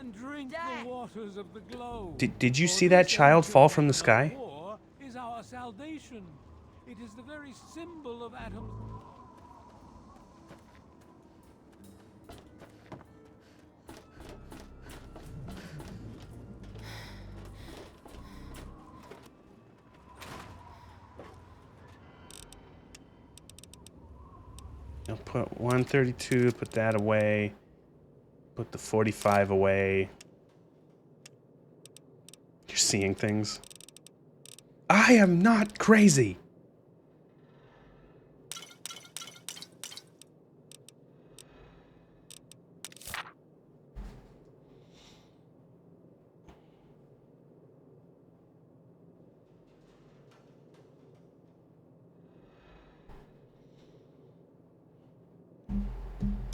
and drink the waters of the globe. Did you For see that this child fall from the ancient sky? war is our salvation. It is the very symbol of Adam's. I'll put 132, put that away. Put the 45 away. You're seeing things. I am not crazy.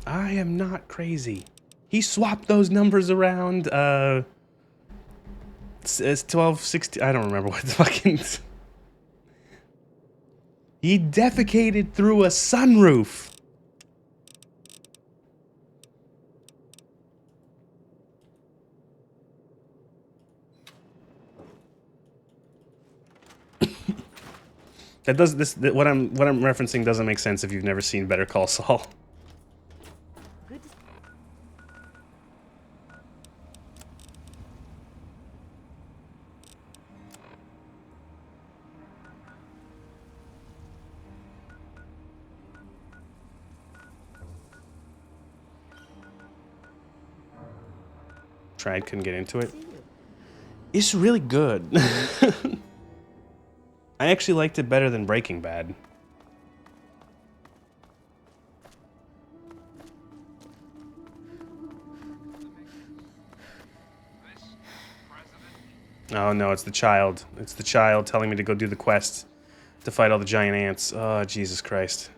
I am not crazy. He swapped those numbers around. It's 12, 16. I don't remember what the fucking. He defecated through a sunroof. That does this. What I'm referencing doesn't make sense if you've never seen Better Call Saul. Tried, couldn't get into it. It's really good. I actually liked it better than Breaking Bad. Oh no, it's the child. It's the child telling me to go do the quest to fight all the giant ants. Oh, Jesus Christ.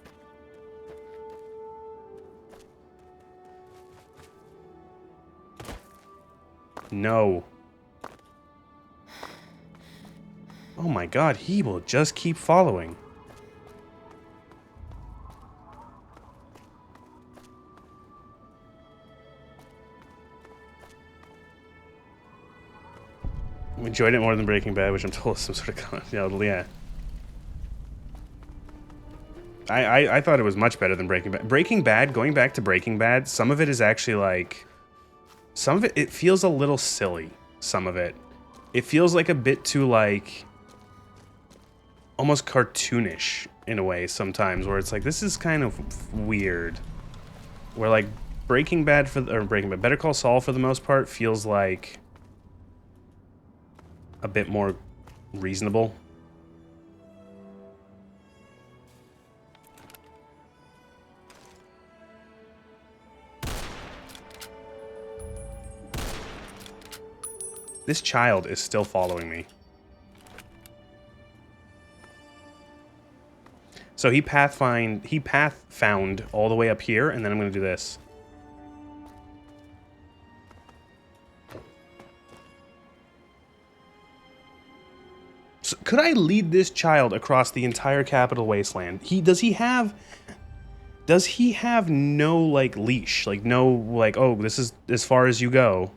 No. Oh my God, he will just keep following. Enjoyed it more than Breaking Bad, which I'm told is some sort of yeah. I thought it was much better than Breaking Bad. Breaking Bad, going back to Breaking Bad, some of it is actually like, some of it feels a little silly. Some of it. It feels like a bit too like, almost cartoonish in a way sometimes, where it's like, this is kind of weird. Where like Better Call Saul for the most part feels like a bit more reasonable. This child is still following me. So he path found all the way up here, and then I'm gonna do this. So could I lead this child across the entire Capital Wasteland? Does he have no like leash? Like no like, oh, this is as far as you go.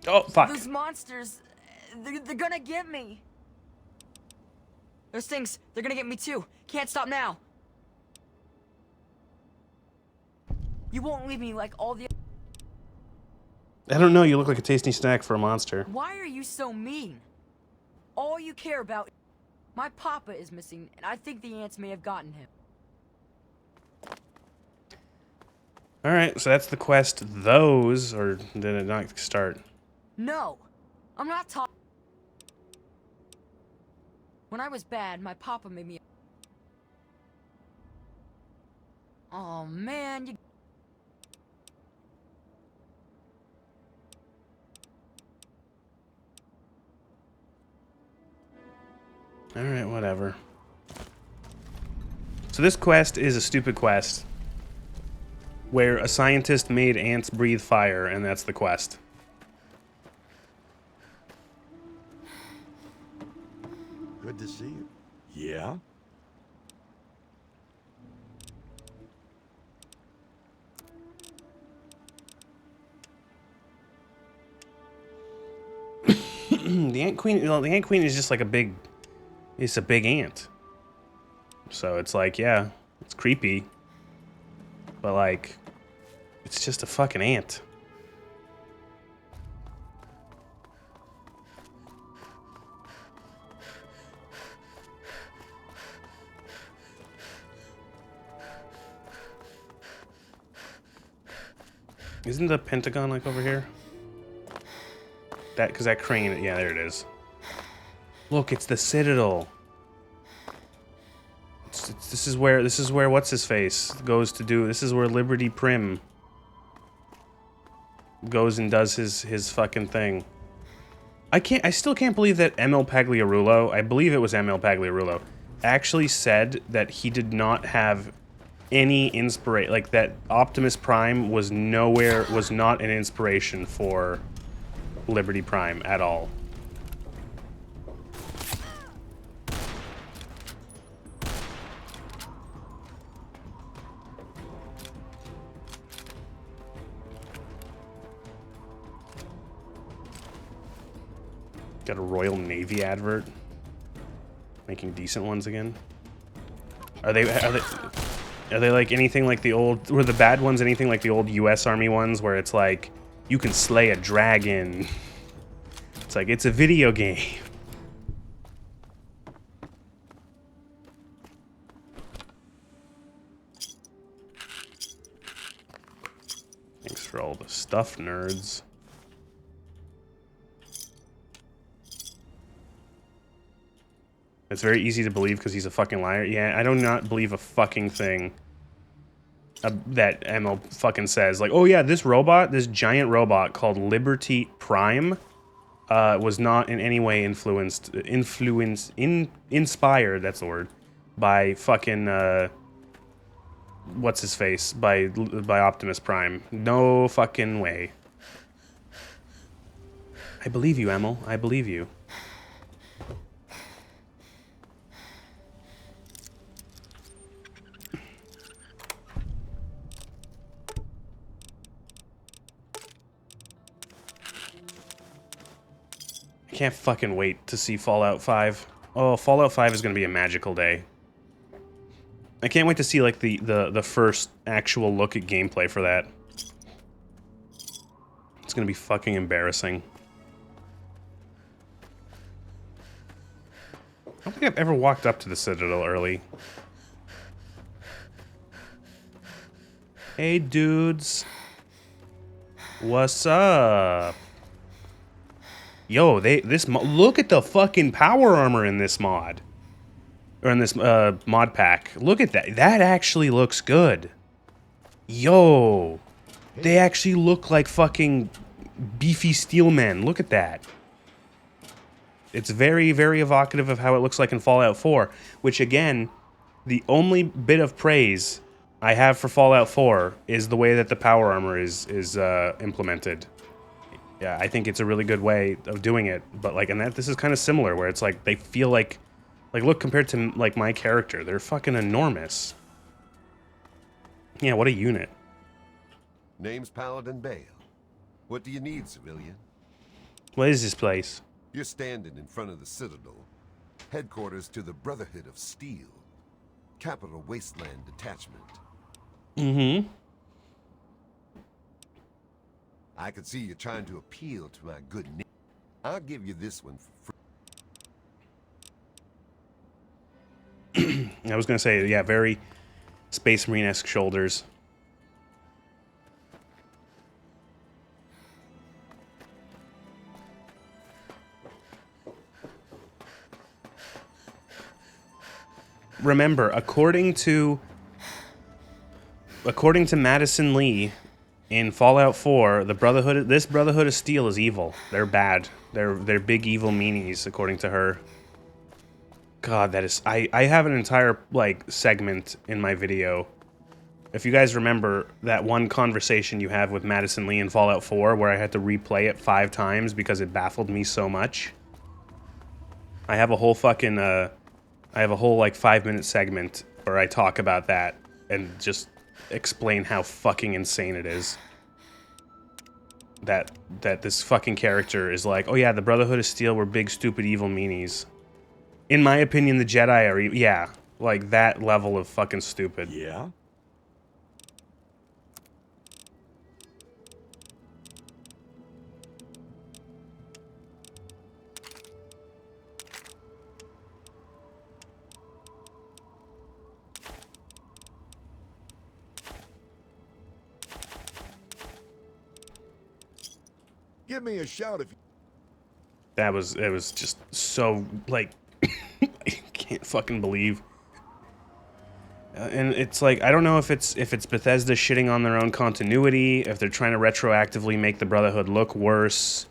Oh, fuck. Those monsters, they're gonna get me. Those things, they're gonna get me too. Can't stop now. You won't leave me like all the... I don't know, you look like a tasty snack for a monster. Why are you so mean? All you care about... My papa is missing, and I think the ants may have gotten him. Alright, so that's the quest. Those, or did it not start? No, I'm not talking. When I was bad, my papa made me... Oh man, you. Alright, whatever. So this quest is a stupid quest where a scientist made ants breathe fire, and that's the quest. Good to see you. Yeah? The ant queen, well, the ant queen is just like a big ant. So it's like, yeah, it's creepy. But like, it's just a fucking ant. Isn't the Pentagon like over here? Because that crane, yeah, there it is. Look, it's the Citadel. This is where what's his face goes to do. This is where Liberty Prim goes and does his fucking thing. I still can't believe that ML Pagliarulo, I believe it was ML Pagliarulo, actually said that he did not have any inspiration, like that Optimus Prime was not an inspiration for Liberty Prime at all. Got a Royal Navy advert. Making decent ones again. Are they like anything like the old, were the bad ones anything like the old US Army ones where it's like you can slay a dragon? It's like it's a video game. Thanks for all the stuff, nerds. It's very easy to believe because he's a fucking liar. Yeah, I do not believe a fucking thing that ML fucking says. Like, oh yeah, this giant robot called Liberty Prime, was not in any way inspired, that's the word, by fucking, what's his face, by Optimus Prime. No fucking way. I believe you, Emil. I believe you. I can't fucking wait to see Fallout 5. Oh, Fallout 5 is going to be a magical day. I can't wait to see, like, the first actual look at gameplay for that. It's going to be fucking embarrassing. I don't think I've ever walked up to the Citadel early. Hey, dudes. What's up? Yo, look at the fucking power armor in this mod. Or in this mod pack. Look at that. That actually looks good. Yo. They actually look like fucking beefy steel men. Look at that. It's very, very evocative of how it looks like in Fallout 4. Which, again, the only bit of praise I have for Fallout 4 is the way that the power armor is implemented. Yeah, I think it's a really good way of doing it, but like, and this is kind of similar, where it's like they feel like look, compared to like my character, they're fucking enormous. Yeah, what a unit. Name's Paladin Bale. What do you need, civilian? What is this place? You're standing in front of the Citadel, headquarters to the Brotherhood of Steel, Capital Wasteland Detachment. Mm-hmm. I can see you're trying to appeal to my good name. I'll give you this one for free. I was gonna say, yeah, very Space Marine-esque shoulders. Remember, according to according to Madison Lee, in Fallout 4, this Brotherhood of Steel is evil. They're bad. They're big evil meanies, according to her. God, that is... I have an entire, like, segment in my video. If you guys remember that one conversation you have with Madison Lee in Fallout 4, where I had to replay it 5 times because it baffled me so much. I have a whole fucking, I have a whole, like, 5-minute segment where I talk about that and just explain how fucking insane it is. That this fucking character is like, oh yeah, the Brotherhood of Steel were big, stupid, evil meanies. In my opinion, the Jedi are, yeah, like that level of fucking stupid. Yeah? Give me a shout if you... It was just so, like, I can't fucking believe. And it's like, I don't know if it's Bethesda shitting on their own continuity, if they're trying to retroactively make the Brotherhood look worse.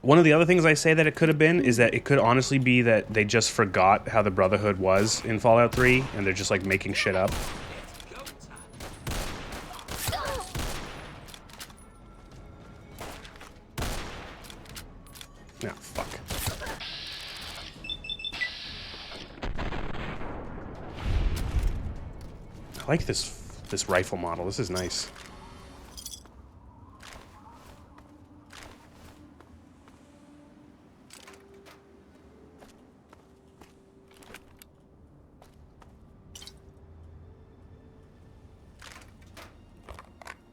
One of the other things I say that it could have been is that it could honestly be that they just forgot how the Brotherhood was in Fallout 3, and they're just, like, making shit up. No, fuck. I like this rifle model. This is nice.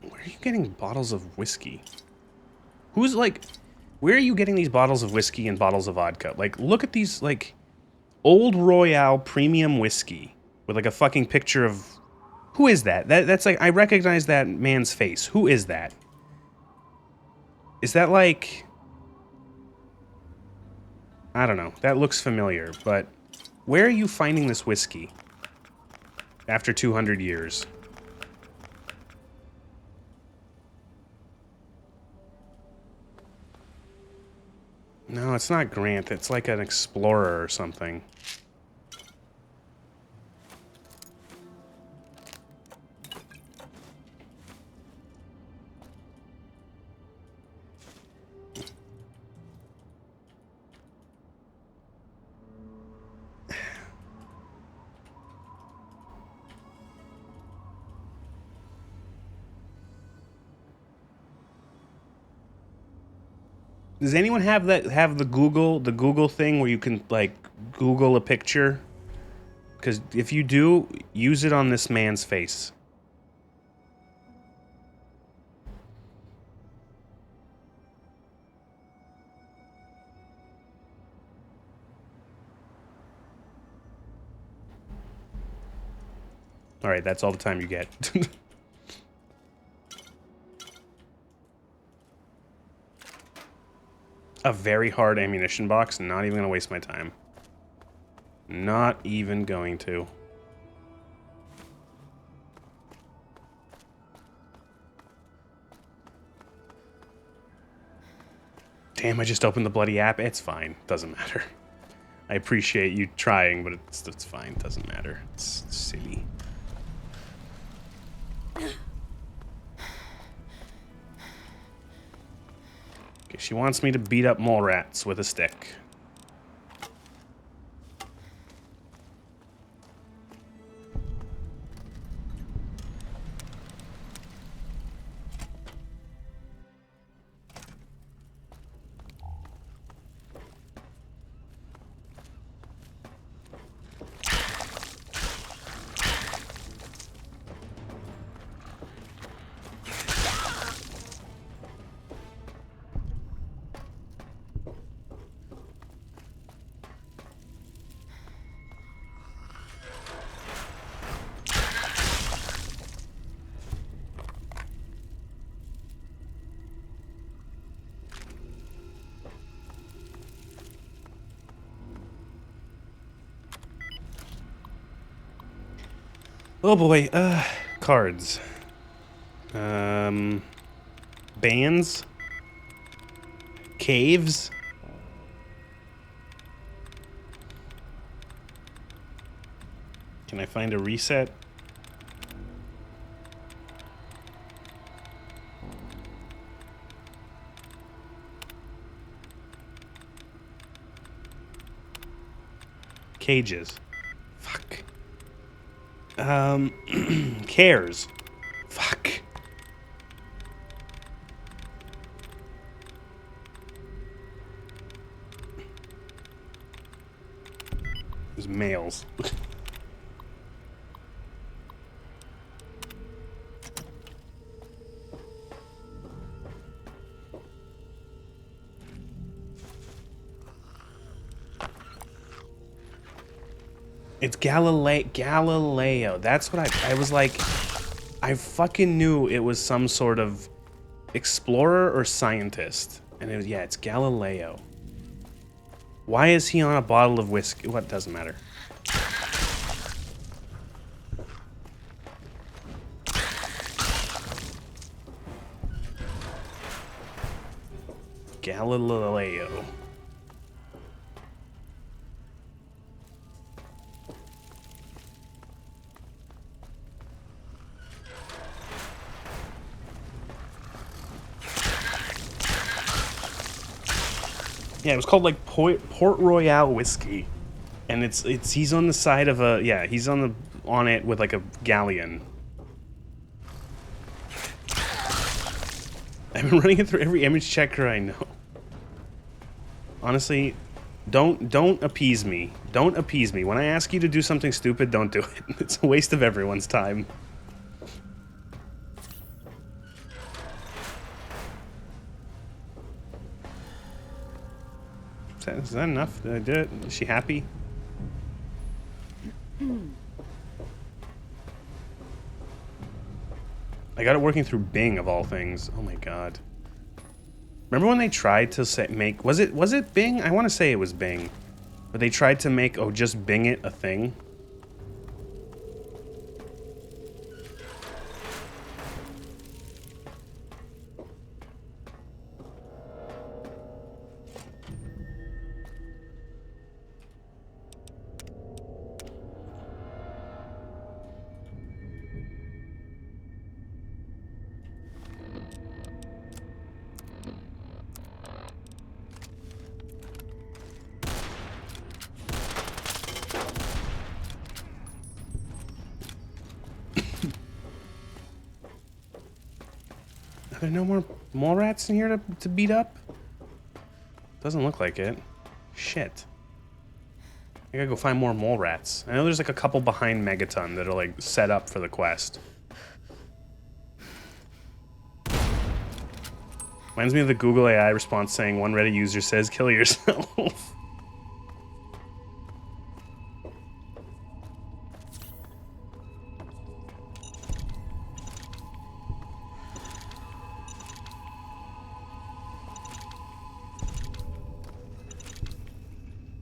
Where are you getting bottles of whiskey? Who's like... Where are you getting these bottles of whiskey and bottles of vodka? Like, look at these, like, Old Royale premium whiskey with, like, a fucking picture of... Who is that? That's like, I recognize that man's face. Who is that? Is that, like... I don't know. That looks familiar, but... Where are you finding this whiskey? After 200 years. No, it's not Grant. It's like an explorer or something. Does anyone have the Google thing where you can, like, Google a picture? Because if you do, use it on this man's face. Alright, that's all the time you get. A very hard ammunition box. Not even gonna waste my time. Not even going to. Damn, I just opened the bloody app. It's fine. Doesn't matter. I appreciate you trying, but it's fine. Doesn't matter. It's silly. Okay, she wants me to beat up mole rats with a stick. Oh boy, cards. Bands. Caves. Can I find a reset? Cages. Fuck. Cares. Fuck. There's males. It's Galileo. That's what I was like, I fucking knew it was some sort of explorer or scientist. And it was, yeah, it's Galileo. Why is he on a bottle of whiskey? What, doesn't matter. Galileo. Yeah, it was called like Port Royale whiskey, and it's he's on the side of a, yeah, he's on it with like a galleon. I've been running it through every image checker I know. Honestly, don't appease me. Don't appease me. When I ask you to do something stupid, don't do it. It's a waste of everyone's time. Is that enough? Did I do it? Is she happy? I got it working through Bing of all things. Oh my god. Remember when they tried to make, was it Bing? I want to say it was Bing. But they tried to make, oh, just Bing it a thing. Are there no more mole rats in here to beat up? Doesn't look like it. Shit. I gotta go find more mole rats. I know there's like a couple behind Megaton that are like set up for the quest. Reminds me of the Google AI response saying one Reddit user says, kill yourself.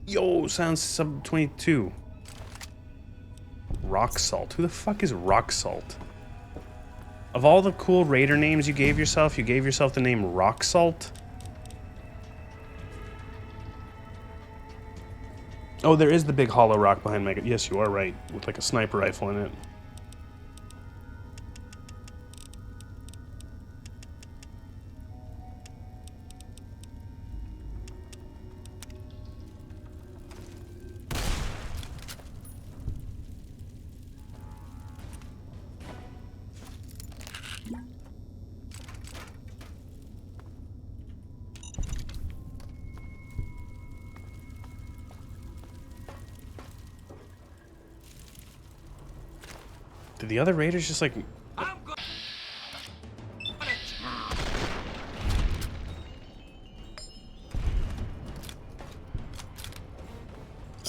Yo, sounds sub 22. Rock Salt. Who the fuck is Rock Salt? Of all the cool raider names you gave yourself the name Rock Salt? Oh, there is the big hollow rock behind Mega. Yes, you are right. With like a sniper rifle in it. Did the other raiders just like...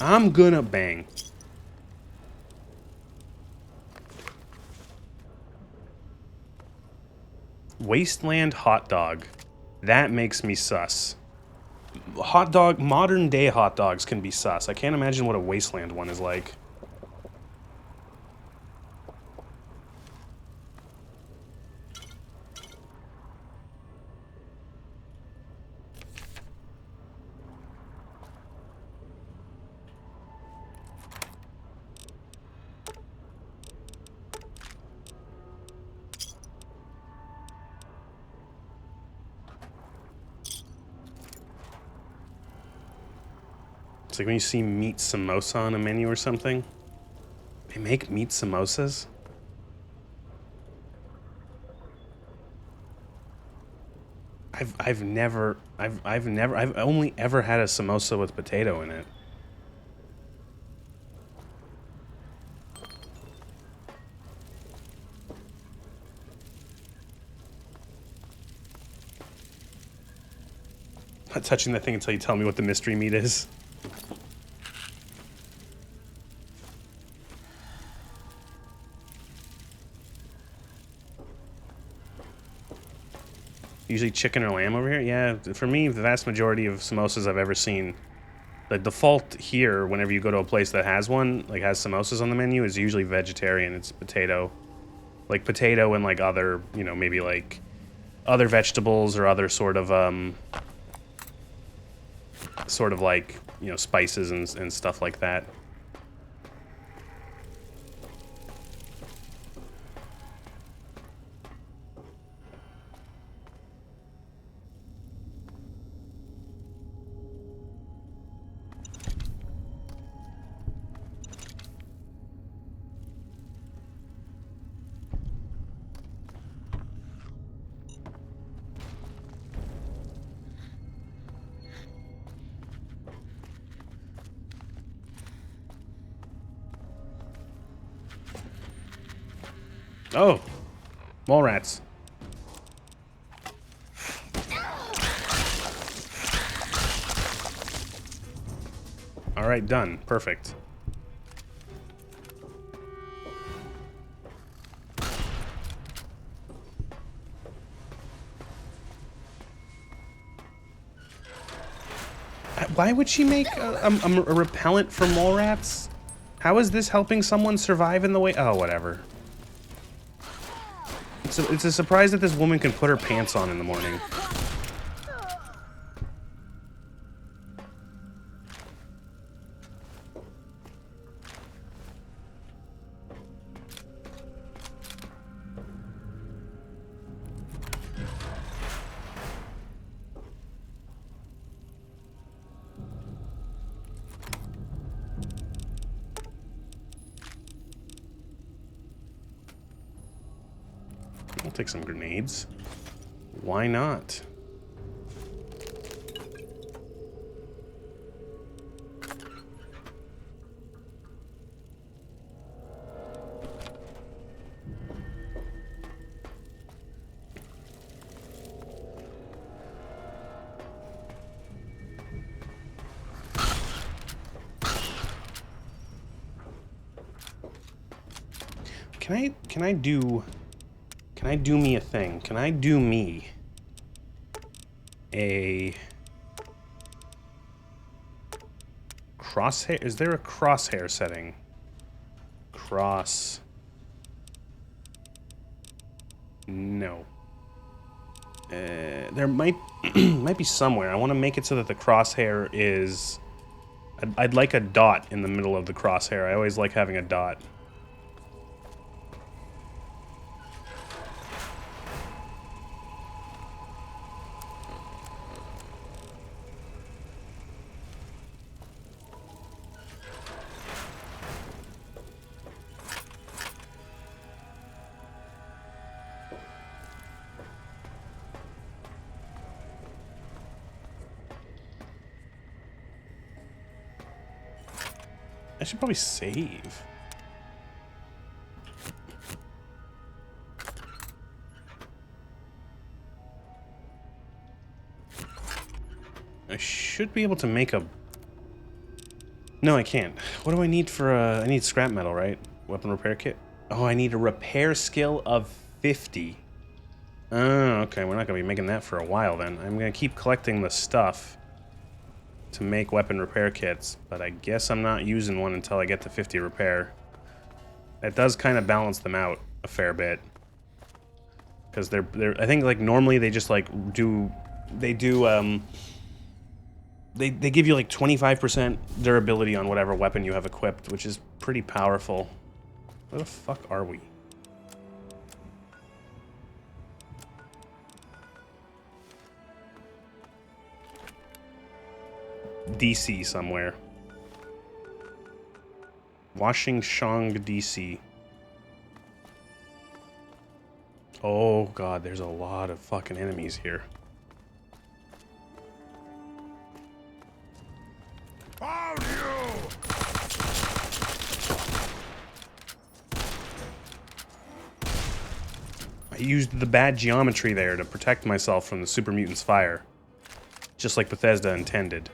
I'm gonna bang. Wasteland hot dog. That makes me sus. Hot dog, modern day hot dogs can be sus. I can't imagine what a wasteland one is like. It's like when you see meat samosa on a menu or something. They make meat samosas? I've only ever had a samosa with potato in it. Not touching that thing until you tell me what the mystery meat is. Usually chicken or lamb over here? Yeah, for me, the vast majority of samosas I've ever seen, the default here, whenever you go to a place that has one, like has samosas on the menu, is usually vegetarian. It's potato. Like potato and like other, you know, maybe like other vegetables or other sort of like, you know, spices and stuff like that. Oh, mole rats. All right, done. Perfect. Why would she make a repellent for mole rats? How is this helping someone survive in the way? Oh, whatever. It's a surprise that this woman can put her pants on in the morning. I'll take some grenades. Why not? Can I do me a thing? Can I do me a crosshair? Is there a crosshair setting? No. There might might be somewhere. I want to make it so that the crosshair is... I'd like a dot in the middle of the crosshair. I always like having a dot. I should probably save. I should be able to make a... No, I can't. What do I need for I need scrap metal, right? Weapon repair kit? Oh, I need a repair skill of 50. Oh, okay. We're not going to be making that for a while then. I'm going to keep collecting the stuff to make weapon repair kits, but I guess I'm not using one until I get to 50 repair. That does kind of balance them out a fair bit. Because they're I think like normally they just like they give you like 25% durability on whatever weapon you have equipped, which is pretty powerful. Where the fuck are we? DC somewhere. Washing Shong, DC. Oh god, there's a lot of fucking enemies here. Found you! I used the bad geometry there to protect myself from the super mutant's fire. Just like Bethesda intended.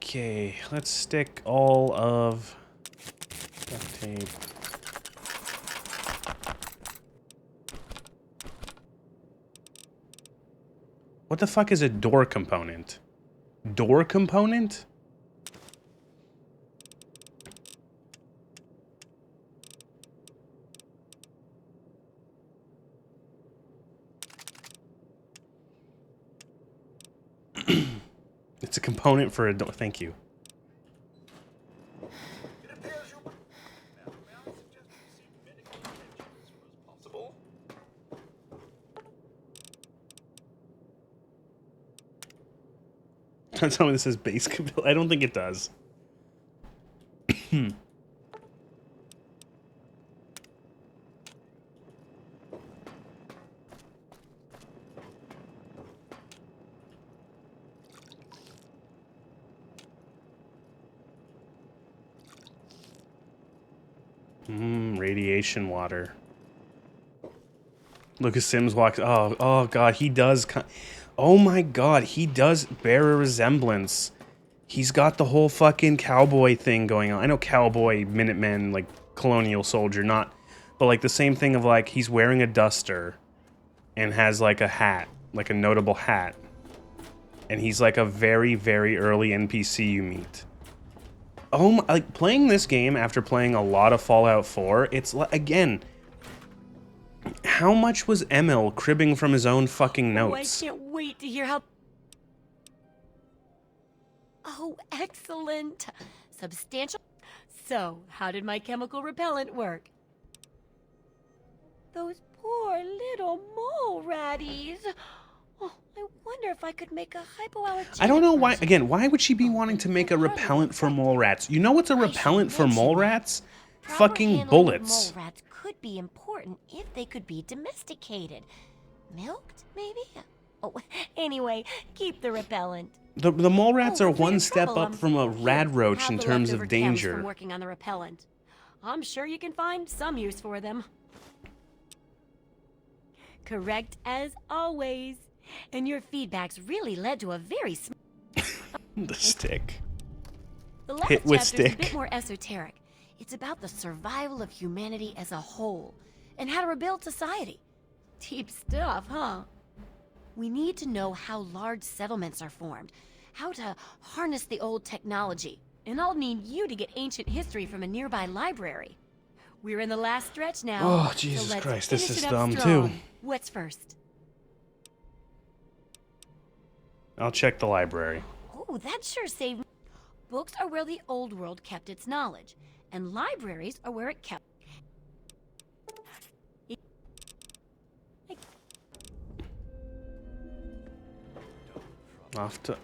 Okay, let's stick all of duct tape. What the fuck is a door component? Door component? It's a component for a door. Thank you. Don't tell me this is base capability. I don't think it does. Radiation water. Lucas Sims walks. Oh god, he does. Oh my god, he does bear a resemblance. He's got the whole fucking cowboy thing going on. I know cowboy, Minutemen, like colonial soldier, not, but like the same thing of like he's wearing a duster and has like a hat, like a notable hat, and he's like a very, very early NPC you meet. Oh my, like playing this game after playing a lot of Fallout 4, it's like, again, how much was Emil cribbing from his own fucking notes? Oh, I can't wait to hear how... Oh, excellent. Substantial. So, how did my chemical repellent work? Those poor little mole ratties. Oh, I wonder if I could make a hypoallergenic... I don't know why, version. again, why would she be wanting to make a repellent for mole rats? You know what's a repellent for mole rats? Proper Fucking handling of bullets. Mole rats could be important if they could be domesticated. Milked, maybe? Oh, anyway, keep the repellent. The mole rats Oh, are if you're one in step trouble, up from a rad roach have in the terms leftover of chems danger. From working on the repellent. I'm sure you can find some use for them. Correct as always. And your feedbacks really led to a very The stick. The last Hit with chapter's a stick. bit more esoteric. It's about the survival of humanity as a whole and how to rebuild society. Deep stuff, huh? We need to know how large settlements are formed, how to harness the old technology, and I'll need you to get ancient history from a nearby library. We're in the last stretch now. Oh, so Jesus let's Christ, this finish is it up dumb, strong. too. What's first? I'll check the library. Oh, that sure saved me. Books are where the old world kept its knowledge, and libraries are where it kept... Off to...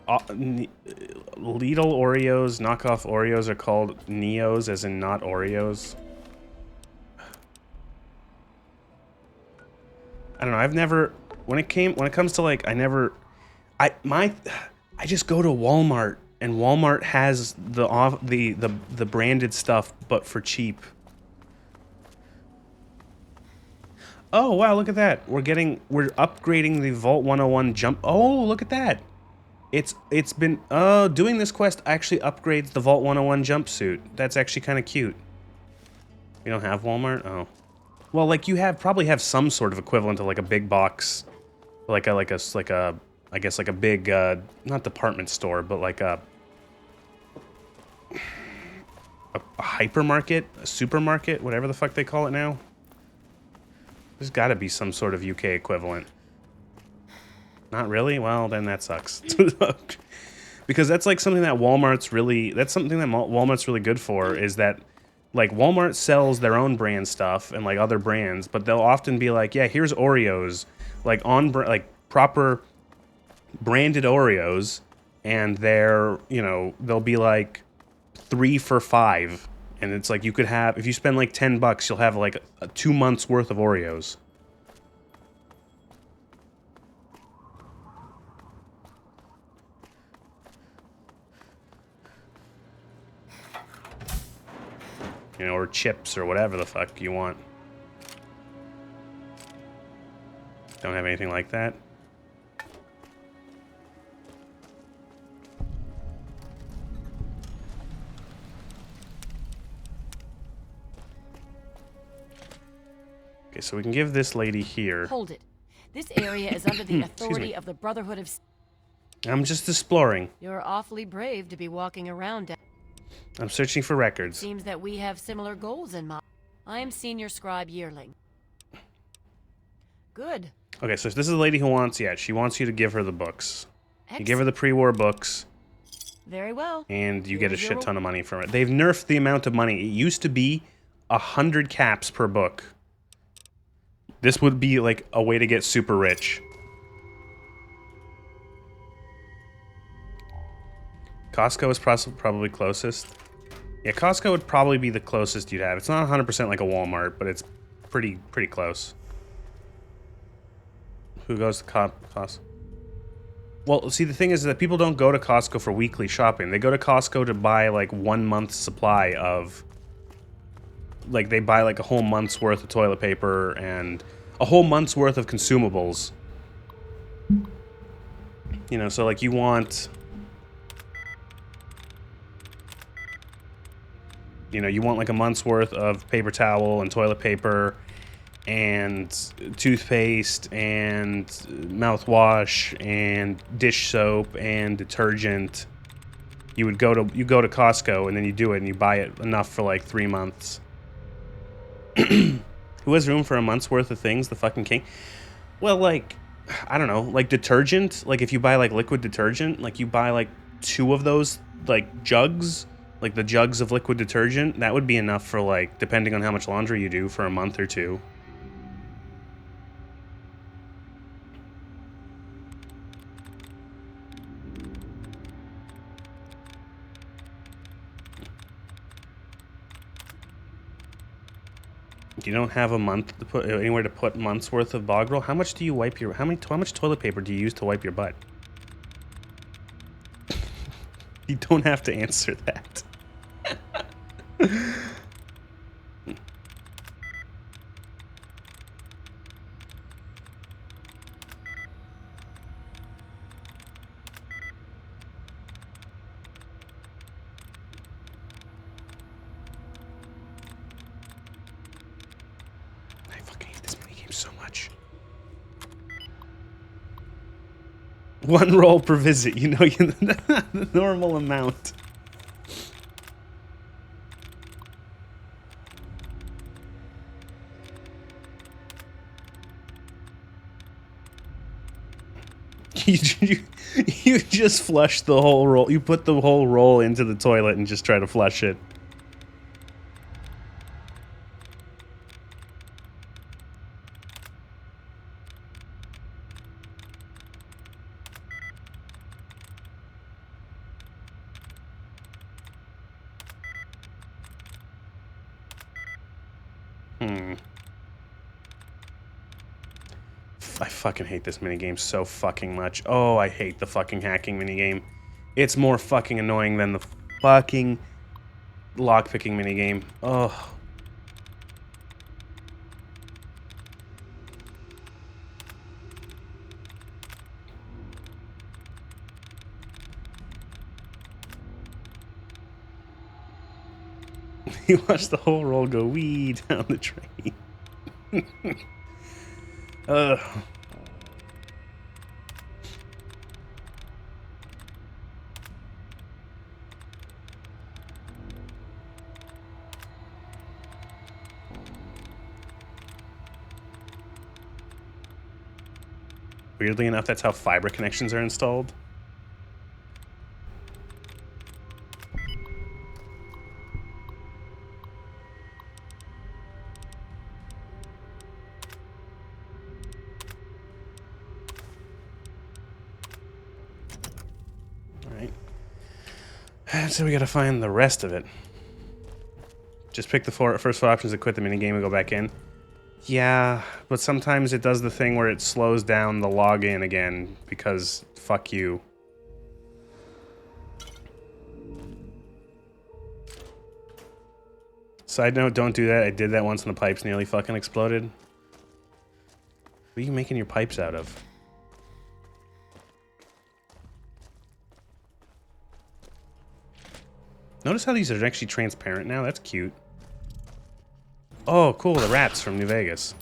Lidl Oreos, knockoff Oreos are called Neos, as in not Oreos. I don't know, I've never... When it comes to like, I just go to Walmart, and Walmart has the branded stuff, but for cheap. Oh wow, look at that. We're upgrading the Vault 101 jump. Oh, look at that. It's been doing this quest actually upgrades the Vault 101 jumpsuit. That's actually kind of cute. We don't have Walmart? Oh. Well, like you probably have some sort of equivalent of like a big box, like a I guess like a big not department store, but like a hypermarket, a supermarket, whatever the fuck they call it now. There's got to be some sort of UK equivalent. Not really? Well, then that sucks. Because that's like something that Walmart's really good for, is that like Walmart sells their own brand stuff and like other brands, but they'll often be like, yeah, here's Oreos, like like proper branded Oreos, and they're, you know, they'll be like 3 for $5, and it's like you could have, if you spend like $10, you'll have like 2 months worth of Oreos. You know, or chips or whatever the fuck you want. Don't have anything like that. Okay, so we can give this lady here. Hold it. This area is under the authority of the Brotherhood of... I'm just exploring. You're awfully brave to be walking around. I'm searching for records. Seems that we have similar goals in mind. I am Senior Scribe Yearling. Good. Okay, so this is a lady who wants, she wants you to give her the books. Excellent. You give her the pre-war books. Very well. And you get a shit ton of money from it. They've nerfed the amount of money. It used to be 100 caps per book. This would be like a way to get super rich. Costco is probably closest. Yeah, Costco would probably be the closest you'd have. It's not 100% like a Walmart, but it's pretty close. Who goes to Costco? Well, see, the thing is that people don't go to Costco for weekly shopping. They go to Costco to buy like 1 month's supply of... Like, they buy like a whole month's worth of toilet paper and a whole month's worth of consumables. You know, so like you want... You know, you want like a month's worth of paper towel and toilet paper and toothpaste and mouthwash and dish soap and detergent. You go to Costco and then you do it and you buy it enough for like 3 months. Who has room for a month's worth of things? The fucking king. Well, like, I don't know, like detergent. Like if you buy like liquid detergent, like you buy like 2 of those like jugs. Like the jugs of liquid detergent, that would be enough for like, depending on how much laundry you do, for a month or 2. You don't have a month to put anywhere to put months worth of bog roll. How much do you wipe your? How much toilet paper do you use to wipe your butt? You don't have to answer that. I fucking hate this minigame so much. 1 roll per visit, you know, the normal amount. You just flush the whole roll. You put the whole roll into the toilet and just try to flush it. I fucking hate this minigame so fucking much. Oh, I hate the fucking hacking minigame. It's more fucking annoying than the fucking lockpicking minigame. Oh. You watch the whole roll go wee down the drain. Ugh. Weirdly enough, that's how fiber connections are installed. Alright. So we gotta find the rest of it. Just pick the first 4 options to quit the minigame and go back in. Yeah, but sometimes it does the thing where it slows down the login again because fuck you. Side note, don't do that. I did that once and the pipes nearly fucking exploded. What are you making your pipes out of? Notice how these are actually transparent now? That's cute. Oh, cool, the rats from New Vegas.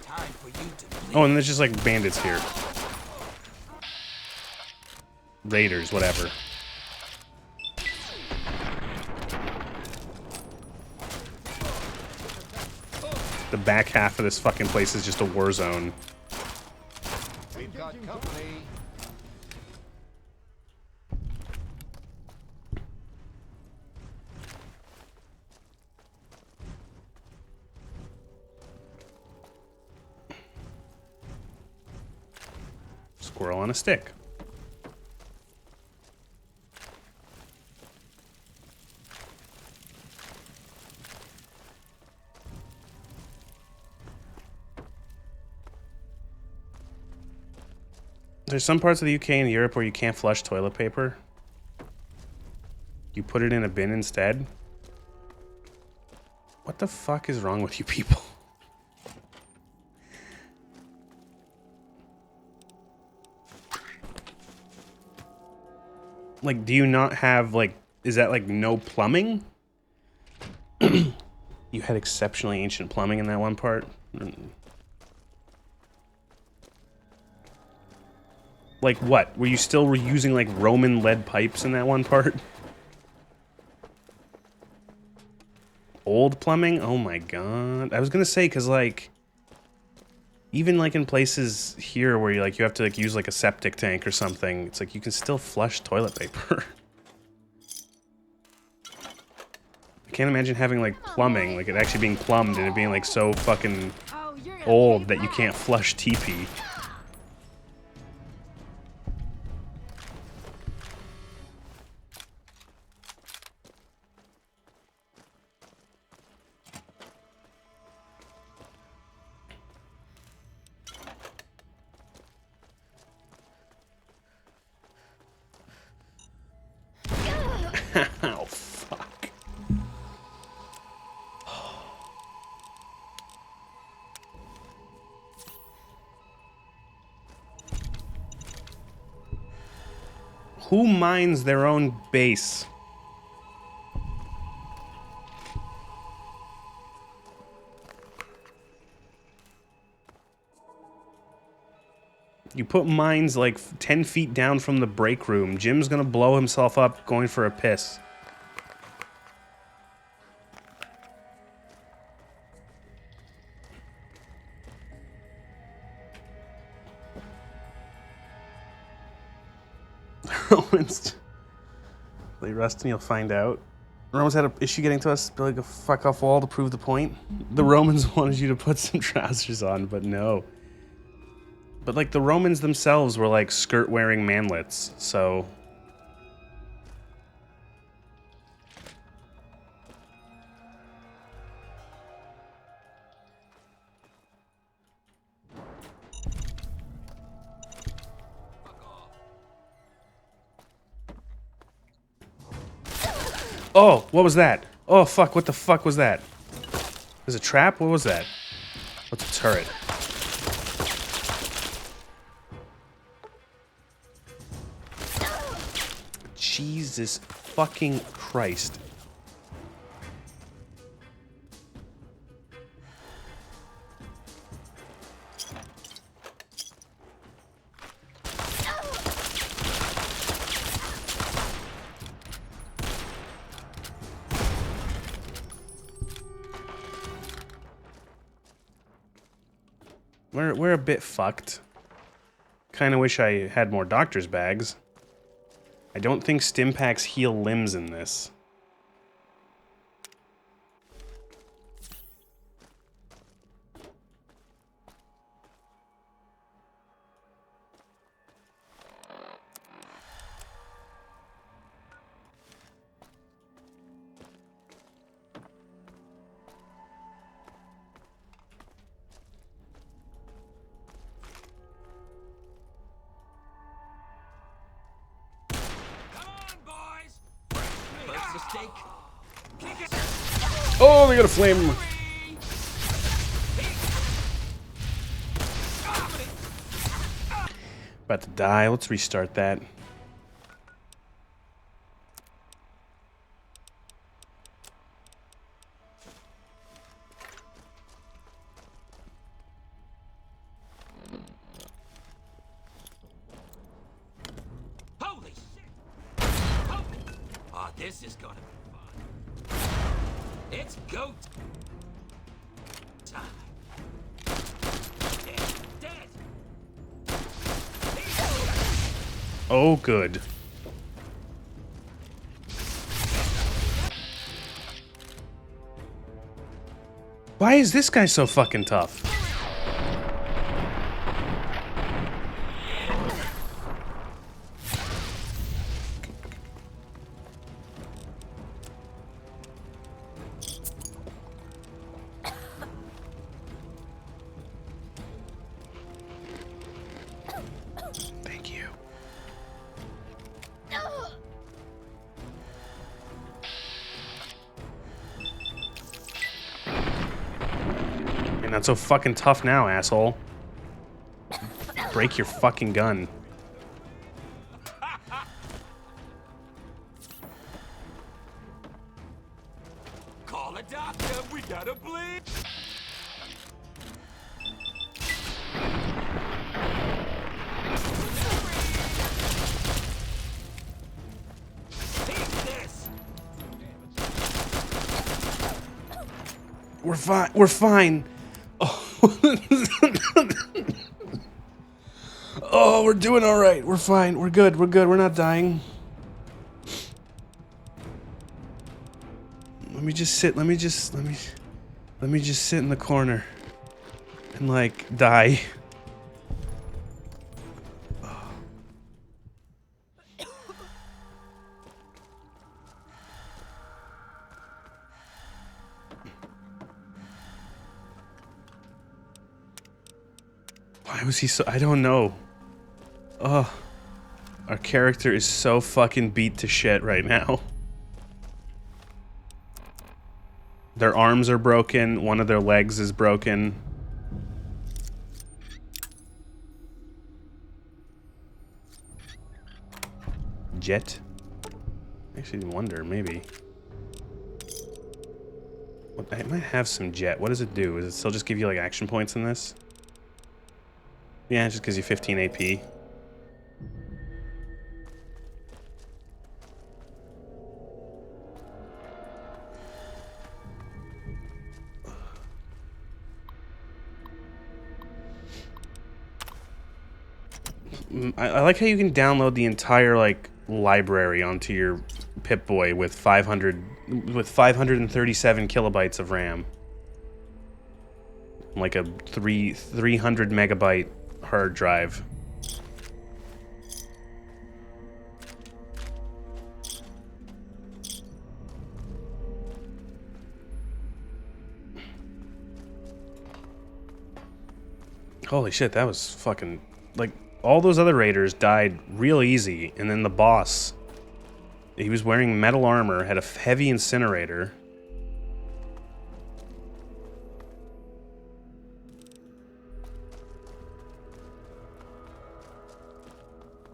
Time for you to Oh, and there's just like bandits here. Raiders, whatever. The back half of this fucking place is just a war zone. We've got company. Squirrel on a stick. There's some parts of the UK and Europe where you can't flush toilet paper. You put it in a bin instead. What the fuck is wrong with you people? Like, do you not have, like, is that, like, no plumbing? You had exceptionally ancient plumbing in that one part? Like, what? Were you still reusing, like, Roman lead pipes in that one part? Old plumbing? Oh my god. I was gonna say, because, like, even, like, in places here where you, like, you have to, like, use, like, a septic tank or something, it's like you can still flush toilet paper. I can't imagine having, like, plumbing, like, it actually being plumbed and it being, like, so fucking old that you can't flush TP. Oh, fuck. Who mines their own base? You put mines like 10 feet down from the break room. Jim's gonna blow himself up going for a piss. Romans. They rust and you'll find out. Romans had an issue getting to us, building a fuck off wall to prove the point. The Romans wanted you to put some trousers on, but no. But, like, the Romans themselves were, like, skirt-wearing manlets, so... Oh, what was that? Oh, fuck, what the fuck was that? There's a trap? What was that? What's a turret? Jesus fucking Christ. We're a bit fucked. Kind of wish I had more doctor's bags. I don't think stim packs heal limbs in this. Oh, they got a flame. About to die. Let's restart that. Holy shit! Oh, this is gonna be fun. It's goat time. Dead. Oh, good. Why is this guy so fucking tough? Thank you. You're not so fucking tough now, asshole. Break your fucking gun. Call a doctor, we gotta bleed. Take this. We're fine. We're fine. Oh. Oh, we're doing all right. We're fine. We're good. We're good. We're not dying. Let me just sit. Let me just sit in the corner and like die. Why was he so... I don't know. Ugh. Our character is so fucking beat to shit right now. Their arms are broken. One of their legs is broken. Jet? I actually wonder, maybe. What, I might have some jet. What does it do? Does it still just give you like action points in this? Yeah, it just gives you 15 AP. I like how you can download the entire like library onto your Pip-Boy with 537 kilobytes of RAM, like a 300 megabyte hard drive. Holy shit, that was fucking like. All those other raiders died real easy, and then the boss, he was wearing metal armor, had a heavy incinerator.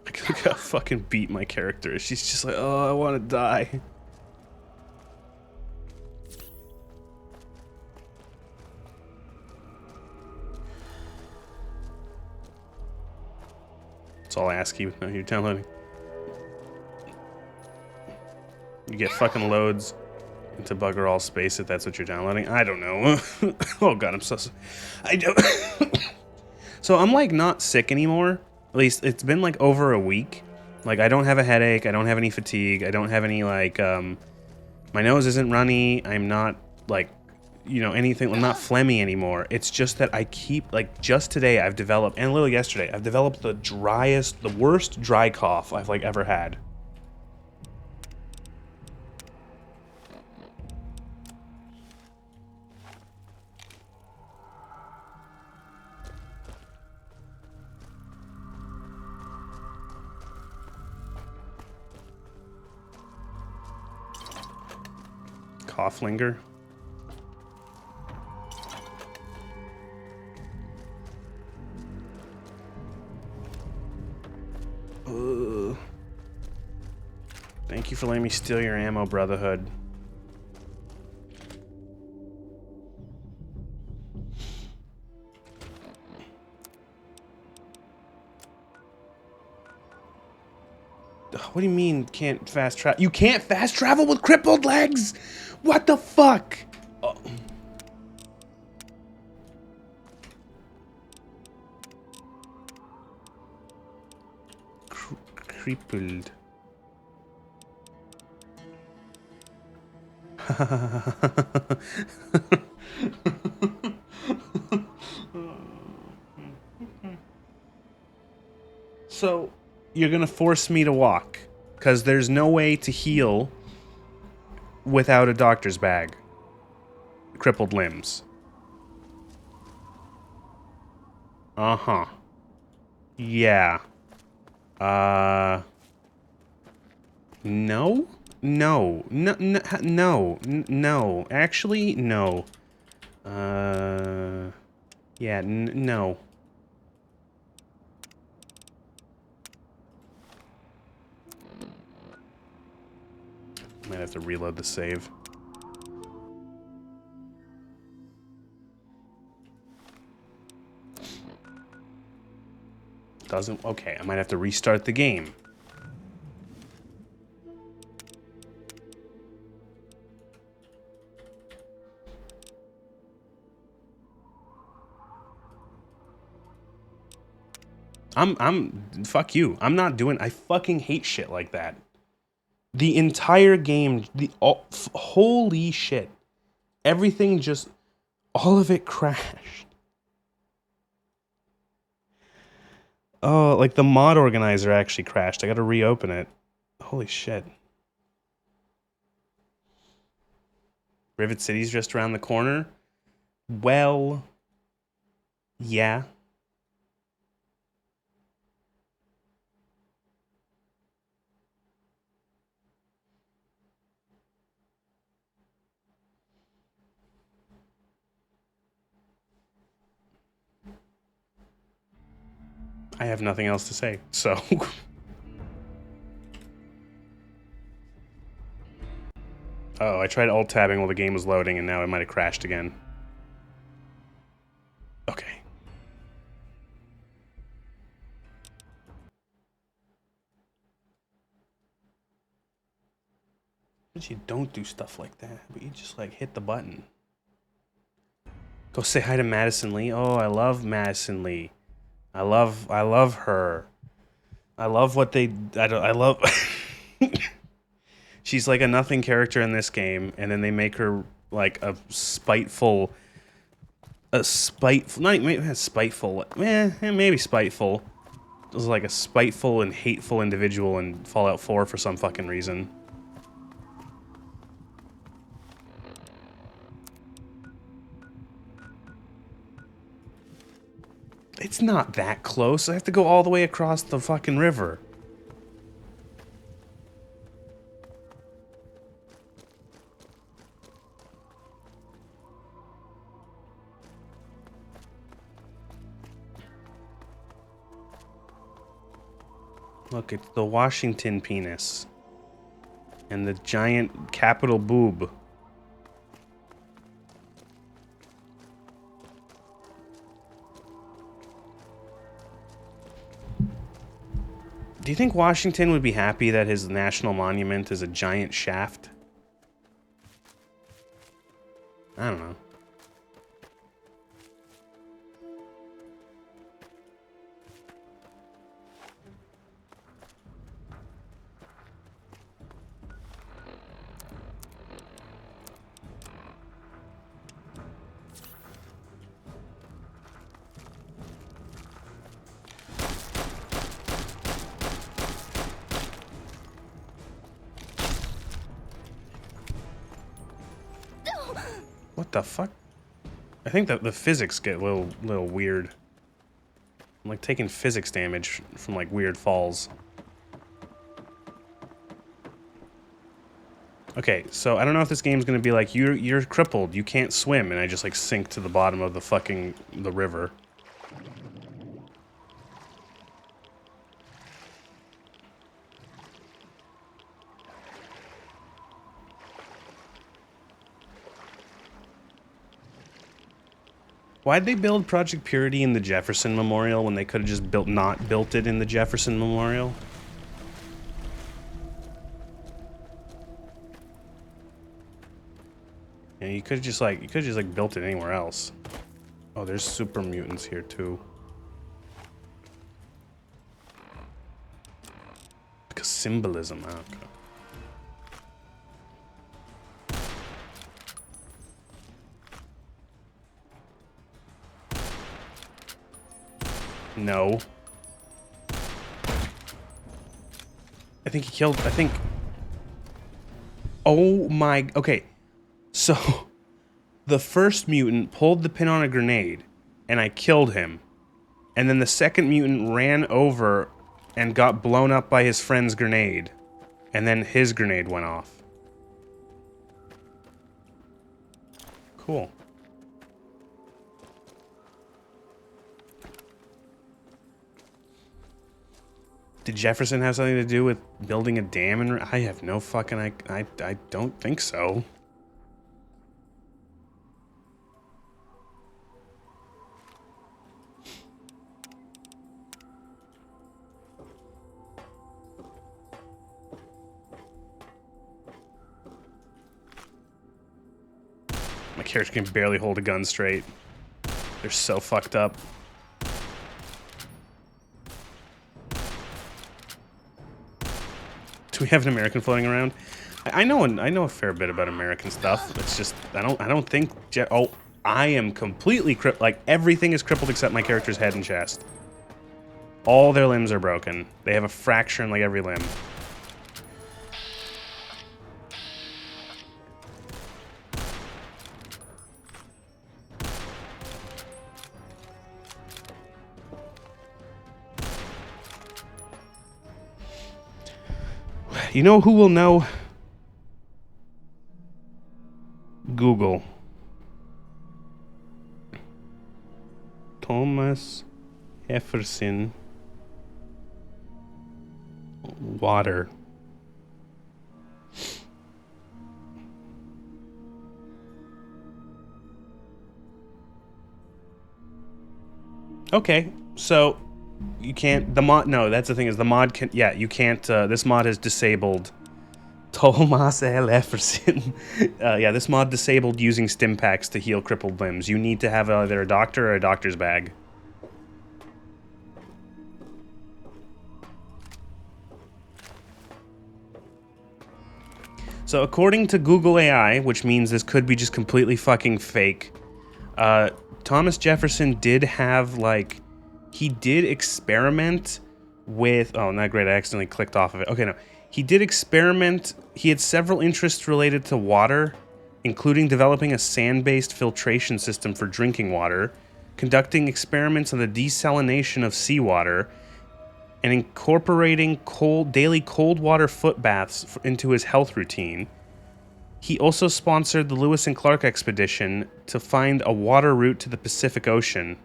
Look how fucking beat my character is. She's just like, oh, I want to die. That's all I ask you when you're downloading. You get fucking loads into bugger all space if that's what you're downloading. I don't know. Oh god, I'm so... I don't... So I'm like not sick anymore. At least it's been like over a week. Like I don't have a headache. I don't have any fatigue. I don't have any like, my nose isn't runny. I'm not like, you know, anything. I'm not phlegmy anymore. It's just that I keep like just today I've developed, and a little yesterday, I've developed the worst dry cough I've like ever had. Coughlinger. Ugh. Thank you for letting me steal your ammo, Brotherhood. What do you mean can't fast travel? You can't fast travel with crippled legs? What the fuck? Oh. Crippled. So, you're gonna force me to walk, because there's no way to heal without a doctor's bag. Crippled limbs. Uh-huh. Yeah. No? No. No, no, no. No. Actually, no. Yeah, no. Might have to reload the save. Doesn't... Okay, I might have to restart the game. Fuck you. I'm not doing... I fucking hate shit like that. The entire game, holy shit. Everything just... All of it crashed. Oh, like the mod organizer actually crashed. I gotta reopen it. Holy shit. Rivet City's just around the corner? Well... Yeah. I have nothing else to say, so... Oh, I tried alt-tabbing while the game was loading, and now it might have crashed again. Okay. But you don't do stuff like that, but you just, like, hit the button. Go say hi to Madison Lee. Oh, I love Madison Lee. I love her. I love what they... I love... She's like a nothing character in this game, and then they make her like a spiteful... Not even spiteful. Maybe spiteful. It was like a spiteful and hateful individual in Fallout 4 for some fucking reason. It's not that close. I have to go all the way across the fucking river. Look, it's the Washington penis. And the giant capital boob. Do you think Washington would be happy that his national monument is a giant shaft? I don't know. What the fuck? I think that the physics get a little weird. I'm like taking physics damage from like weird falls. Okay, so I don't know if this game's gonna be like you're crippled, you can't swim, and I just like sink to the bottom of the river. Why'd they build Project Purity in the Jefferson Memorial when they could have just not built it in the Jefferson Memorial? Yeah, you could have just like built it anywhere else. Oh, there's super mutants here too. Because symbolism. Oh, okay. No. I think he killed, oh my, okay. So, the first mutant pulled the pin on a grenade, and I killed him. And then the second mutant ran over and got blown up by his friend's grenade. And then his grenade went off. Cool. Did Jefferson have something to do with building a dam? And I have no fucking... I don't think so. My character can barely hold a gun straight. They're so fucked up. Do we have an American floating around? I know a fair bit about American stuff. It's just I don't think oh, I am completely crippled. Like everything is crippled except my character's head and chest. All their limbs are broken. They have a fracture in like every limb. You know who will know? Google. Thomas Jefferson. Water. Okay, so you can't, the mod, no, that's the thing is the mod can, yeah, you can't, this mod has disabled Thomas L. Jefferson. Yeah, this mod disabled using stim packs to heal crippled limbs. You need to have either a doctor or a doctor's bag. So according to Google AI, which means this could be just completely fucking fake, Thomas Jefferson did have, like, he did experiment with... Oh, not great. I accidentally clicked off of it. Okay, no. He did experiment... He had several interests related to water, including developing a sand-based filtration system for drinking water, conducting experiments on the desalination of seawater, and incorporating daily cold water foot baths into his health routine. He also sponsored the Lewis and Clark expedition to find a water route to the Pacific Ocean.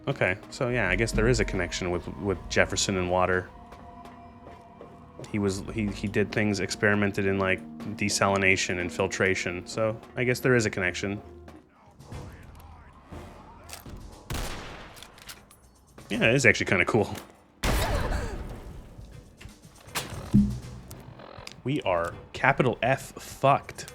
Okay, so yeah, I guess there is a connection with Jefferson and water. He did things, experimented in like desalination and filtration, so I guess there is a connection. Yeah, it is actually kind of cool. We are capital F fucked.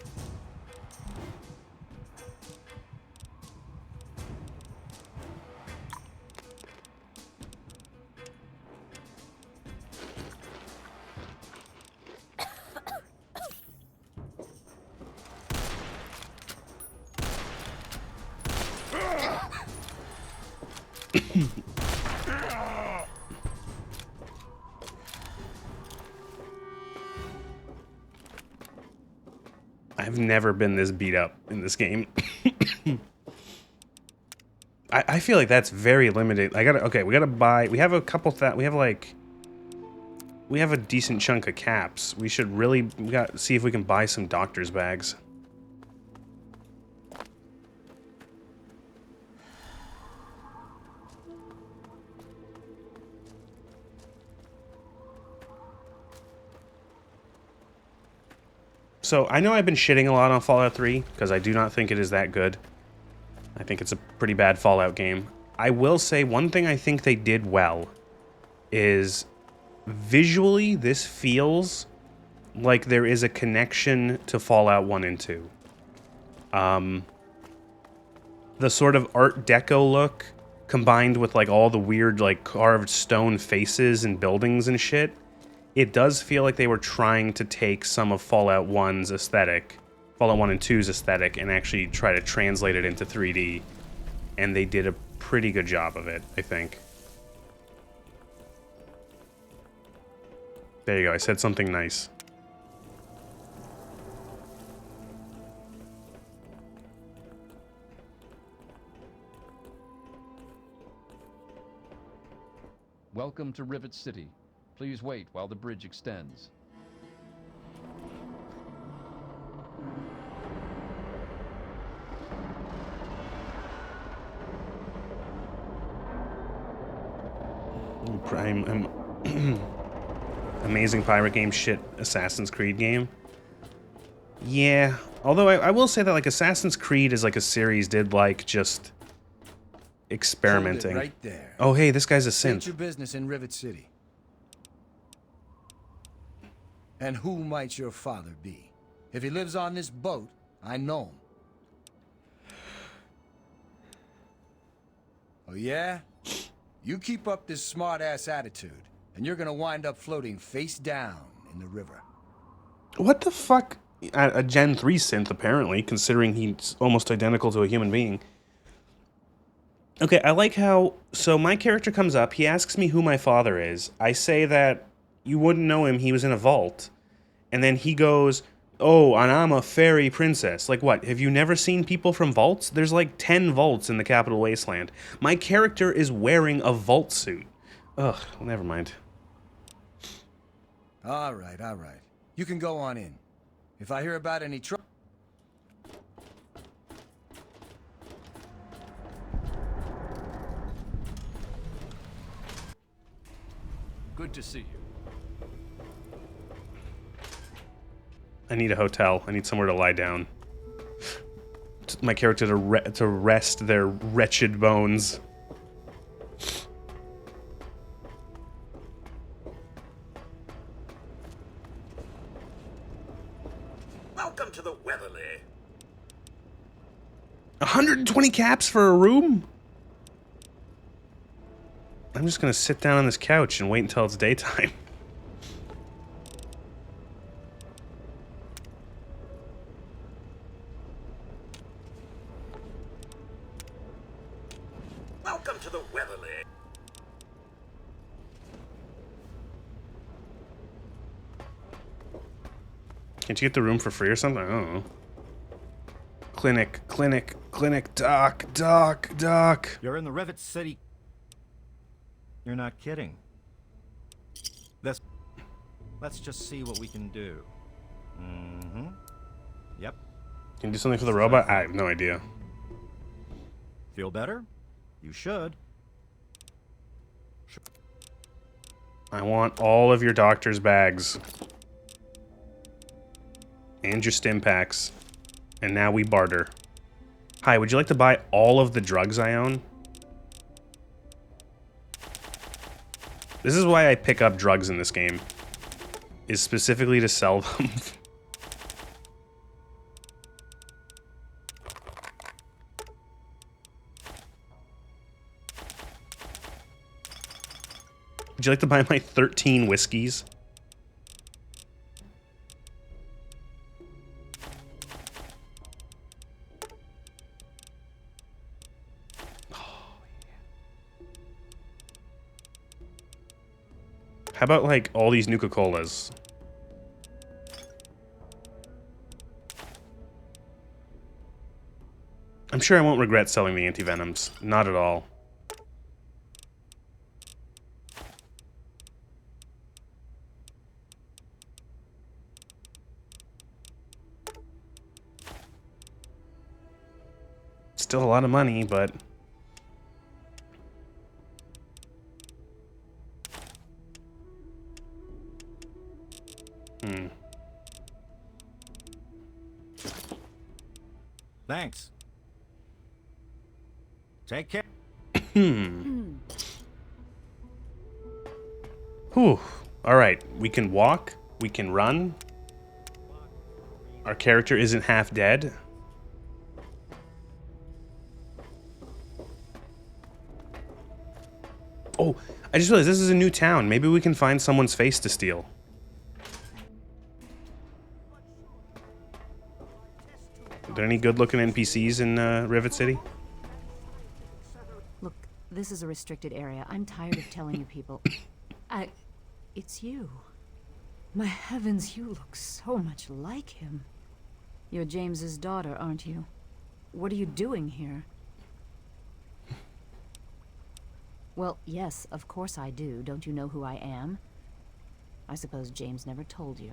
I've never been this beat up in this game. I feel like that's very limited. Okay, we gotta buy, we have a couple we have a decent chunk of caps. We gotta see if we can buy some doctor's bags. So, I know I've been shitting a lot on Fallout 3, because I do not think it is that good. I think it's a pretty bad Fallout game. I will say one thing I think they did well is visually this feels like there is a connection to Fallout 1 and 2. The sort of Art Deco look combined with like all the weird like carved stone faces and buildings and shit. It does feel like they were trying to take some of Fallout 1's aesthetic, Fallout 1 and 2's aesthetic, and actually try to translate it into 3D. And they did a pretty good job of it, I think. There you go, I said something nice. Welcome to Rivet City. Please wait while the bridge extends. Prime, amazing pirate game, shit Assassin's Creed game. Yeah, although I will say that like Assassin's Creed is like a series did like just experimenting. Hold it right there. Oh hey, this guy's a State synth. your business in Rivet City. And who might your father be? If he lives on this boat, I know him. Oh yeah? You keep up this smart-ass attitude, and you're gonna wind up floating face down in the river. What the fuck? A Gen 3 synth, apparently, considering he's almost identical to a human being. Okay, I like how... So my character comes up, he asks me who my father is. I say that you wouldn't know him, he was in a vault. And then he goes, oh, and I'm a fairy princess. Like what, have you never seen people from vaults? There's like 10 vaults in the Capital Wasteland. My character is wearing a vault suit. Ugh, never mind. All right. You can go on in. If I hear about any trouble... Good to see you. I need a hotel. I need somewhere to lie down. My character to rest their wretched bones. Welcome to the Weatherly. 120 caps for a room? I'm just gonna sit down on this couch and wait until it's daytime. Welcome to the Weatherly. Can't you get the room for free or something? I don't know. Clinic, doc. You're in the Rivet City. You're not kidding. Let's just see what we can do. Mm-hmm. Yep. Can you do something for the robot? I have no idea. Feel better? You should. I want all of your doctor's bags. And your stim packs. And now we barter. Hi, would you like to buy all of the drugs I own? This is why I pick up drugs in this game. Is specifically to sell them. Would you like to buy my 13 whiskeys? How about, like, all these Nuka-Colas? I'm sure I won't regret selling the antivenoms. Not at all. Still a lot of money, but... Thanks. Take care. Whew. Alright, we can walk, we can run. Our character isn't half dead. Oh, I just realized this is a new town. Maybe we can find someone's face to steal. Are there any good-looking NPCs in Rivet City? Look, this is a restricted area. I'm tired of telling you people. It's you. My heavens, you look so much like him. You're James's daughter, aren't you? What are you doing here? Well, yes, of course I do. Don't you know who I am? I suppose James never told you.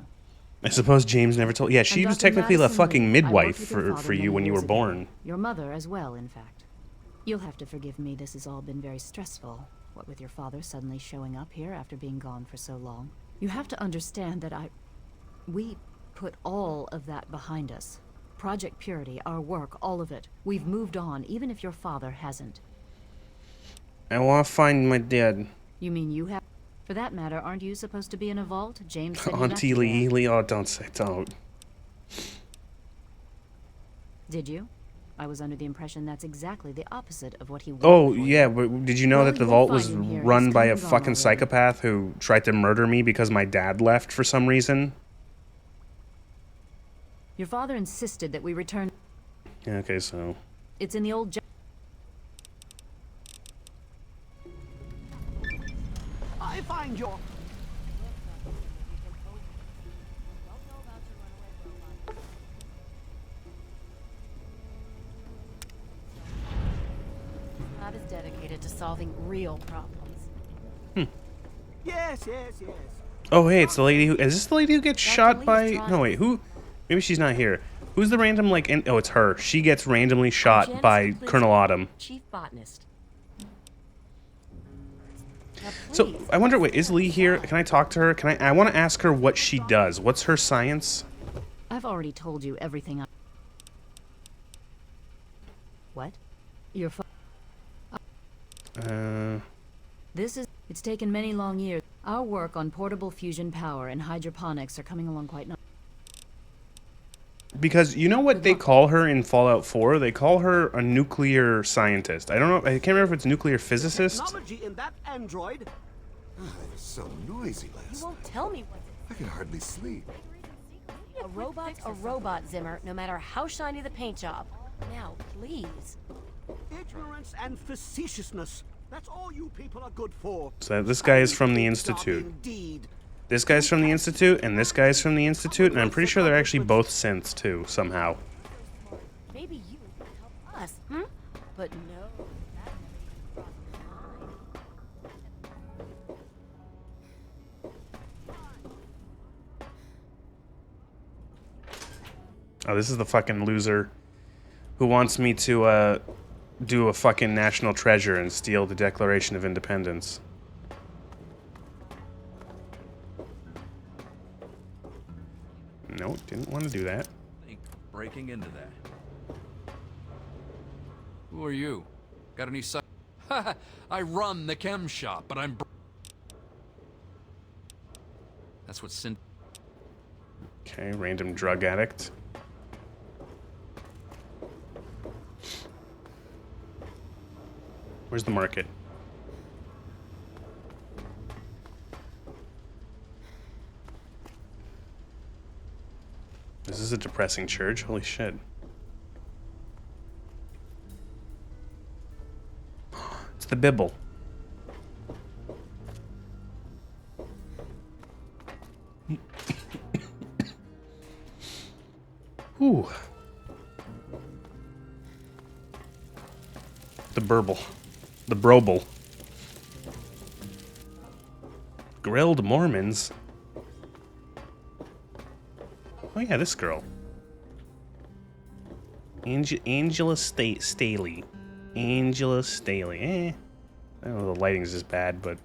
I suppose James never told... Yeah, she was technically the fucking midwife for you many when you were years ago. born. Your mother as well, in fact. You'll have to forgive me, this has all been very stressful. What with your father suddenly showing up here after being gone for so long. You have to understand that we put all of that behind us. Project Purity, our work, all of it. We've moved on, even if your father hasn't. I want to find my dad. You mean you have? For that matter, aren't you supposed to be in a vault? James said you left Auntie you there. Lee, oh, don't say, don't. Did you? I was under the impression that's exactly the opposite of what he wanted. Oh, for you. yeah, but did you know Well, that the you'll vault find was him here. run He's by come a and gone fucking already. psychopath who tried to murder me because my dad left for some reason? Your father insisted that we return. Yeah, okay, so... It's in the old. I find your... Lab is dedicated to solving real problems. Yes, yes, yes. Oh, hey, it's the lady who... Is this the lady who gets shot Lee's by... trying- No, wait, who... Maybe she's not here. Who's the random, like... Oh, it's her. She gets randomly shot Janice by Complete, Colonel Autumn. Chief botanist. Now, So, please, I wonder, wait, is Lee here? Can I talk to her? I want to ask her what she does. What's her science? I've already told you everything I. What? Your This is. It's taken many long years. Our work on portable fusion power and hydroponics are coming along quite nicely. Because you know what they call her in Fallout 4? They call her a nuclear scientist. I don't know. I can't remember if it's nuclear physicist. Technology in that android. I was so noisy you last night. won't tell me what. I could hardly sleep. A robot's a robot, Zimmer, no matter how shiny the paint job. Now, please. Ignorance and facetiousness. That's all you people are good for. So this guy is from the Institute. Indeed. This guy's from the Institute, and this guy's from the Institute, and I'm pretty sure they're actually both synths, too, somehow. Maybe you can help us, But no, that crossed the line. Oh, this is the fucking loser who wants me to, do a fucking national treasure and steal the Declaration of Independence. No, didn't want to do that. Think breaking into that. Who are you? Got any si- I run the chem shop, but I'm That's what Sin Okay, random drug addict. Where's the market? This is a depressing church. Holy shit. It's the Bible. Ooh. The burble. The broble. Grilled Mormons? Oh yeah, this girl. Angela Staley. Angela Staley. I don't know, the lighting's just bad, but...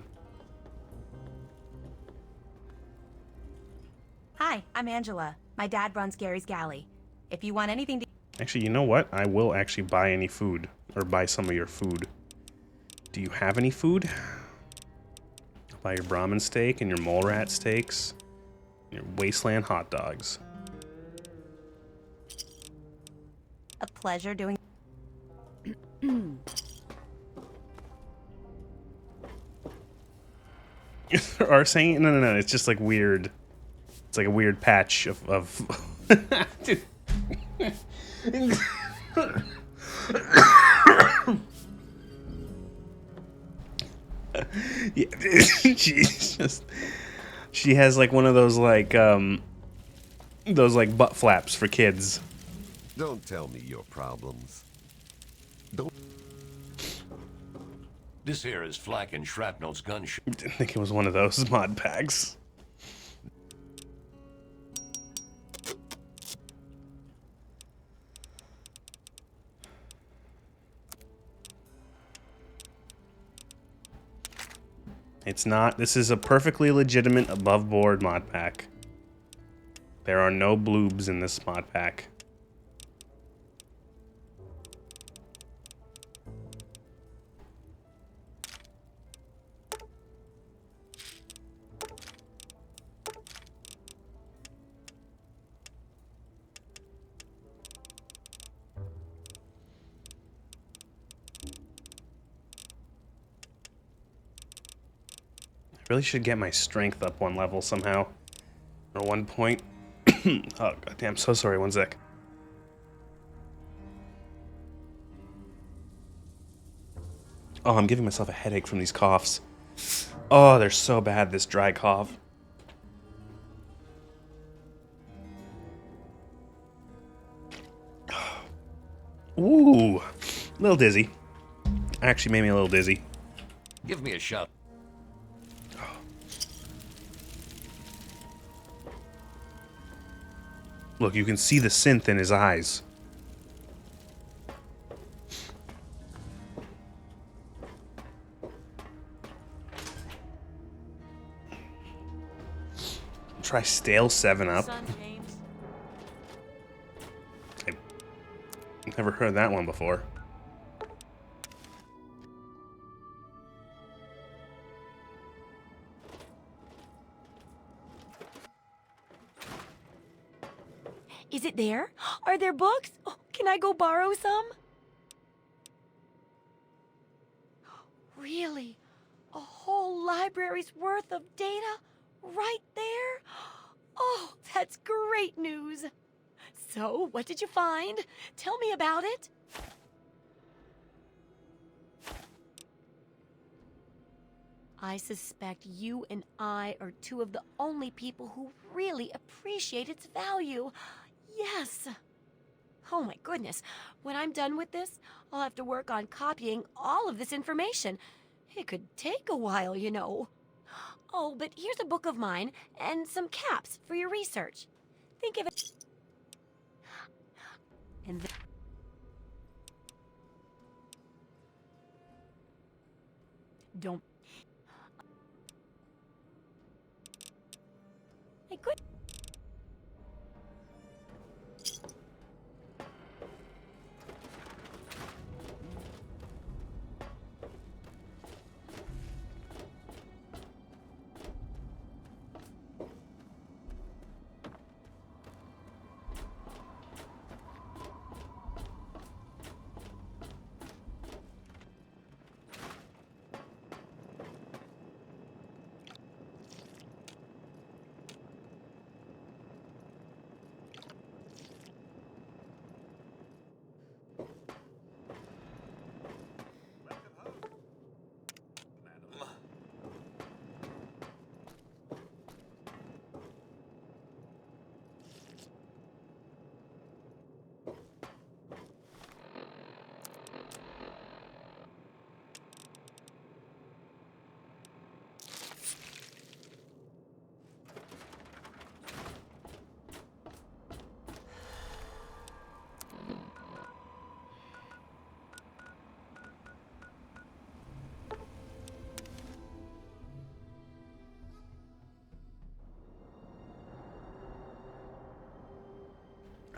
Hi, I'm Angela. My dad runs Gary's Galley. If you want anything to... Actually, you know what? I will actually buy any food. Or buy some of your food. Do you have any food? I'll buy your Brahmin steak and your mole rat steaks. Your wasteland hot dogs. A pleasure doing... Are saying no, it's just like weird. It's like a weird patch of dude. Yeah, she's just, she has like one of those like butt flaps for kids. Don't tell me your problems. Don't. This here is Flak and Shrapnel's gun shop. Didn't think it was one of those mod packs. It's not. This is a perfectly legitimate above board mod pack. There are no bloobs in this mod pack. Really should get my strength up one level somehow. Or 1 point. Oh, goddamn, so sorry, 1 sec. Oh, I'm giving myself a headache from these coughs. Oh, they're so bad, this dry cough. Ooh, a little dizzy. Actually made me a little dizzy. Give me a shot. Look, you can see the synth in his eyes. Try stale 7-Up. I've never heard that one before. Is it there? Are there books? Oh, can I go borrow some? Really? A whole library's worth of data? Right there? Oh, that's great news. So, what did you find? Tell me about it. I suspect you and I are two of the only people who really appreciate its value. Yes. Oh my goodness. When I'm done with this, I'll have to work on copying all of this information. It could take a while, you know. Oh, but here's a book of mine and some caps for your research. Think of it. And then... Don't... I could...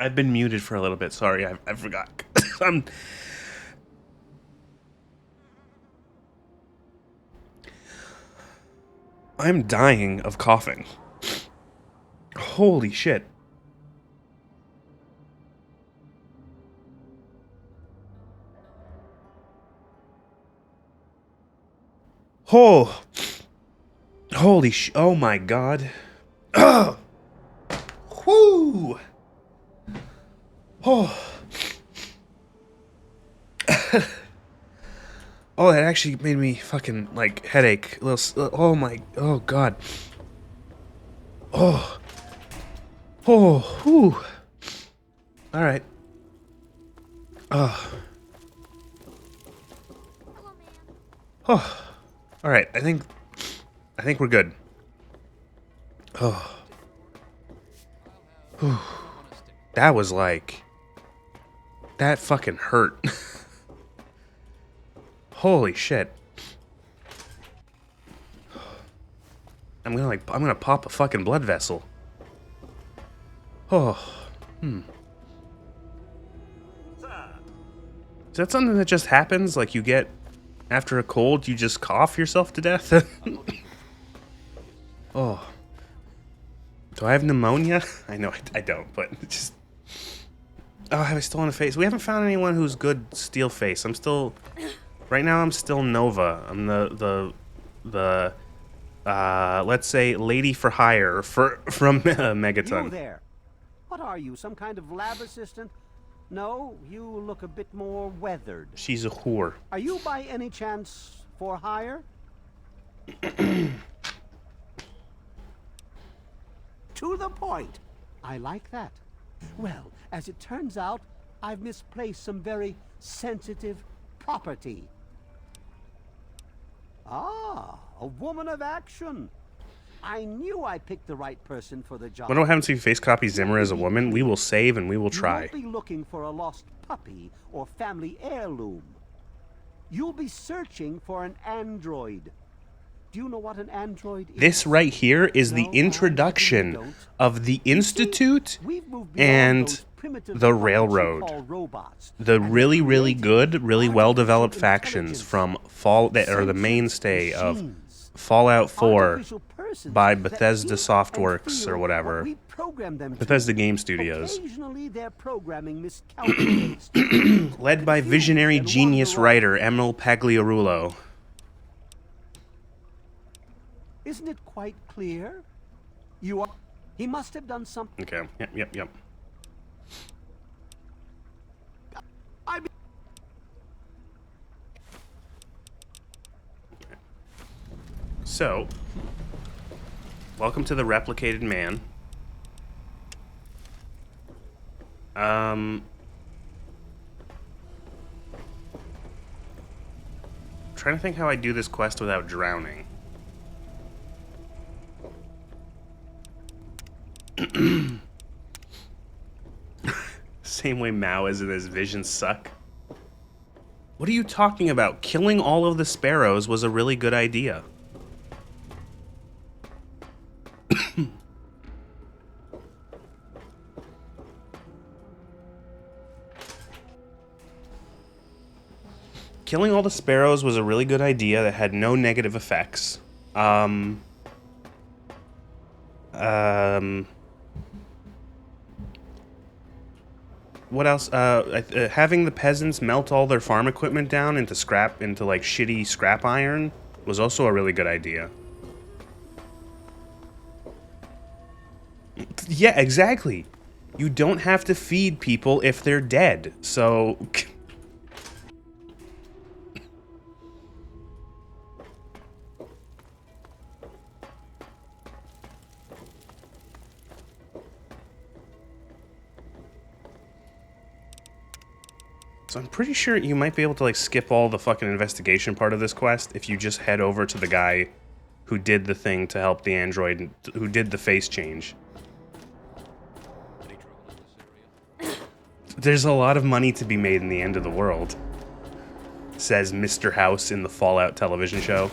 I've been muted for a little bit. Sorry, I forgot. I'm dying of coughing. Holy shit. Oh. Holy oh my god. Ugh. Whoo. Oh. Oh, that actually made me fucking, like, headache. A little, oh my, oh god. Oh. Oh, whew. Alright. Oh. Oh. Alright, I think we're good. Oh. Whew. That was like... That fucking hurt. Holy shit. I'm gonna pop a fucking blood vessel. Oh. Is that something that just happens? Like you get, after a cold, you just cough yourself to death? Oh. Do I have pneumonia? I know I don't, but it's just... Oh, have I stolen a face? We haven't found anyone who's good steal face. I'm still... Right now I'm still Nova. I'm the let's say lady for hire from Megaton. You there. What are you, some kind of lab assistant? No, you look a bit more weathered. She's a whore. Are you by any chance for hire? To the point. I like that. Well, as it turns out, I've misplaced some very sensitive property. Ah, a woman of action. I knew I picked the right person for the job. Wonder what happens if you face copy Zimmer as a woman? We will save and we will try. You won't be looking for a lost puppy or family heirloom. You'll be searching for an android. Do you know what an android is? This right here is the introduction of the Institute and the Railroad. The really, really good, really well-developed factions from that are the mainstay of Fallout 4 by Bethesda Softworks or whatever. Bethesda Game Studios. Led by visionary genius writer Emil Pagliarulo. Isn't it quite clear? You are... He must have done something... Okay, yep. So, welcome to the replicated man. Trying to think how I do this quest without drowning. Same way Mao is in his visions suck. What are you talking about? Killing all of the sparrows was a really good idea. Killing all the sparrows was a really good idea that had no negative effects. What else? Having the peasants melt all their farm equipment down into like shitty scrap iron was also a really good idea. Yeah, exactly. You don't have to feed people if they're dead, so... So I'm pretty sure you might be able to like skip all the fucking investigation part of this quest if you just head over to the guy who did the thing to help the android, who did the face change. There's a lot of money to be made in the end of the world, says Mr. House in the Fallout television show.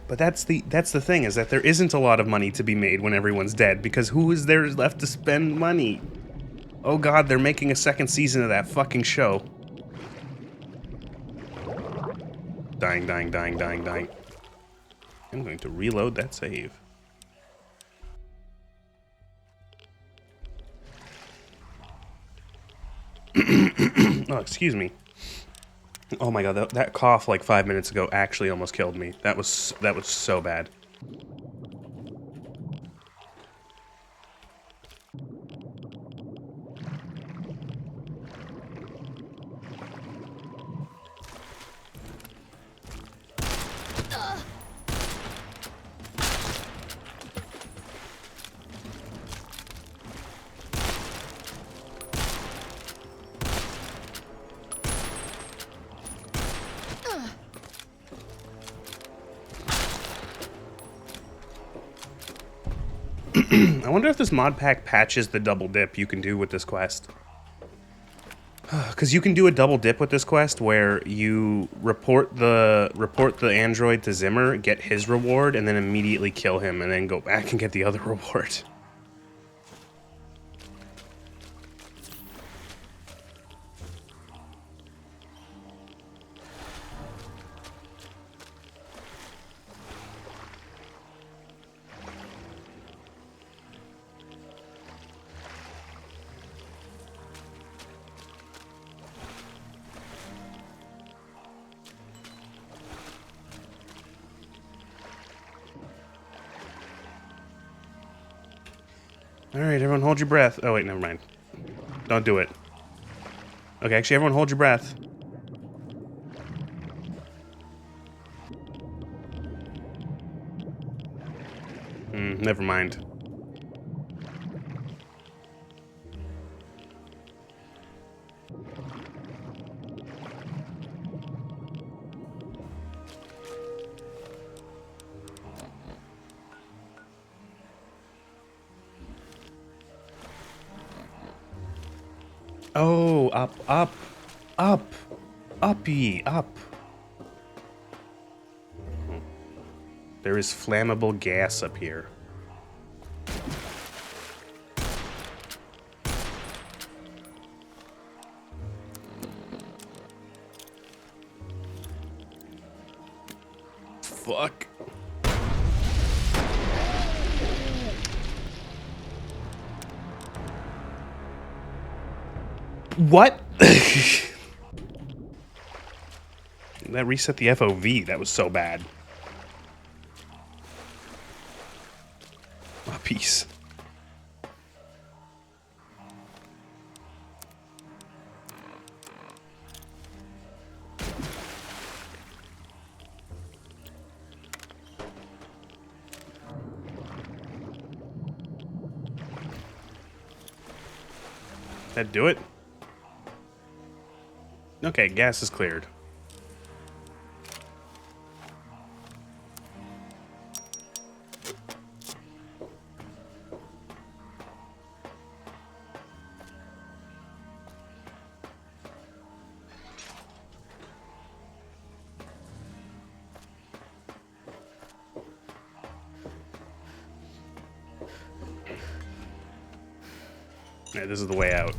But that's the thing, is that there isn't a lot of money to be made when everyone's dead, because who is there left to spend money? Oh god, they're making a second season of that fucking show. Dying, dying, dying, dying, dying. I'm going to reload that save. Oh, excuse me. Oh my god, that cough like 5 minutes ago actually almost killed me. That was so bad. I wonder if this mod pack patches the double dip you can do with this quest. Because you can do a double dip with this quest where you report the android to Zimmer, get his reward, and then immediately kill him, and then go back and get the other reward. Alright, everyone hold your breath. Oh, wait, never mind. Don't do it. Okay, actually, everyone hold your breath. Never mind. Oh, up, up, up, uppy, up. There is flammable gas up here. Fuck. What? That reset the FOV. That was so bad. A piece. That do it? Okay, gas is cleared. Yeah, this is the way out.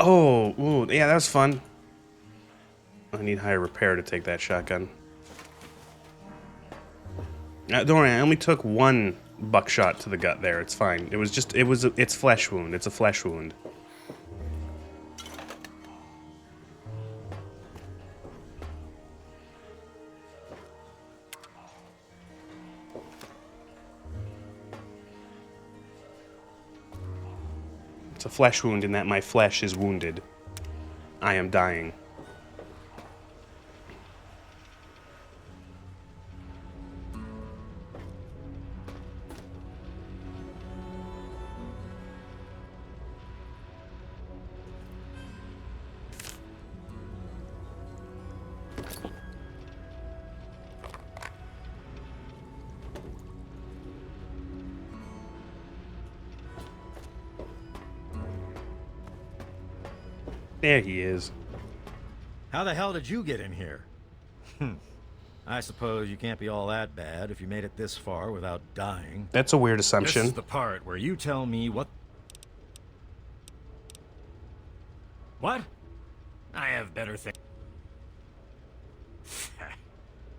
Oh, ooh, yeah, that was fun. I need higher repair to take that shotgun. Don't worry, I only took one buckshot to the gut there. It's fine. It's flesh wound. It's a flesh wound. It's a flesh wound in that my flesh is wounded. I am dying. There he is. How the hell did you get in here? I suppose you can't be all that bad if you made it this far without dying. That's a weird This assumption. is the part where you tell me what... What? I have better things.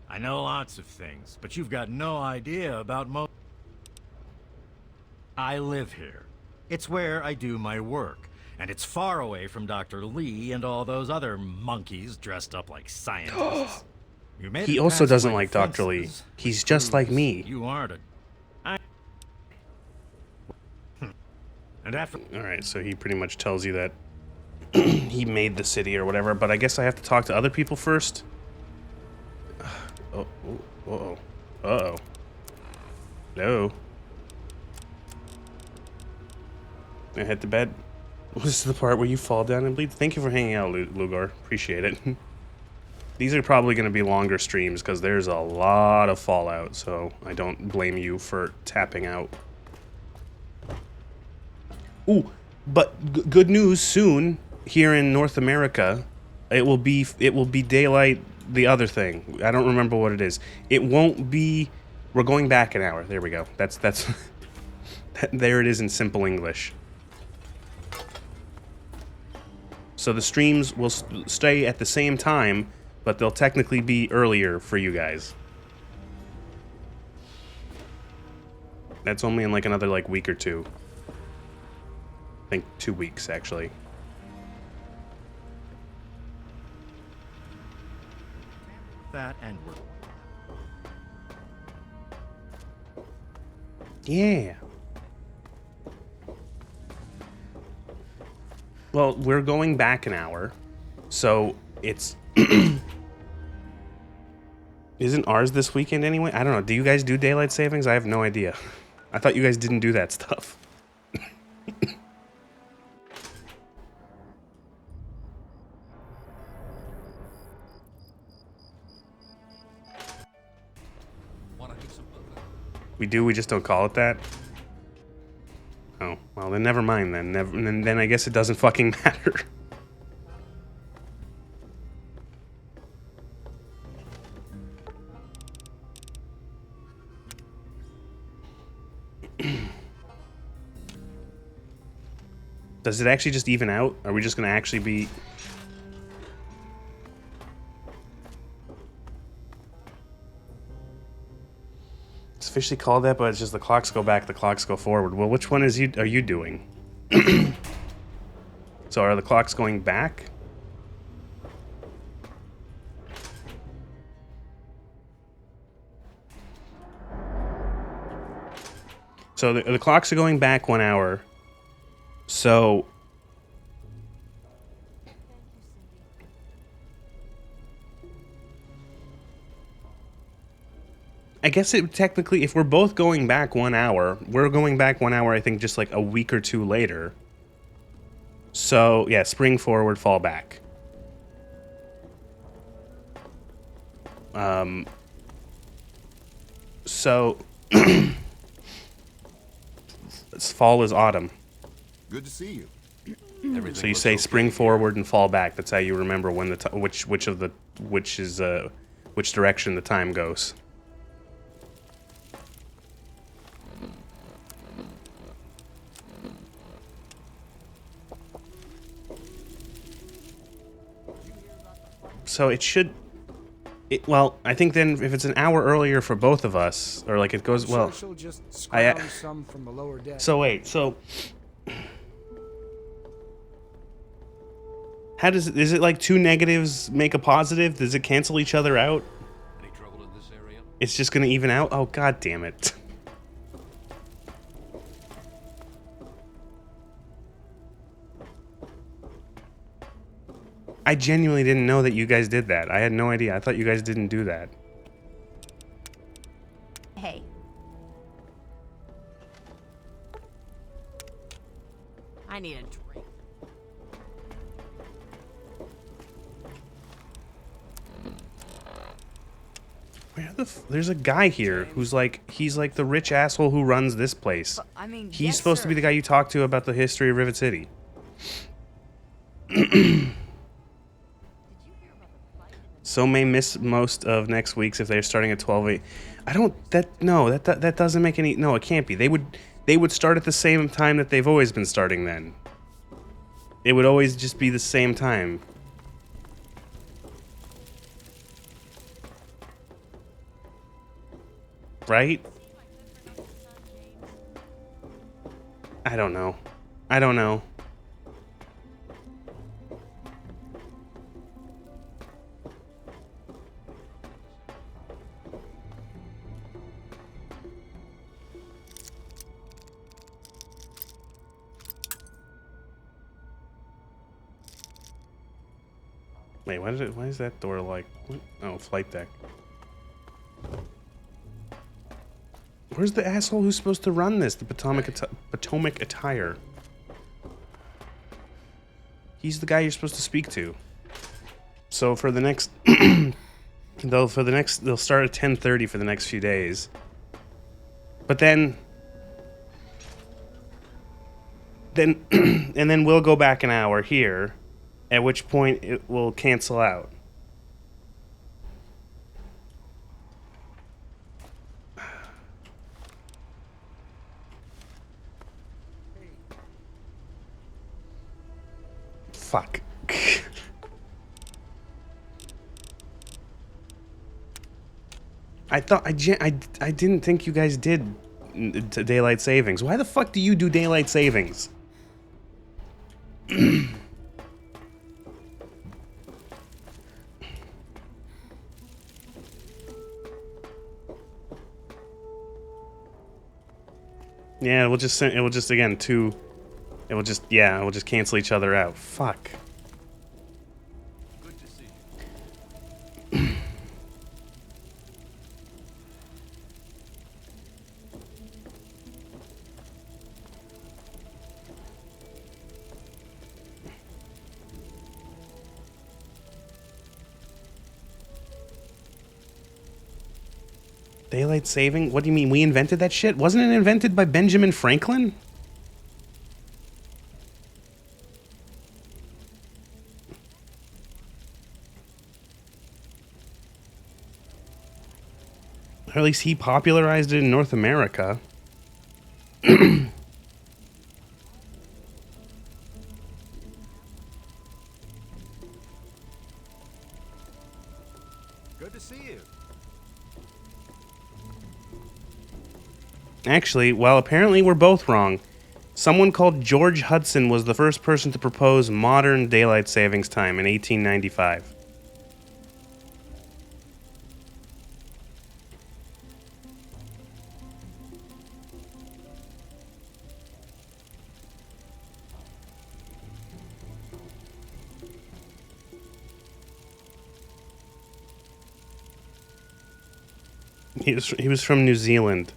I know lots of things, but you've got no idea about I live here. It's where I do my work, and it's far away from Dr. Lee and all those other monkeys dressed up like scientists. You made He it also past doesn't my like Dr. Lee. defenses, He's which just like proves me. You aren't a... And after... Alright, so he pretty much tells you that he made the city or whatever, but I guess I have to talk to other people first. Oh, uh-oh. Uh-oh. No. I head to bed. This is the part where you fall down and bleed. Thank you for hanging out, Lugar. Appreciate it. These are probably going to be longer streams because there's a lot of Fallout, so I don't blame you for tapping out. Ooh, but good news soon here in North America. It will be daylight. The other thing, I don't remember what it is. It won't be. We're going back an hour. There we go. That's there it is in simple English. So the streams will stay at the same time, but they'll technically be earlier for you guys. That's only in like another like week or two. I think 2 weeks actually. That and we're... Yeah. Well, we're going back an hour, so it's... Isn't ours this weekend anyway? I don't know. Do you guys do daylight savings? I have no idea. I thought you guys didn't do that stuff. We do, we just don't call it that? Oh, well then never mind then. Then I guess it doesn't fucking matter. Does it actually just even out? Are we just gonna actually be... It's officially called that, but it's just the clocks go back, the clocks go forward. Well, which one are you doing? So are the clocks going back? So the clocks are going back 1 hour. So... I guess it technically, if we're both going back 1 hour, we're going back 1 hour, I think, just like a week or two later. So, yeah, spring forward, fall back. So, fall is autumn. Good to see you. So you say spring forward and fall back. That's how you remember when the which direction the time goes. So it should... well, I think then if it's an hour earlier for both of us, or like it goes... well, she'll just scrounge some from the lower deck. So wait, so... How does it... Is it like two negatives make a positive? Does it cancel each other out? Any trouble in this area? It's just gonna even out? Oh, god damn it. I genuinely didn't know that you guys did that. I had no idea. I thought you guys didn't do that. Hey. I need a drink. Where the there's a guy here who's like, he's like the rich asshole who runs this place. I mean, He's yes, supposed sir. to be the guy you talked to about the history of Rivet City. So may miss most of next week's if they're starting at 12:08. I don't. That doesn't make any. No, it can't be. They would start at the same time that they've always been starting. Then it would always just be the same time. Right? I don't know. I don't know. Wait, why is that door like... What? Oh, flight deck. Where's the asshole who's supposed to run this? The Potomac Attire. He's the guy you're supposed to speak to. So for the next... they'll start at 10:30 for the next few days. But then... and then we'll go back an hour here, at which point it will cancel out. Fuck. I didn't think you guys did daylight savings. Why the fuck do you do daylight savings? Yeah, it will just cancel each other out. Fuck. Good to see you. Daylight saving? What do you mean? We invented that shit? Wasn't it invented by Benjamin Franklin? Or at least he popularized it in North America. Good to see you. Actually, well, apparently we're both wrong. Someone called George Hudson was the first person to propose modern daylight savings time in 1895. He was from New Zealand.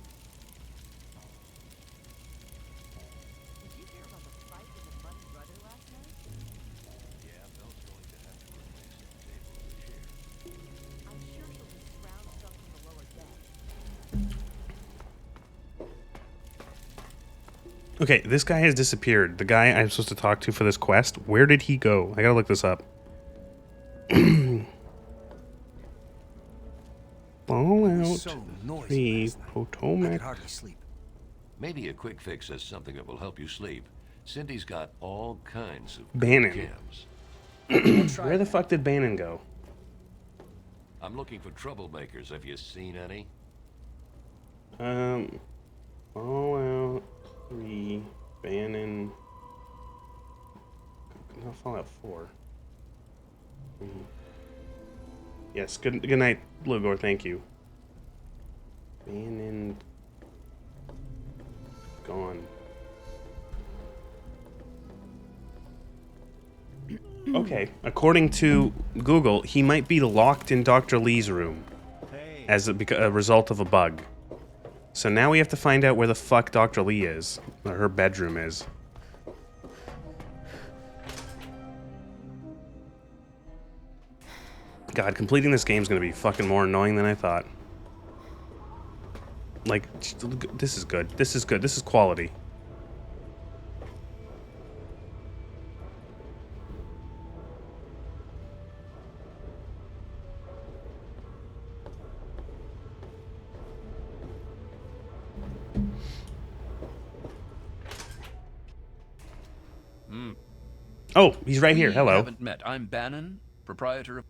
Okay, this guy has disappeared. The guy I'm supposed to talk to for this quest, where did he go? I gotta look this up. Fallout 3, Potomac. hardly sleep. Maybe a quick fix is something that will help you sleep. Cindy's got all kinds of Bannon. gems. Where the fuck did Bannon go? I'm looking for troublemakers. Have you seen any? Fallout 3, Bannon. No, Fallout 4. Yes, good night, Lugor, thank you. Bannon. Gone. Okay, according to Google, he might be locked in Dr. Lee's room as a result of a bug. So now we have to find out where the fuck Dr. Lee is, or her bedroom is. God, completing this game is going to be fucking more annoying than I thought. Like, this is good. This is good. This is quality. Oh, he's right here. We Hello. haven't met. I'm Bannon, proprietor of...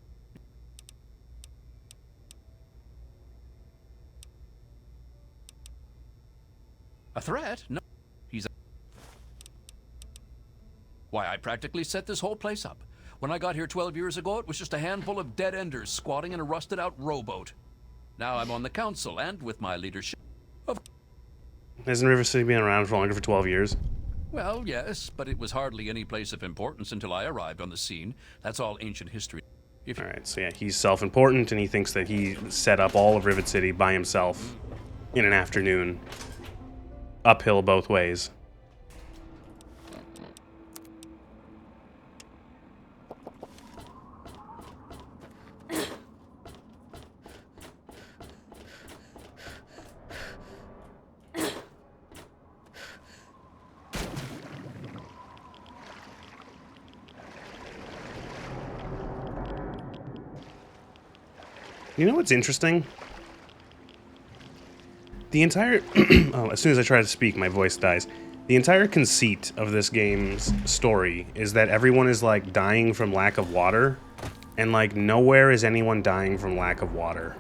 A threat? No. He's a... Why, I practically set this whole place up. When I got here 12 years ago, it was just a handful of dead-enders squatting in a rusted-out rowboat. Now I'm on the council, and with my leadership of... Hasn't River City been around for longer for 12 years? Well, yes, but it was hardly any place of importance until I arrived on the scene. That's all ancient history. All right, so yeah, he's self-important, and he thinks that he set up all of Rivet City by himself in an afternoon. Uphill both ways. You know what's interesting? The entire... oh, as soon as I try to speak, my voice dies. The entire conceit of this game's story is that everyone is, like, dying from lack of water, and, like, nowhere is anyone dying from lack of water.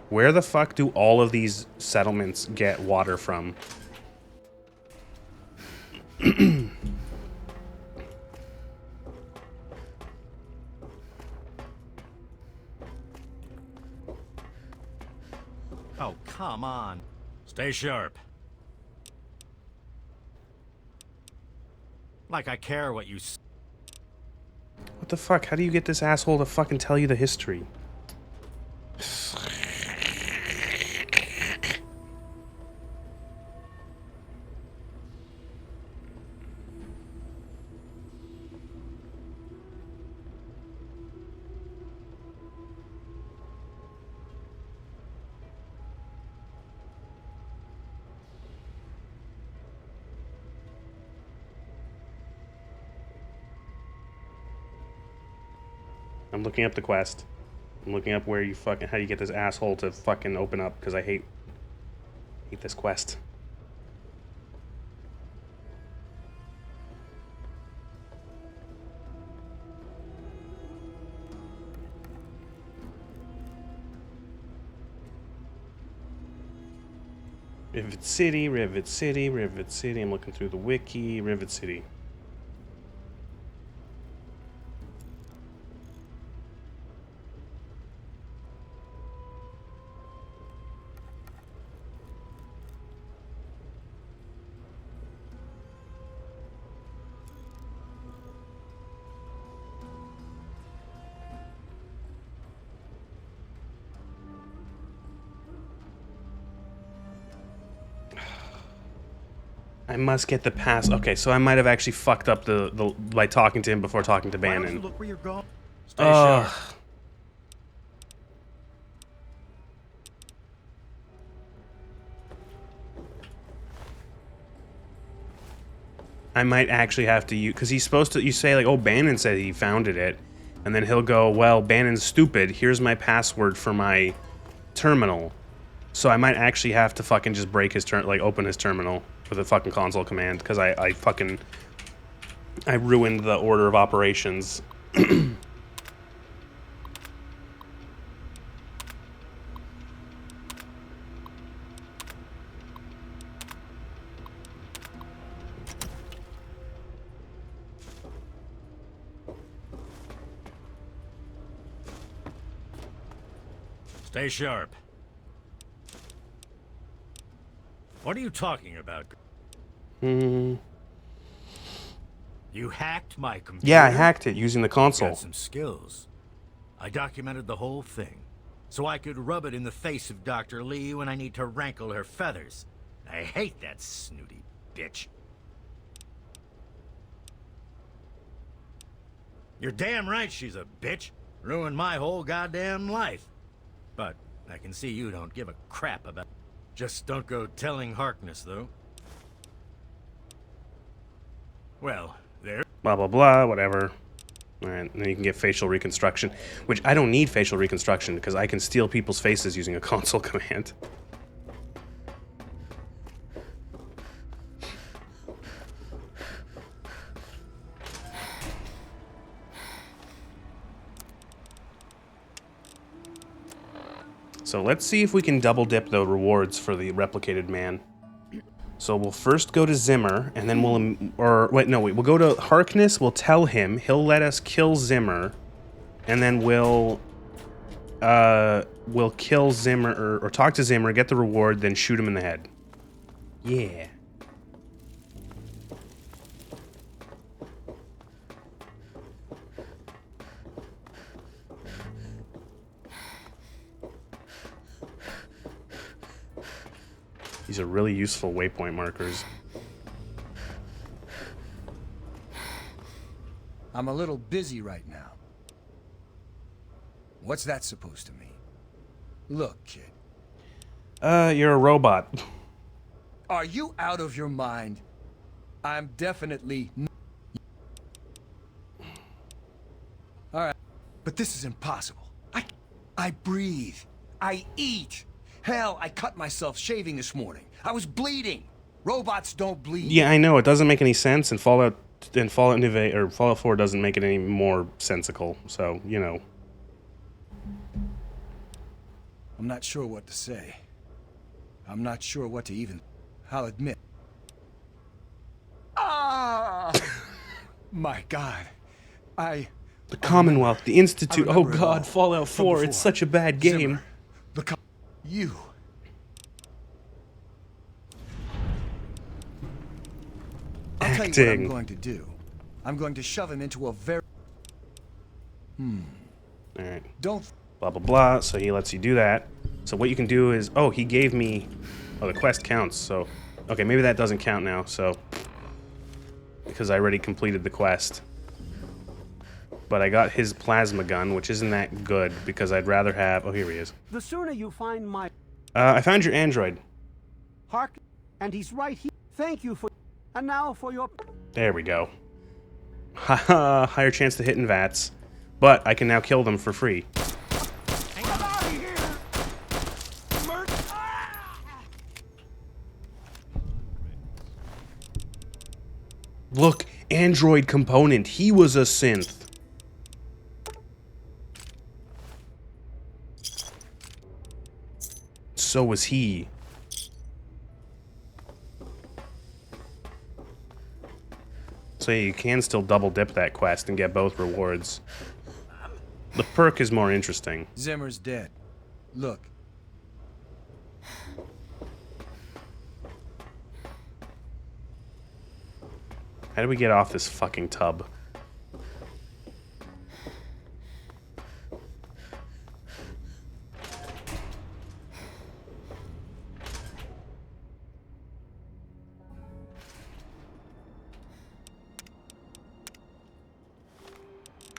Where the fuck do all of these settlements get water from? Oh, come on. Stay sharp. Like I care what you... What the fuck? How do you get this asshole to fucking tell you the history? I'm looking up the quest. I'm looking up where you fucking... how you get this asshole to fucking open up, because I hate this quest. Rivet City, Rivet City, Rivet City. I'm looking through the wiki. Rivet City. I must get the pass. Okay, so I might have actually fucked up the by talking to him before talking to Bannon. Why don't you look where you're going? Stay sharp. I might actually have to use, because he's supposed to, you say like, oh, Bannon said he founded it, and then he'll go, well, Bannon's stupid, here's my password for my terminal. So I might actually have to fucking just break his open his terminal with a fucking console command, because I ruined the order of operations. Stay sharp. What are you talking about? Hmm. You hacked my computer? Yeah, I hacked it using the console. Got some skills. I documented the whole thing, so I could rub it in the face of Dr. Lee when I need to rankle her feathers. I hate that snooty bitch. You're damn right she's a bitch. Ruined my whole goddamn life. But I can see you don't give a crap about it. Just don't go telling Harkness, though. Well, there. Blah, blah, blah, whatever. Alright, then you can get facial reconstruction, which I don't need facial reconstruction because I can steal people's faces using a console command. So let's see if we can double dip the rewards for the replicated man. So we'll first go to Zimmer, and then we'll go to Harkness, we'll tell him, he'll let us kill Zimmer, and then we'll kill Zimmer, or talk to Zimmer, get the reward, then shoot him in the head. Yeah. These are really useful waypoint markers. I'm a little busy right now. What's that supposed to mean? Look, kid. You're a robot. Are you out of your mind? I'm definitely... Alright, but this is impossible. I breathe. I eat. Hell, I cut myself shaving this morning. I was bleeding. Robots don't bleed. Yeah, I know. It doesn't make any sense, and Fallout New Vegas, or Fallout 4 doesn't make it any more sensical, so, you know. I'm not sure what to say. I'm not sure what to even... I'll admit. Ah! My God. The Commonwealth, the Institute. Oh remember it God, all Fallout from 4. before. It's such a bad game. Zimmer, you. I'll tell you what I'm going to do. I'm going to shove him into a very... Alright. Don't... Blah, blah, blah. So he lets you do that. So what you can do is... Oh, he gave me... Oh, the quest counts, so... Okay, maybe that doesn't count now, so... Because I already completed the quest. But I got his plasma gun, which isn't that good, because I'd rather have... Oh, here he is. The sooner you find my... I found your android. Hark, and he's right here. Thank you for... And now for your... There we go. Haha, higher chance to hit in VATS. But I can now kill them for free. Get out of here! Look, android component. He was a synth. So was he. So yeah, you can still double dip that quest and get both rewards. The perk is more interesting. Zimmer's dead. Look. How do we get off this fucking tub?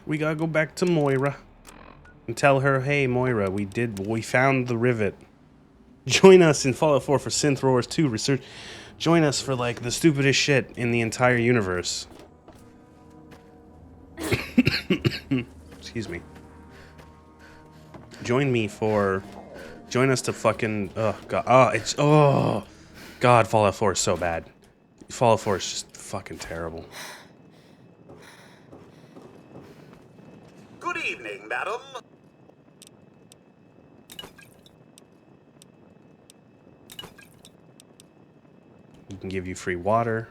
We gotta go back to Moira and tell her, hey Moira, we found the rivet. Join us in Fallout 4 for Synth Roars 2 research. Join us for like the stupidest shit in the entire universe. Excuse me. Join us to fucking, oh god, God, Fallout 4 is so bad. Fallout 4 is just fucking terrible. Good evening, madam. We can give you free water.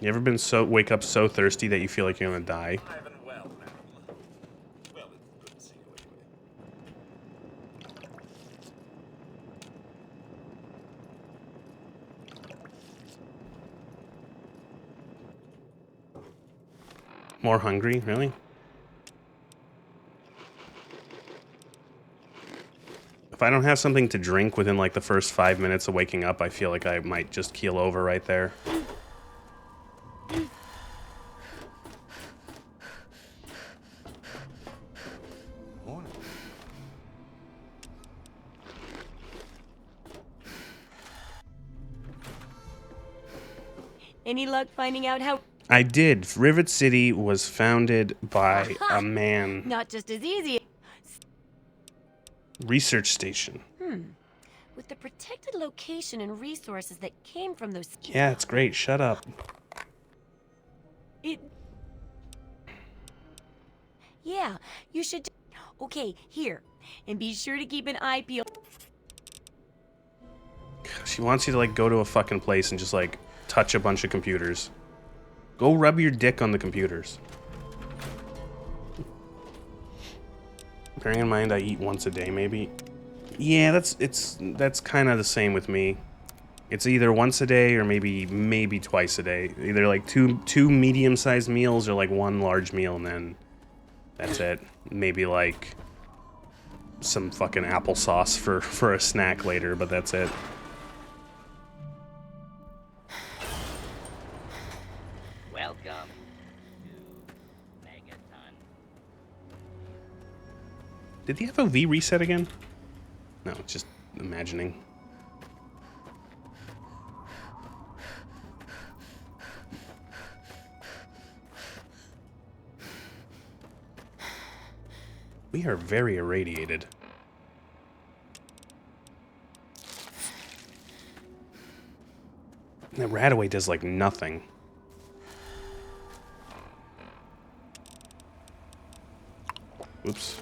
You ever been wake up so thirsty that you feel like you're gonna die? Well, madam. Well, it's good to see you anyway. More hungry? Really? If I don't have something to drink within like the first 5 minutes of waking up, I feel like I might just keel over right there. Any luck finding out how... I did. Rivet City was founded by a man. Not just as easy. Research station. with the protected location and resources that came from those... Yeah, it's great. Shut up. Yeah, you should... Okay, here. And be sure to keep an eye peeled. She wants you to, like, go to a fucking place and just, like, touch a bunch of computers. Go rub your dick on the computers. Bearing in mind I eat once a day, maybe. Yeah, that's kind of the same with me. It's either once a day or maybe twice a day. Either like two medium-sized meals or like one large meal, and then that's it. Maybe like some fucking applesauce for a snack later, but that's it. Welcome to Megaton. Did the FOV reset again? No, it's just imagining. We are very irradiated. That Radaway does like nothing. Oops.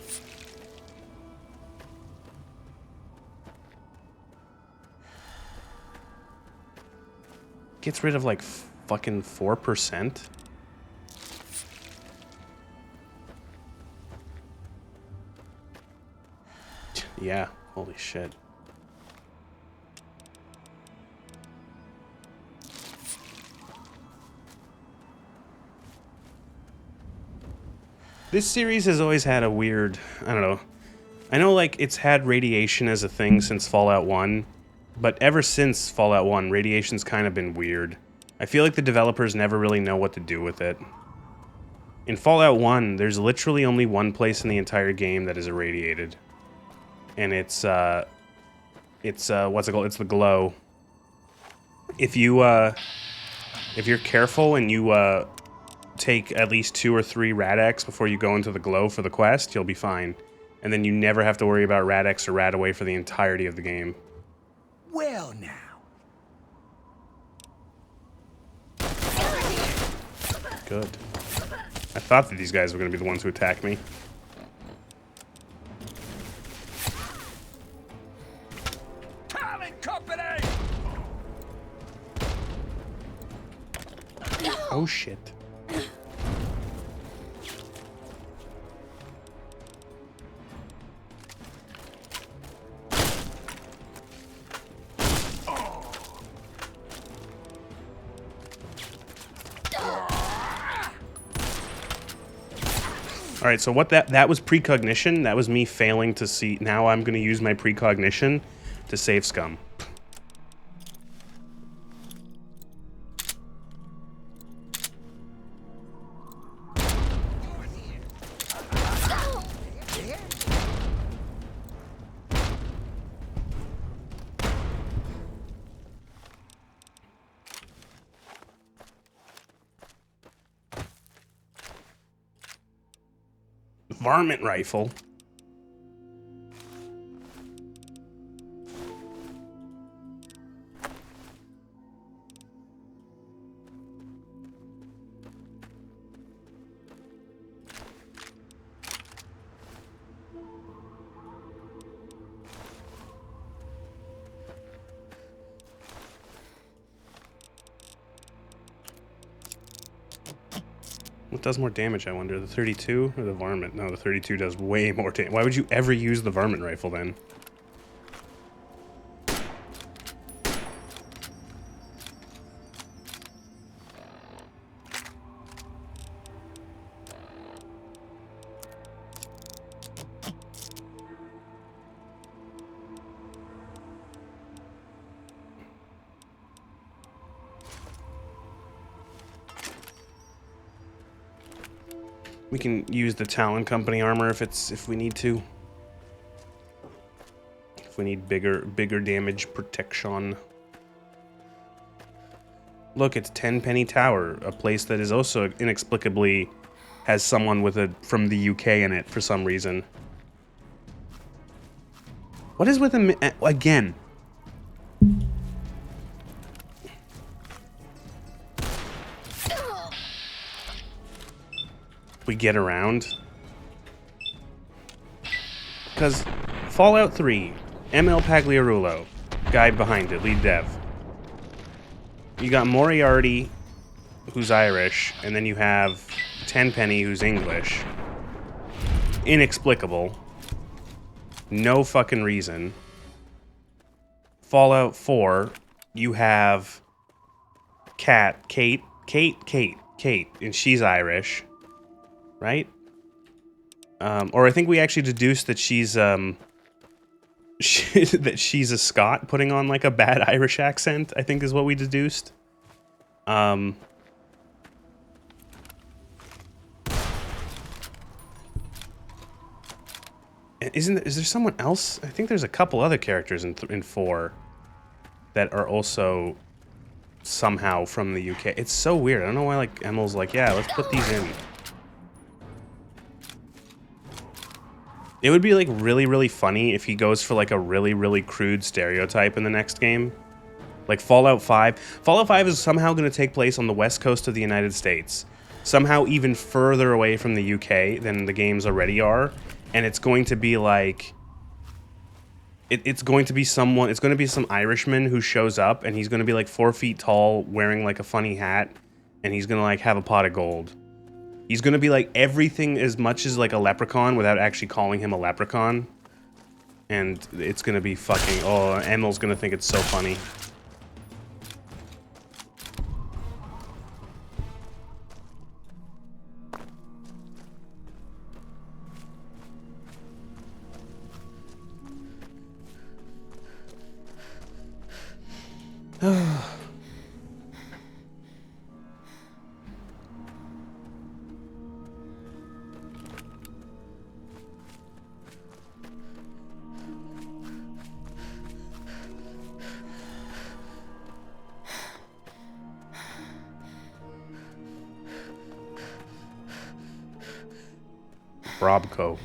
Gets rid of like fucking 4%. Yeah, holy shit. This series has always had a weird, I don't know. I know like it's had radiation as a thing since Fallout 1, but ever since Fallout 1, radiation's kind of been weird. I feel like the developers never really know what to do with it. In Fallout 1, there's literally only one place in the entire game that is irradiated. And it's what's it called? It's the glow. If you're careful and you take at least 2 or 3 Rad-X before you go into the glow for the quest, you'll be fine. And then you never have to worry about Rad-X or Radaway for the entirety of the game. Well, now. Good. I thought that these guys were going to be the ones who attack me. Oh shit. All right, so what that was precognition. That was me failing to see. Now I'm going to use my precognition to save scum. Varmint rifle. What does more damage, I wonder? The 32 or the varmint? No, the 32 does way more damage. Why would you ever use the varmint rifle then? We can use the Talon Company armor if we need to. If we need bigger damage protection. Look, it's Tenpenny Tower, a place that is also inexplicably has someone from the UK in it for some reason. What is with him again? we get around. Because Fallout 3, ML Pagliarulo, guy behind it, lead dev. You got Moriarty, who's Irish, and then you have Tenpenny, who's English. Inexplicable. No fucking reason. Fallout 4, you have Kate, and she's Irish, right? Or I think we actually deduced that she's that she's a Scot putting on like a bad Irish accent, I think is what we deduced. Is there someone else? I think there's a couple other characters in 4 that are also somehow from the UK. It's so weird. I don't know why like Emil's like, yeah, let's put these in. It would be like really, really funny if he goes for like a really, really crude stereotype in the next game. Like Fallout 5. Fallout 5 is somehow going to take place on the west coast of the United States. Somehow even further away from the UK than the games already are. And it's going to be like... It's going to be some Irishman who shows up and he's going to be like 4 feet tall, wearing like a funny hat, and he's going to like have a pot of gold. He's going to be like everything as much as like a leprechaun without actually calling him a leprechaun. And it's going to be fucking... Oh, Emil's going to think it's so funny. Robco.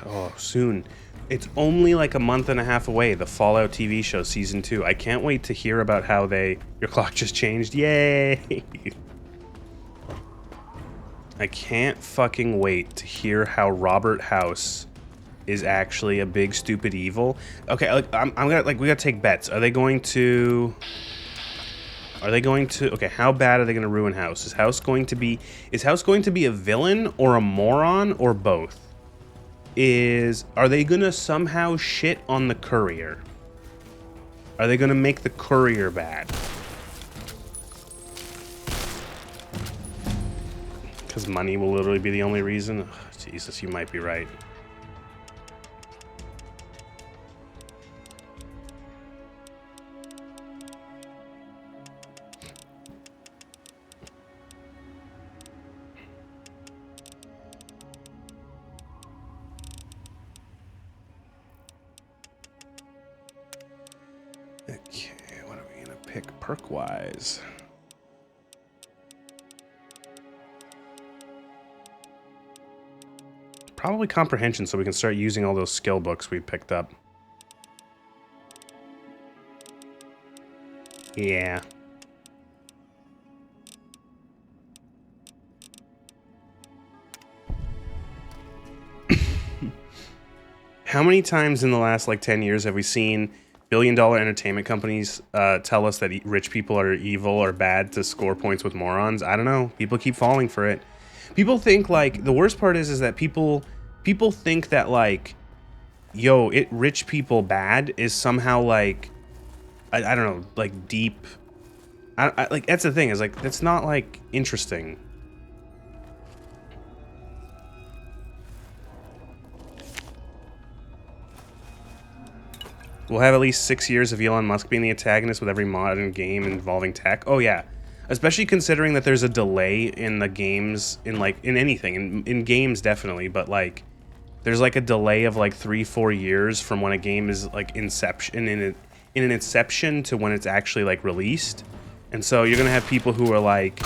Oh, soon. It's only like a month and a half away, the Fallout TV show season 2. I can't wait to hear about how your clock just changed. Yay! I can't fucking wait to hear how Robert House is actually a big stupid evil. Okay, I'm gonna we gotta take bets. Are they going to? Okay, how bad are they gonna ruin House? Is House going to be a villain or a moron or both? Are they gonna somehow shit on the courier? Are they gonna make the courier bad? Because money will literally be the only reason? Ugh, Jesus, you might be right. Okay, what are we gonna pick perk-wise? Probably comprehension, so we can start using all those skill books we picked up. Yeah. How many times in the last, like, 10 years have we seen billion-dollar entertainment companies tell us that rich people are evil or bad to score points with morons? I don't know. People keep falling for it. People think, like, the worst part is that people think that, like, yo, rich people bad is somehow, like, I don't know, like, deep. Like, that's the thing, is, like, that's not, like, interesting. We'll have at least 6 years of Elon Musk being the antagonist with every modern game involving tech. Oh, yeah. Especially considering that there's a delay in the games, in anything. In games, definitely, but, like, there's, like, a delay of, like, 3-4 years from when a game is, like, in an inception to when it's actually, like, released. And so you're gonna have people who are, like,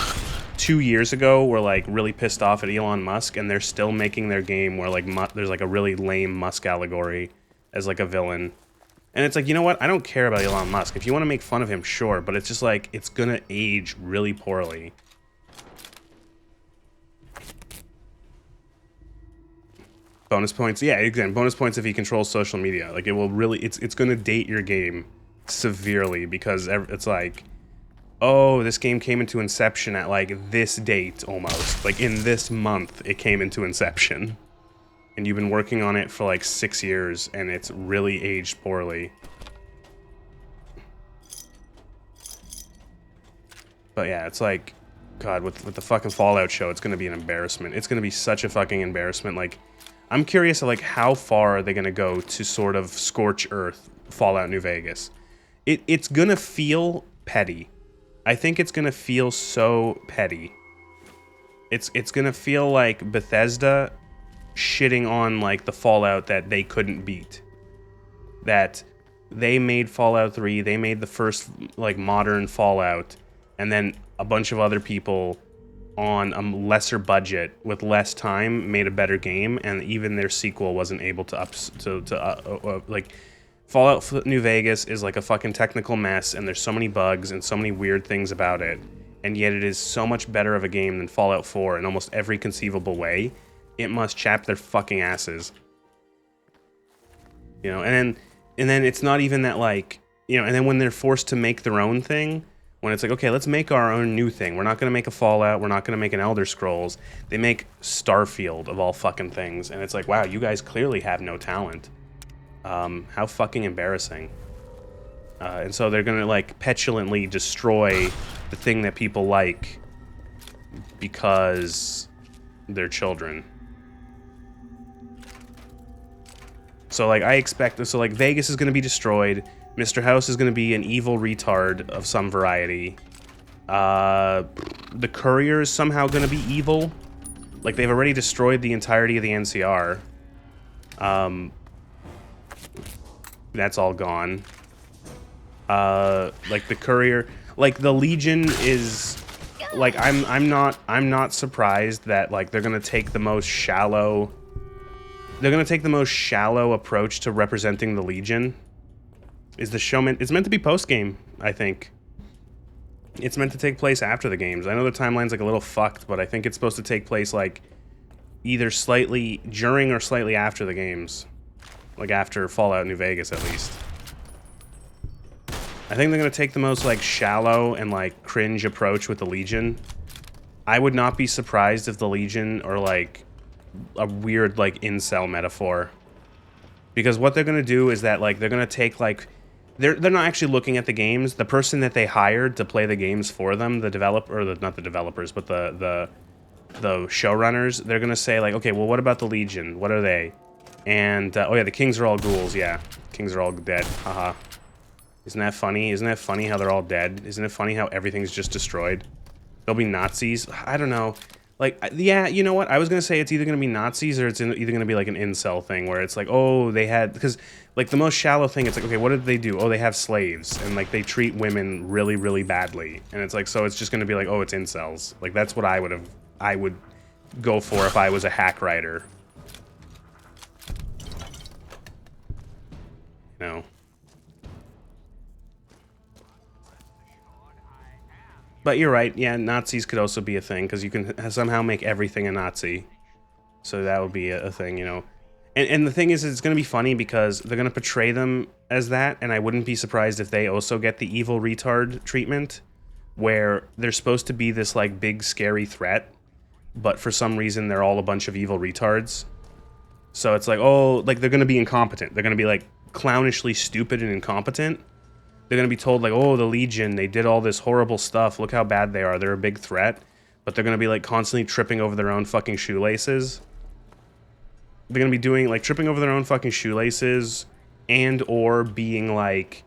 2 years ago were, like, really pissed off at Elon Musk, and they're still making their game where, like, there's, like, a really lame Musk allegory as, like, a villain. And it's like, you know what? I don't care about Elon Musk. If you want to make fun of him, sure. But it's just like, it's going to age really poorly. Bonus points. Yeah, again, bonus points if he controls social media. Like, it will really... It's going to date your game severely because it's like, oh, this game came into inception at, like, this date, almost. Like, in this month, it came into inception. And you've been working on it for, like, 6 years, and it's really aged poorly. But yeah, it's like, God, with the fucking Fallout show, it's gonna be an embarrassment. It's gonna be such a fucking embarrassment. Like, I'm curious, like, how far are they gonna go to sort of scorch earth Fallout New Vegas? It's gonna feel petty. I think it's gonna feel so petty. It's gonna feel like Bethesda shitting on, like, the Fallout that they couldn't beat. That they made Fallout 3, they made the first, like, modern Fallout, and then a bunch of other people on a lesser budget with less time made a better game, and even their sequel wasn't able to like, Fallout New Vegas is like a fucking technical mess, and there's so many bugs and so many weird things about it, and yet it is so much better of a game than Fallout 4 in almost every conceivable way. It must chap their fucking asses. You know, and then it's not even that, like, you know, and then when they're forced to make their own thing, when it's like, okay, let's make our own new thing. We're not going to make a Fallout. We're not going to make an Elder Scrolls. They make Starfield, of all fucking things. And it's like, wow, you guys clearly have no talent. How fucking embarrassing. And so they're going to, like, petulantly destroy the thing that people like because they're children. So, like, I expect... So, like, Vegas is going to be destroyed. Mr. House is going to be an evil retard of some variety. The Courier is somehow going to be evil. Like, they've already destroyed the entirety of the NCR. That's all gone. Like, the Courier... Like, the Legion is... Like, I'm not surprised that, like, they're going to take the most shallow... They're going to take the most shallow approach to representing the Legion. Is the show meant... It's meant to be post-game, I think. It's meant to take place after the games. I know the timeline's, like, a little fucked, but I think it's supposed to take place, like, either slightly during or slightly after the games. Like, after Fallout New Vegas, at least. I think they're going to take the most, like, shallow and, like, cringe approach with the Legion. I would not be surprised if the Legion are, like, a weird, like, incel metaphor. Because what they're going to do is that, like, they're going to take, like... They're not actually looking at the games. The person that they hired to play the games for them, the developer... Or not the developers, but the showrunners, they're going to say, like, okay, well, what about the Legion? What are they? And, oh yeah, the Kings are all ghouls, yeah. Kings are all dead, haha. Isn't that funny? Isn't that funny how they're all dead? Isn't it funny how everything's just destroyed? There'll be Nazis? I don't know. Like, yeah, you know what? I was going to say it's either going to be Nazis or it's either going to be like an incel thing where it's like, oh, they had... Because, like, the most shallow thing, it's like, okay, what did they do? Oh, they have slaves. And, like, they treat women really, really badly. And it's like, so it's just going to be like, oh, it's incels. Like, that's what I would go for if I was a hack writer. You know? But you're right, yeah, Nazis could also be a thing, because you can somehow make everything a Nazi. So that would be a thing, you know. And the thing is, it's going to be funny because they're going to portray them as that, and I wouldn't be surprised if they also get the evil retard treatment, where they're supposed to be this, like, big, scary threat, but for some reason they're all a bunch of evil retards. So it's like, oh, like, they're going to be incompetent. They're going to be, like, clownishly stupid and incompetent. They're going to be told, like, oh, the Legion, they did all this horrible stuff. Look how bad they are. They're a big threat. But they're going to be, like, constantly tripping over their own fucking shoelaces. They're going to be doing, like, tripping over their own fucking shoelaces and or being, like,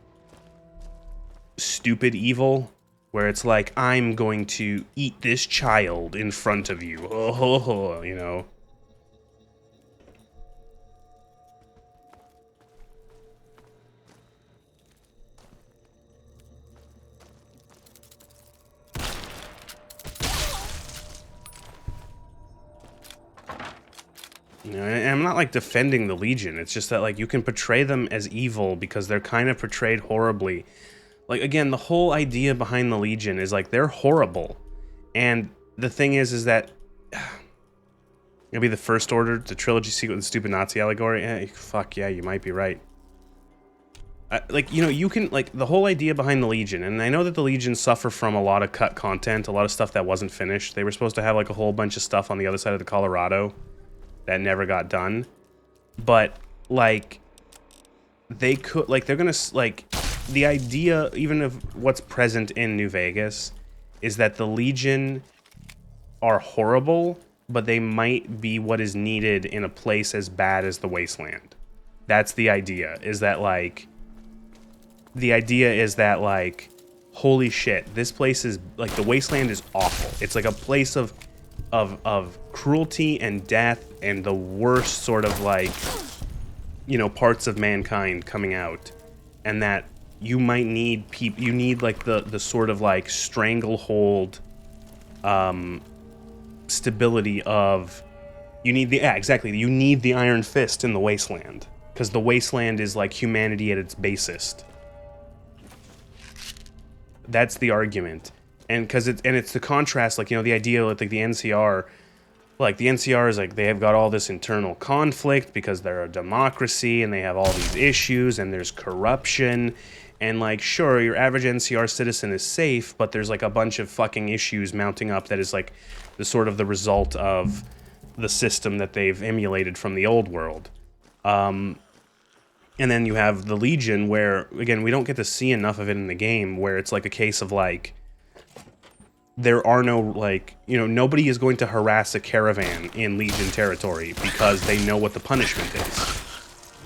stupid evil. Where it's like, I'm going to eat this child in front of you. Oh, you know. You know, and I'm not, like, defending the Legion. It's just that, like, you can portray them as evil because they're kind of portrayed horribly. Like, again, the whole idea behind the Legion is, like, they're horrible. And the thing is that It'll be the First Order, the trilogy sequel, the stupid Nazi allegory. Fuck yeah, you might be right. Like, you know, you can, like, the whole idea behind the Legion, and I know that the Legion suffer from a lot of cut content, a lot of stuff that wasn't finished. They were supposed to have, like, a whole bunch of stuff on the other side of the Colorado that never got done. But, like, they could, like, they're gonna, like, the idea, even of what's present in New Vegas, is that the Legion are horrible, but they might be what is needed in a place as bad as the Wasteland. That's the idea, is that, like, holy shit, this place is, like, the Wasteland is awful. It's like a place of cruelty and death and the worst sort of, like, you know, parts of mankind coming out. And that you might need you need, like, the sort of, like, stranglehold, stability of, you need the, yeah, exactly, you need the Iron Fist in the Wasteland. Because the Wasteland is, like, humanity at its basest. That's the argument, and because it's the contrast, like, you know, the idea with, like, the NCR, like, the NCR is like, they have got all this internal conflict because they're a democracy and they have all these issues and there's corruption, and, like, sure, your average NCR citizen is safe, but there's, like, a bunch of fucking issues mounting up that is, like, the sort of the result of the system that they've emulated from the old world. And then you have the Legion, where, again, we don't get to see enough of it in the game, where it's like a case of, like, there are no, like, you know, nobody is going to harass a caravan in Legion territory because they know what the punishment is.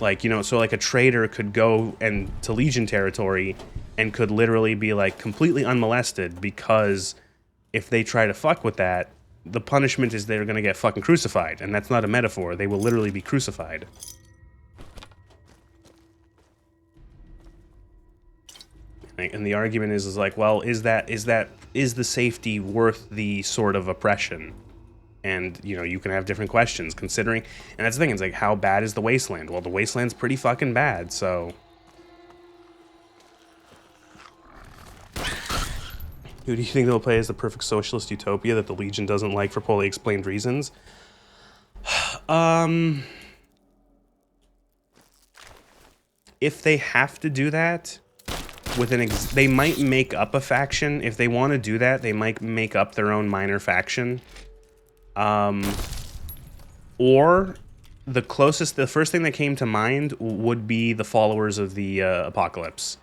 Like, you know, so, like, a trader could go to Legion territory and could literally be, like, completely unmolested, because if they try to fuck with that, the punishment is they're gonna get fucking crucified. And that's not a metaphor. They will literally be crucified. And the argument is like, well, is the safety worth the sort of oppression? And, you know, you can have different questions considering, and that's the thing, it's like, how bad is the Wasteland? Well, the Wasteland's pretty fucking bad, so. Who do you think they'll play as the perfect socialist utopia that the Legion doesn't like for poorly explained reasons? If they have to do that, with they might make up a faction. If they want to do that, they might make up their own minor faction. Or the first thing that came to mind would be the followers of the Apocalypse.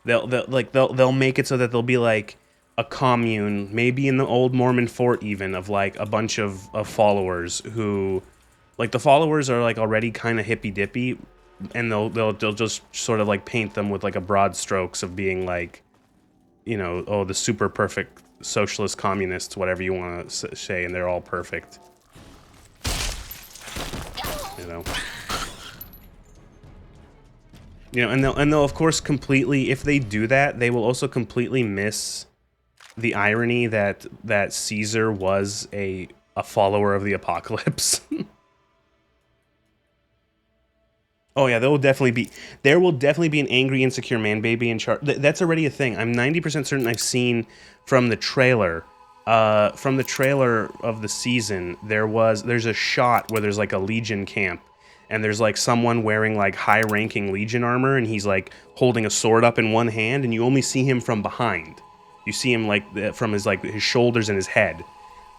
They'll make it so that they'll be like a commune, maybe in the old Mormon fort even, of like a bunch of followers who, like, the followers are like already kind of hippy dippy. And they'll just sort of like paint them with like a broad strokes of being like, you know, oh, the super perfect socialist communists, whatever you want to say, and they're all perfect. You know, and they'll of course completely, if they do that, they will also completely miss the irony that Caesar was a follower of the Apocalypse. Oh yeah, there will definitely be an angry, insecure man baby in charge. That's already a thing. I'm 90% certain I've seen from the trailer. From the trailer of the season, there's a shot where there's like a Legion camp, and there's like someone wearing like high-ranking Legion armor, and he's like holding a sword up in one hand, and you only see him from behind. You see him like from his shoulders and his head.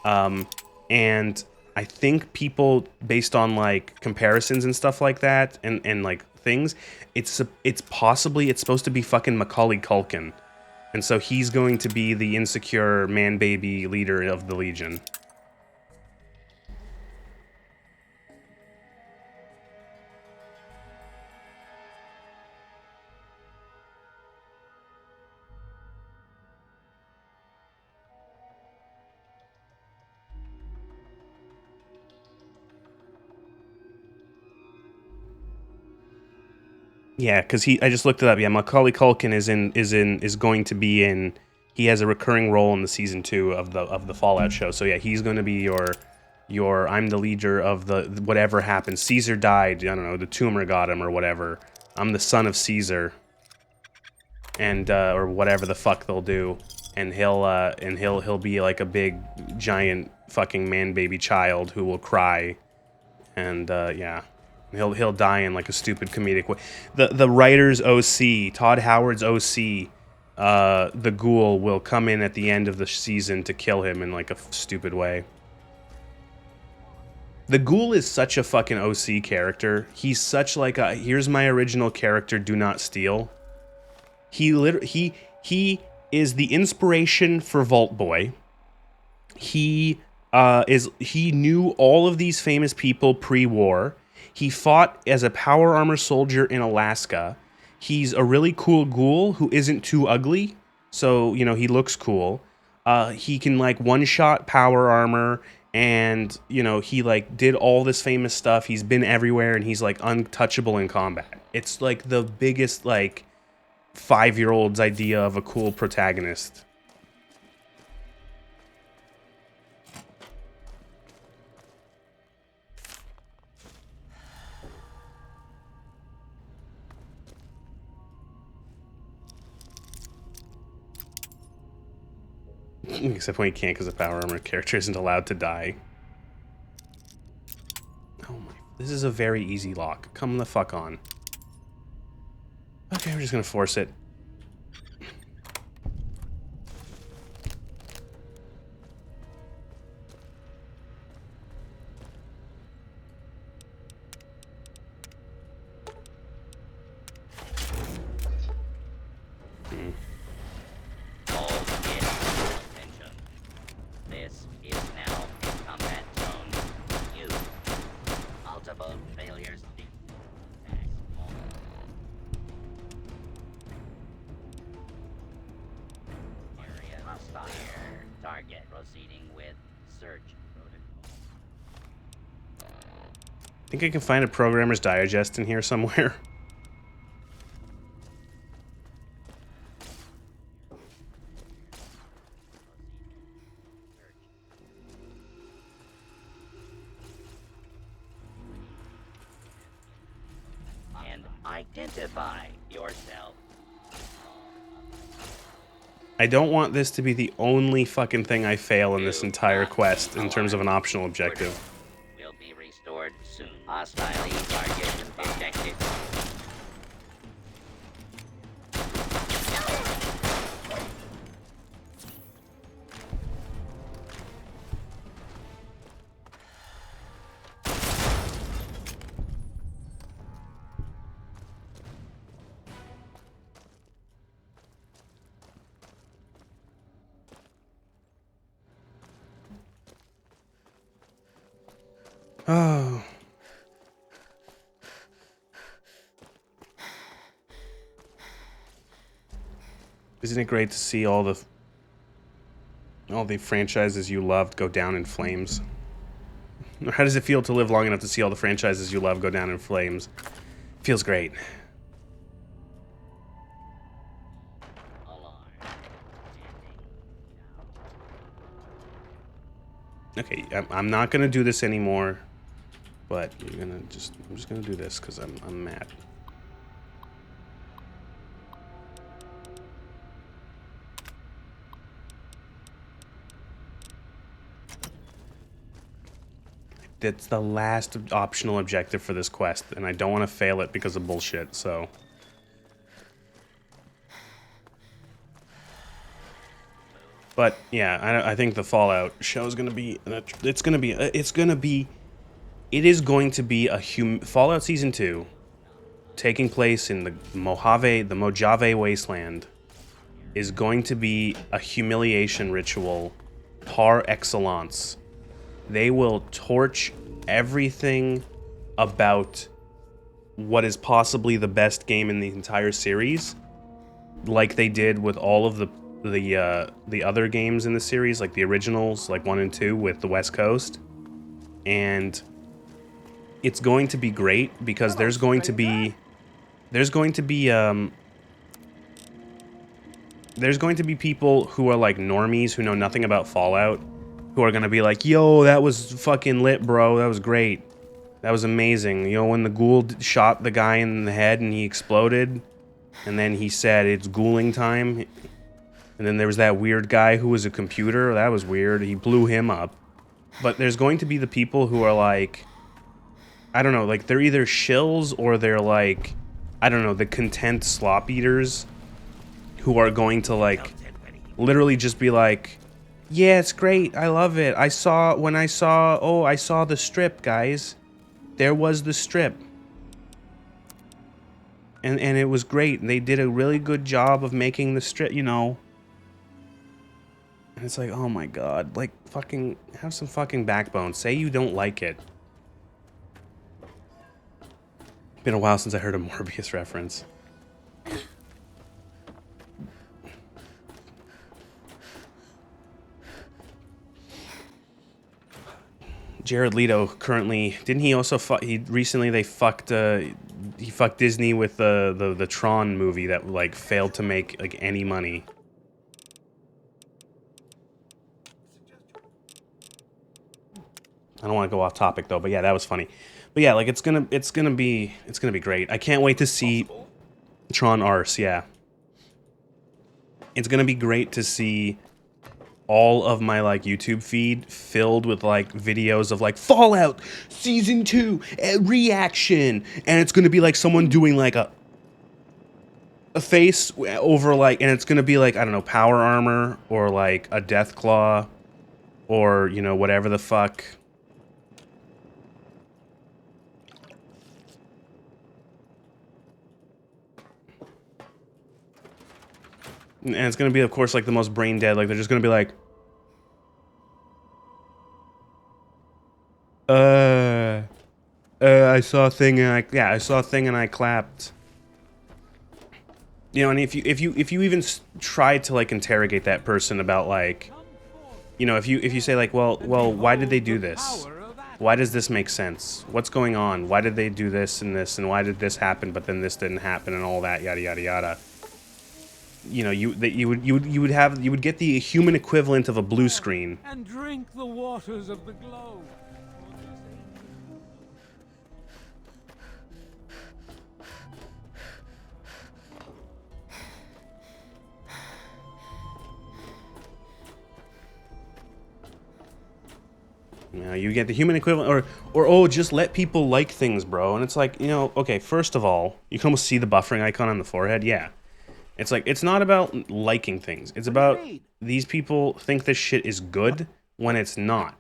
And I think people, based on like comparisons and stuff like that, and like things, it's supposed to be fucking Macaulay Culkin, and so he's going to be the insecure man baby leader of the Legion. Yeah, because I just looked it up. Yeah, Macaulay Culkin is going to be in. He has a recurring role in the season 2 of the Fallout show. So yeah, he's going to be your I'm the leader of the whatever happened. Caesar died. I don't know. The tumor got him or whatever. I'm the son of Caesar. And or whatever the fuck they'll do. and he'll be like a big giant fucking man baby child who will cry, and yeah, he'll die in like a stupid comedic way. The writer's OC, Todd Howard's OC, the ghoul will come in at the end of the season to kill him in like a stupid way. The ghoul is such a fucking OC character. He's such like a, here's my original character, do not steal. He is the inspiration for Vault Boy. He knew all of these famous people pre-war. He fought as a power armor soldier in Alaska. He's a really cool ghoul who isn't too ugly, so you know he looks cool. He can like one-shot power armor, and you know he like did all this famous stuff. He's been everywhere, and he's like untouchable in combat. It's like the biggest like 5-year-old's idea of a cool protagonist. Except when he can't because the power armor character isn't allowed to die. Oh my, this is a very easy lock. Come the fuck on. Okay, we're just gonna force it. This is now combat zone. You. Multiple failures. Area hostile. Target proceeding with search protocol. I think I can find a Programmer's Digest in here somewhere. And identify yourself. I don't want this to be the only fucking thing I fail in this entire quest in terms of an optional objective. Will be restored soon. Hostile target detected. Oh. Isn't it great to see all the franchises you loved go down in flames? How does it feel to live long enough to see all the franchises you love go down in flames? Feels great. Okay, I'm not gonna do this anymore, but I'm just gonna do this because I'm mad. That's the last optional objective for this quest, and I don't want to fail it because of bullshit, so. But yeah, I think the Fallout show is going to be, it is going to be a Fallout Season 2 taking place in the Mojave Wasteland is going to be a humiliation ritual par excellence. They will torch everything about what is possibly the best game in the entire series, like they did with all of the other games in the series, like the originals, like 1 and 2 with the West Coast. And it's going to be great because there's going to be people who are like normies who know nothing about Fallout, who are gonna be like, yo, that was fucking lit, bro. That was great. That was amazing. You know, when the ghoul shot the guy in the head and he exploded, and then he said, it's ghouling time. And then there was that weird guy who was a computer. That was weird. He blew him up. But there's going to be the people who are like, I don't know, like they're either shills or they're like, I don't know, the content slop eaters who are going to like literally just be like, yeah, it's great. I love it. I saw the strip, guys. There was the strip. And it was great. They did a really good job of making the strip, you know. And it's like, oh my god, like, fucking, have some fucking backbone. Say you don't like it. Been a while since I heard a Morbius reference. Jared Leto currently, didn't he also fuck, he fucked Disney with the Tron movie that, like, failed to make, like, any money. I don't want to go off topic though, but yeah, that was funny. But yeah, like it's gonna be great. I can't wait to see Tron Arse. Yeah, it's gonna be great to see all of my like YouTube feed filled with like videos of like Fallout Season 2 reaction, and it's gonna be like someone doing like a face over like, and it's gonna be like, I don't know, power armor or like a death claw or, you know, whatever the fuck. And it's going to be, of course, like the most brain dead. Like, they're just going to be like, I saw a thing and I saw a thing and I clapped. You know, and if you even try to like interrogate that person about like, you know, if you say like, well, why did they do this? Why does this make sense? What's going on? Why did they do this, and why did this happen, but then this didn't happen, and all that, yada yada yada. You know, you would get the human equivalent of a blue screen. And drink the waters of the globe. You know, you get the human equivalent, or oh, just let people like things, bro. And it's like, you know, okay, first of all, you can almost see the buffering icon on the forehead. Yeah. It's like, it's not about liking things. It's about these people think this shit is good when it's not.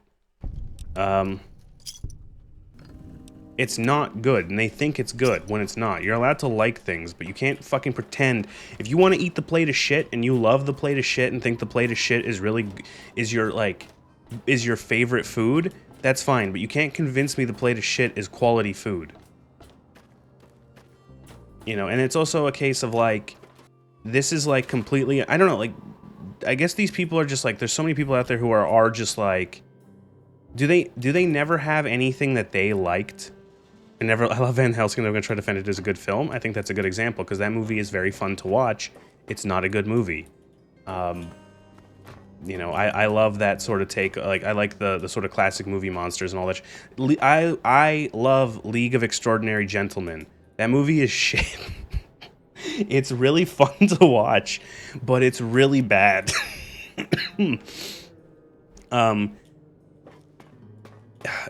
It's not good, and they think it's good when it's not. You're allowed to like things, but you can't fucking pretend. If you want to eat the plate of shit, and you love the plate of shit, and think the plate of shit is your favorite food, that's fine, but you can't convince me the plate of shit is quality food. You know, and it's also a case of like, this is like completely, I don't know, like, I guess these people are just like, there's so many people out there who are just like, do they never have anything that they liked? I love Van Helsing, I'm going to try to defend it as a good film. I think that's a good example, because that movie is very fun to watch. It's not a good movie. You know, I love that sort of take, like, I like the sort of classic movie monsters and all that. I love League of Extraordinary Gentlemen. That movie is shit. It's really fun to watch, but it's really bad.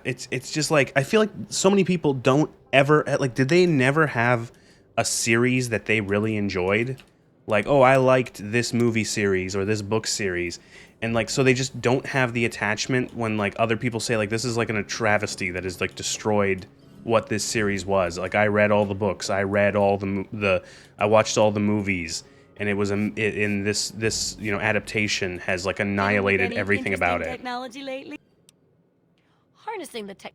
It's just like, I feel like so many people don't ever, like, did they never have a series that they really enjoyed? Like, oh, I liked this movie series or this book series. And like, so they just don't have the attachment when like other people say like, this is like a travesty that has like destroyed what this series was. Like, I read all the books, I read all I watched all the movies, and it was in this you know, adaptation has like annihilated everything about it. Technology lately? Harnessing the tech.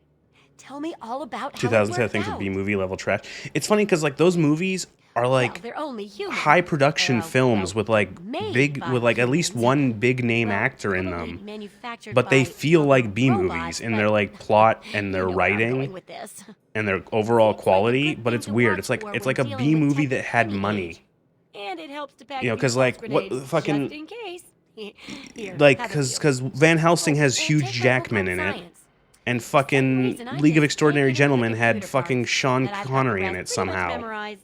Tell me all about how 2010 things would be movie level trash. It's funny because like those movies are like high production films with like at least one big name actor in them, but they feel like B movies in their like plot and their writing and their overall quality. But it's weird. It's like a B movie that had money. And it helps to pack, you know, because like what fucking just in case. Here, like because Van Helsing has Hugh Jackman in it. And fucking League of Extraordinary Gentlemen had fucking Sean Connery in it somehow.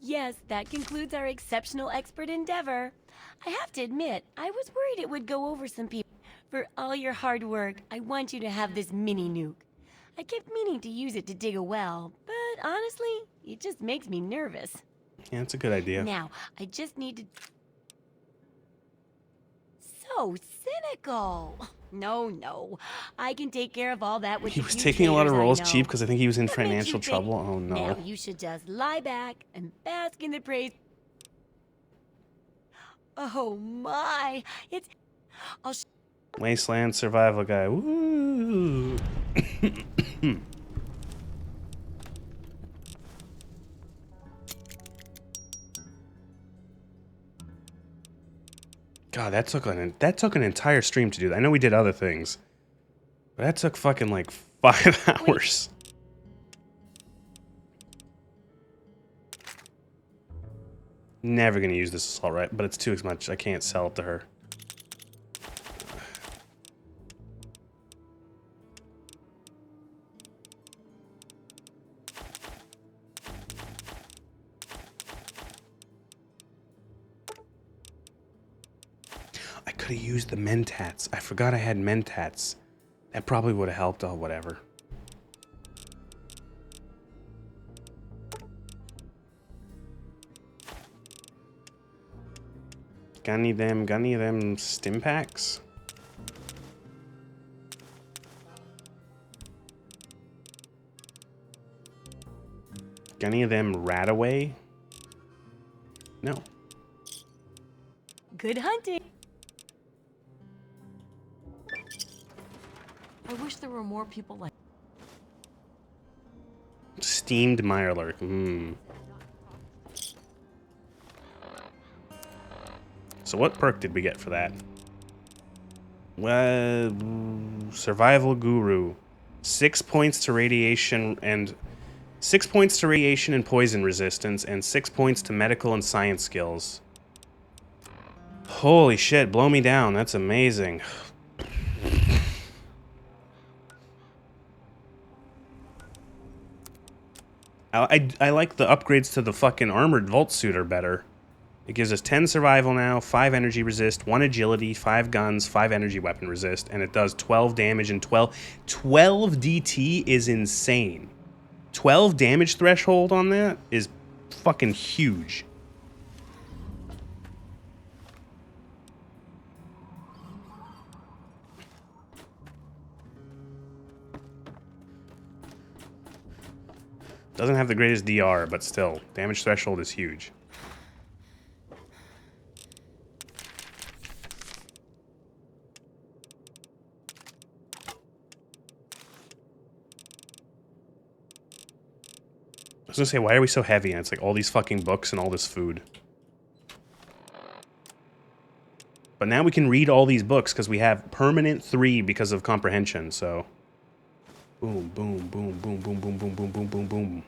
Yes, that concludes our exceptional expert endeavor. I have to admit, I was worried it would go over some people. For all your hard work, I want you to have this mini nuke. I kept meaning to use it to dig a well, but honestly, it just makes me nervous. Yeah, it's a good idea. Now, I just need to... So cynical! No. I can take care of all that with He the was few taking a lot of traitors I roles know. cheap because I think he was in What makes you financial think- trouble. Oh no. Now you should just lie back and bask in the praise. Oh my! It's... I'll Wasteland survival guy. Woo! God, that took an entire stream to do that. I know we did other things, but that took fucking like 5 hours. Never gonna use this assault rifle, but it's too much. I can't sell it to her. I could have used the mentats. I forgot I had mentats. That probably would have helped. Oh, whatever. Got any of them stim packs? Got any of them Rataway? No. Good hunting. I wish there were more people like... Steamed Mirelurk. So what perk did we get for that? Well, Survival Guru. 6 points to radiation and 6 points to radiation and poison resistance, and 6 points to medical and science skills. Holy shit, blow me down. That's amazing. I like the upgrades to the fucking armored vault suit are better. It gives us 10 survival now, 5 energy resist, 1 agility, 5 guns, 5 energy weapon resist, and it does 12 damage and 12 DT is insane. 12 damage threshold on that is fucking huge. Doesn't have the greatest DR, but still, damage threshold is huge. I was gonna say, why are we so heavy? And it's like all these fucking books and all this food. But now we can read all these books because we have permanent 3 because of comprehension, so... Boom, boom, boom, boom, boom, boom, boom, boom, boom, boom, boom.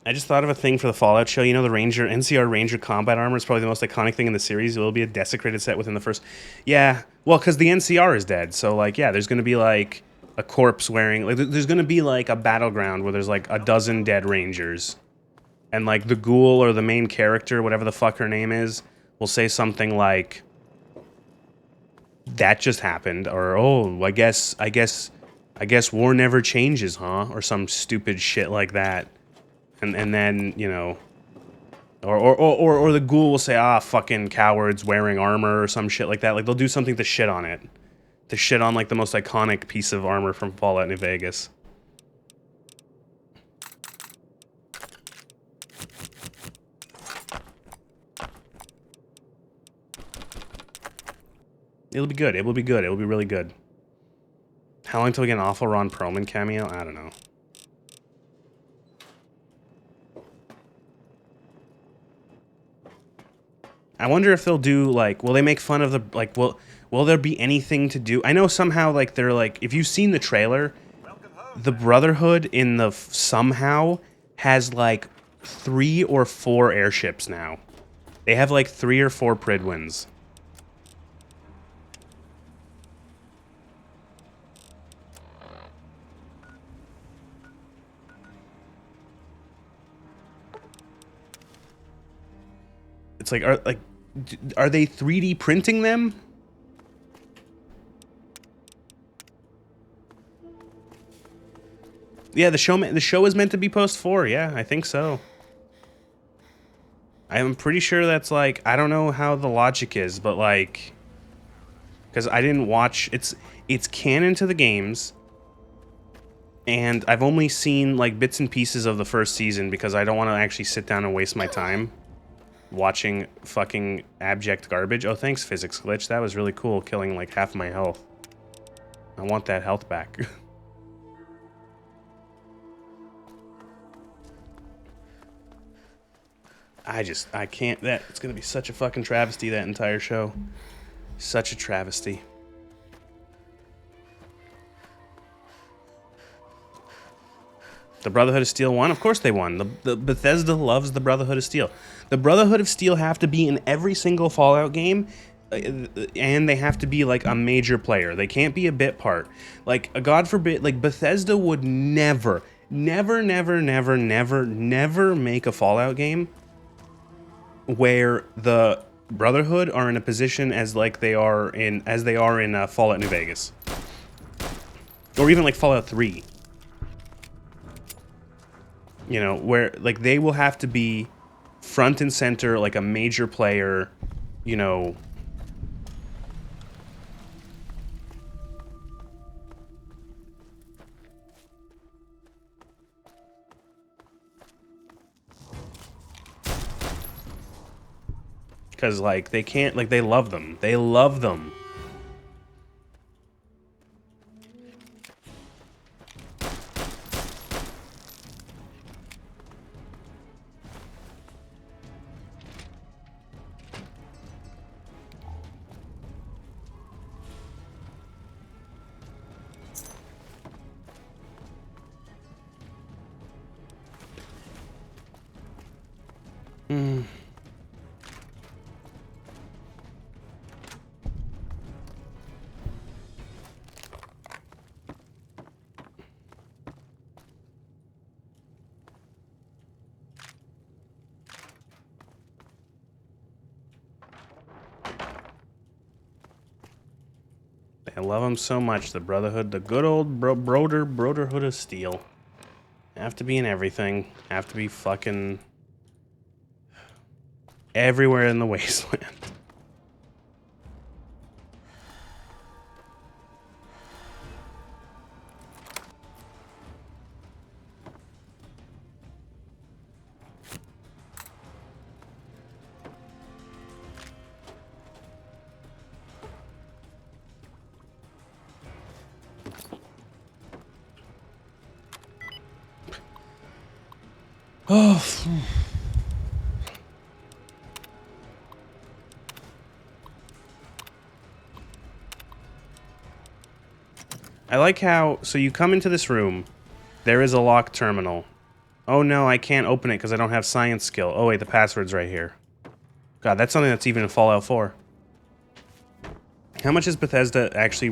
I just thought of a thing for the Fallout show. You know, the NCR Ranger combat armor is probably the most iconic thing in the series. It will be a desecrated set within the first... Yeah, well, because the NCR is dead. So, like, yeah, there's going to be, like, a corpse wearing... Like, there's going to be, like, a battleground where there's, like, a dozen dead Rangers. And, like, the ghoul or the main character, whatever the fuck her name is, will say something like... That just happened. Or, oh, I guess war never changes, huh? Or some stupid shit like that. And then, you know, or the ghoul will say, ah, fucking cowards wearing armor or some shit like that. Like, they'll do something to shit on it. To shit on, like, the most iconic piece of armor from Fallout New Vegas. It'll be good. It will be good. It will be really good. How long till we get an awful Ron Perlman cameo? I don't know. I wonder if they'll do, like, will they make fun of the, like, will there be anything to do? I know somehow, like, they're, like, if you've seen the trailer, the Brotherhood in the, somehow, has, like, 3 or 4 airships now. They have, like, 3 or 4 Pridwins. It's like, are they 3D printing them? Yeah, the show is meant to be post 4. Yeah, I think so. I'm pretty sure that's like, I don't know how the logic is, but like, because I didn't watch, it's canon to the games, and I've only seen like bits and pieces of the first season because I don't want to actually sit down and waste my time watching fucking abject garbage. Oh, thanks, Physics Glitch. That was really cool, killing like half my health. I want that health back. I can't, it's gonna be such a fucking travesty, that entire show. Such a travesty. The Brotherhood of Steel won? Of course they won. The Bethesda loves the Brotherhood of Steel. The Brotherhood of Steel have to be in every single Fallout game, and they have to be like a major player. They can't be a bit part. Like, God forbid, like Bethesda would never make a Fallout game where the Brotherhood are in a position as like they are in Fallout New Vegas, or even like Fallout 3. You know, where like they will have to be front and center, like a major player, you know. Because like they can't, like they love them. They love them. I love them so much. The Brotherhood, the good old Brotherhood of Steel. Have to be in everything. Have to be fucking everywhere in the wasteland. Oh. I like how, so you come into this room, there is a locked terminal. Oh no, I can't open it because I don't have science skill. Oh wait, the password's right here. God, that's something that's even in Fallout 4. How much is Bethesda actually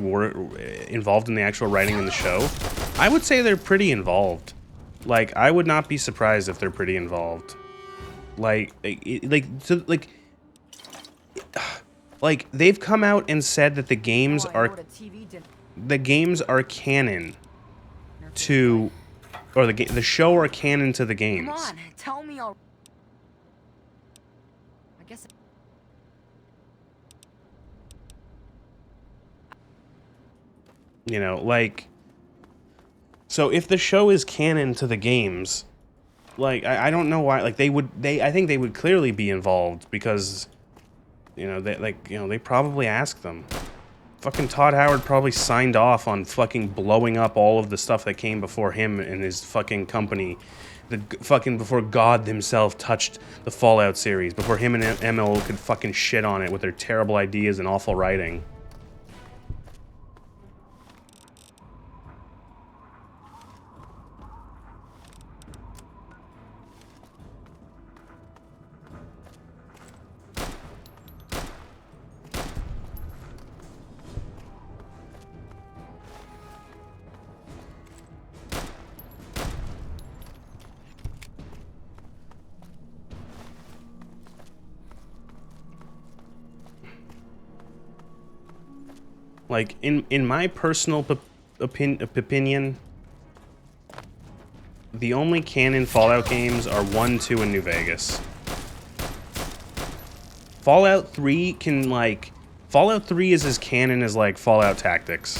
involved in the actual writing in the show? I would say they're pretty involved. Like, I would not be surprised if they're pretty involved. Like they've come out and said that the games are canon to, or the show are canon to the games. Come on, tell me all. I guess. You know, like, so if the show is canon to the games, like, I don't know why, like, I think they would clearly be involved because, you know, they probably asked them. Fucking Todd Howard probably signed off on fucking blowing up all of the stuff that came before him and his fucking company. Before God himself touched the Fallout series, before him and ML could fucking shit on it with their terrible ideas and awful writing. Like, in my personal opinion, the only canon Fallout games are 1, 2, and New Vegas. Fallout 3 can, like... Fallout 3 is as canon as, like, Fallout Tactics.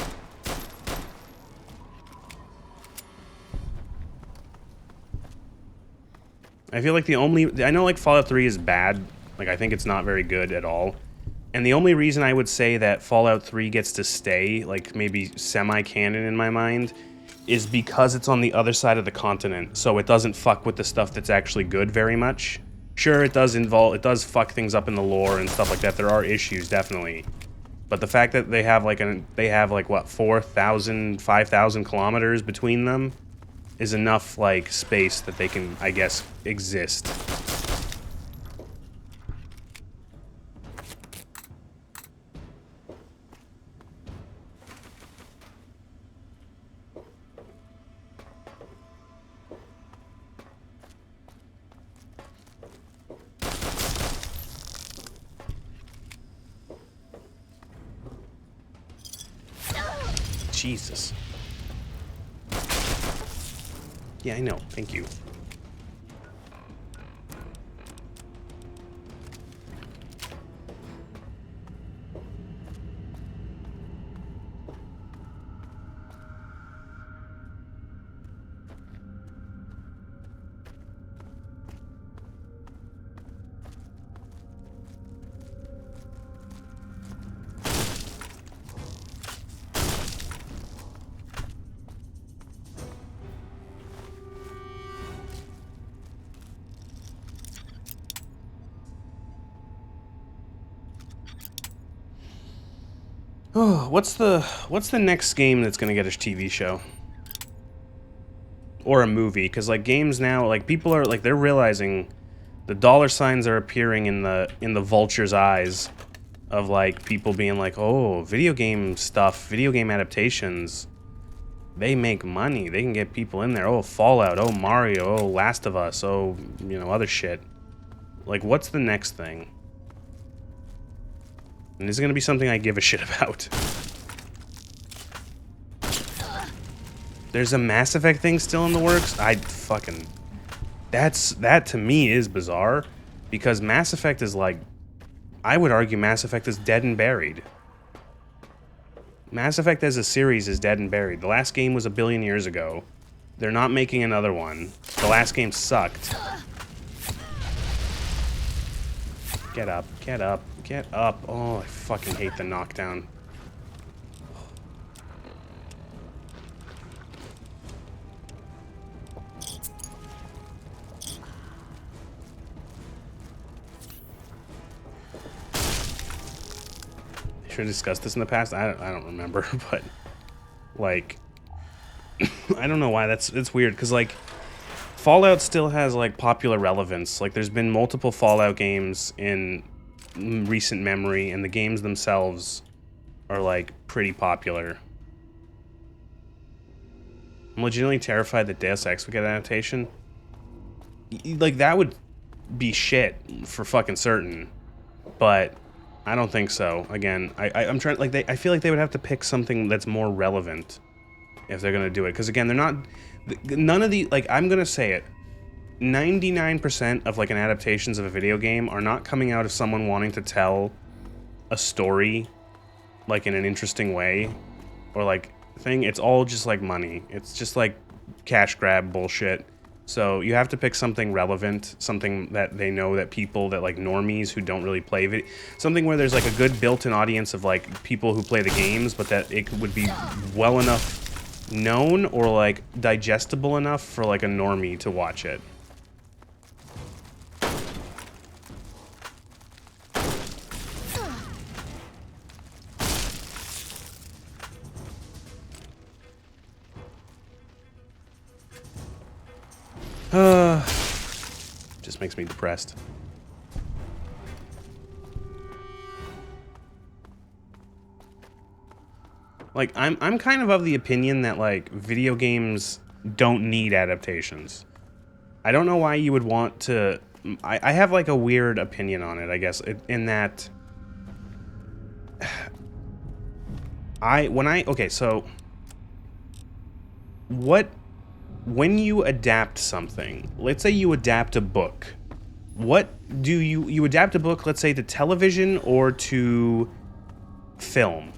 I feel like the only... I know, like, Fallout 3 is bad. Like, I think it's not very good at all. And the only reason I would say that Fallout 3 gets to stay, like, maybe semi-canon in my mind, is because it's on the other side of the continent, so it doesn't fuck with the stuff that's actually good very much. Sure, it does fuck things up in the lore and stuff like that. There are issues, definitely. But the fact that they have, like, what, 4,000, 5,000 kilometers between them is enough, like, space that they can, I guess, exist. Jesus. Yeah, I know. Thank you. Oh, what's the next game that's gonna get a TV show? Or a movie? Because, like, games now, like, people are, like, they're realizing the dollar signs are appearing in the vulture's eyes of, like, people being like, oh, video game stuff, video game adaptations, they make money, they can get people in there. Oh, Fallout, oh, Mario, oh, Last of Us, oh, you know, other shit. Like, what's the next thing? And this is gonna be something I give a shit about. There's a Mass Effect thing still in the works? That to me is bizarre, because Mass Effect is, like, I would argue Mass Effect is dead and buried. Mass Effect as a series is dead and buried. The last game was 1 billion years ago. They're not making another one. The last game sucked. Get up, get up, get up. Oh, I fucking hate the knockdown. Should have discussed this in the past. I don't remember, but, like, I don't know why it's weird, because, like, Fallout still has, like, popular relevance. Like, there's been multiple Fallout games in recent memory, and the games themselves are, like, pretty popular. I'm legitimately terrified that Deus Ex would get an adaptation. Like, that would be shit for fucking certain, but I don't think so. Again, I'm trying, like, I feel like they would have to pick something that's more relevant if they're gonna do it. Because, again, they're not, none of the, like, I'm gonna say it, 99% of, like, an adaptations of a video game are not coming out of someone wanting to tell a story, like, in an interesting way, or, like, thing. It's all just, like, money. It's just, like, cash grab bullshit. So you have to pick something relevant, something that they know that people that, like, normies who don't really play video, something where there's, like, a good built-in audience of, like, people who play the games, but that it would be well enough known or, like, digestible enough for, like, a normie to watch it. Just makes me depressed. Like, I'm kind of the opinion that, like, video games don't need adaptations. I don't know why you would want to... I have, like, a weird opinion on it, I guess, in that... Okay, so when you adapt something, let's say you adapt a book, what do you adapt a book, let's say to television or to film?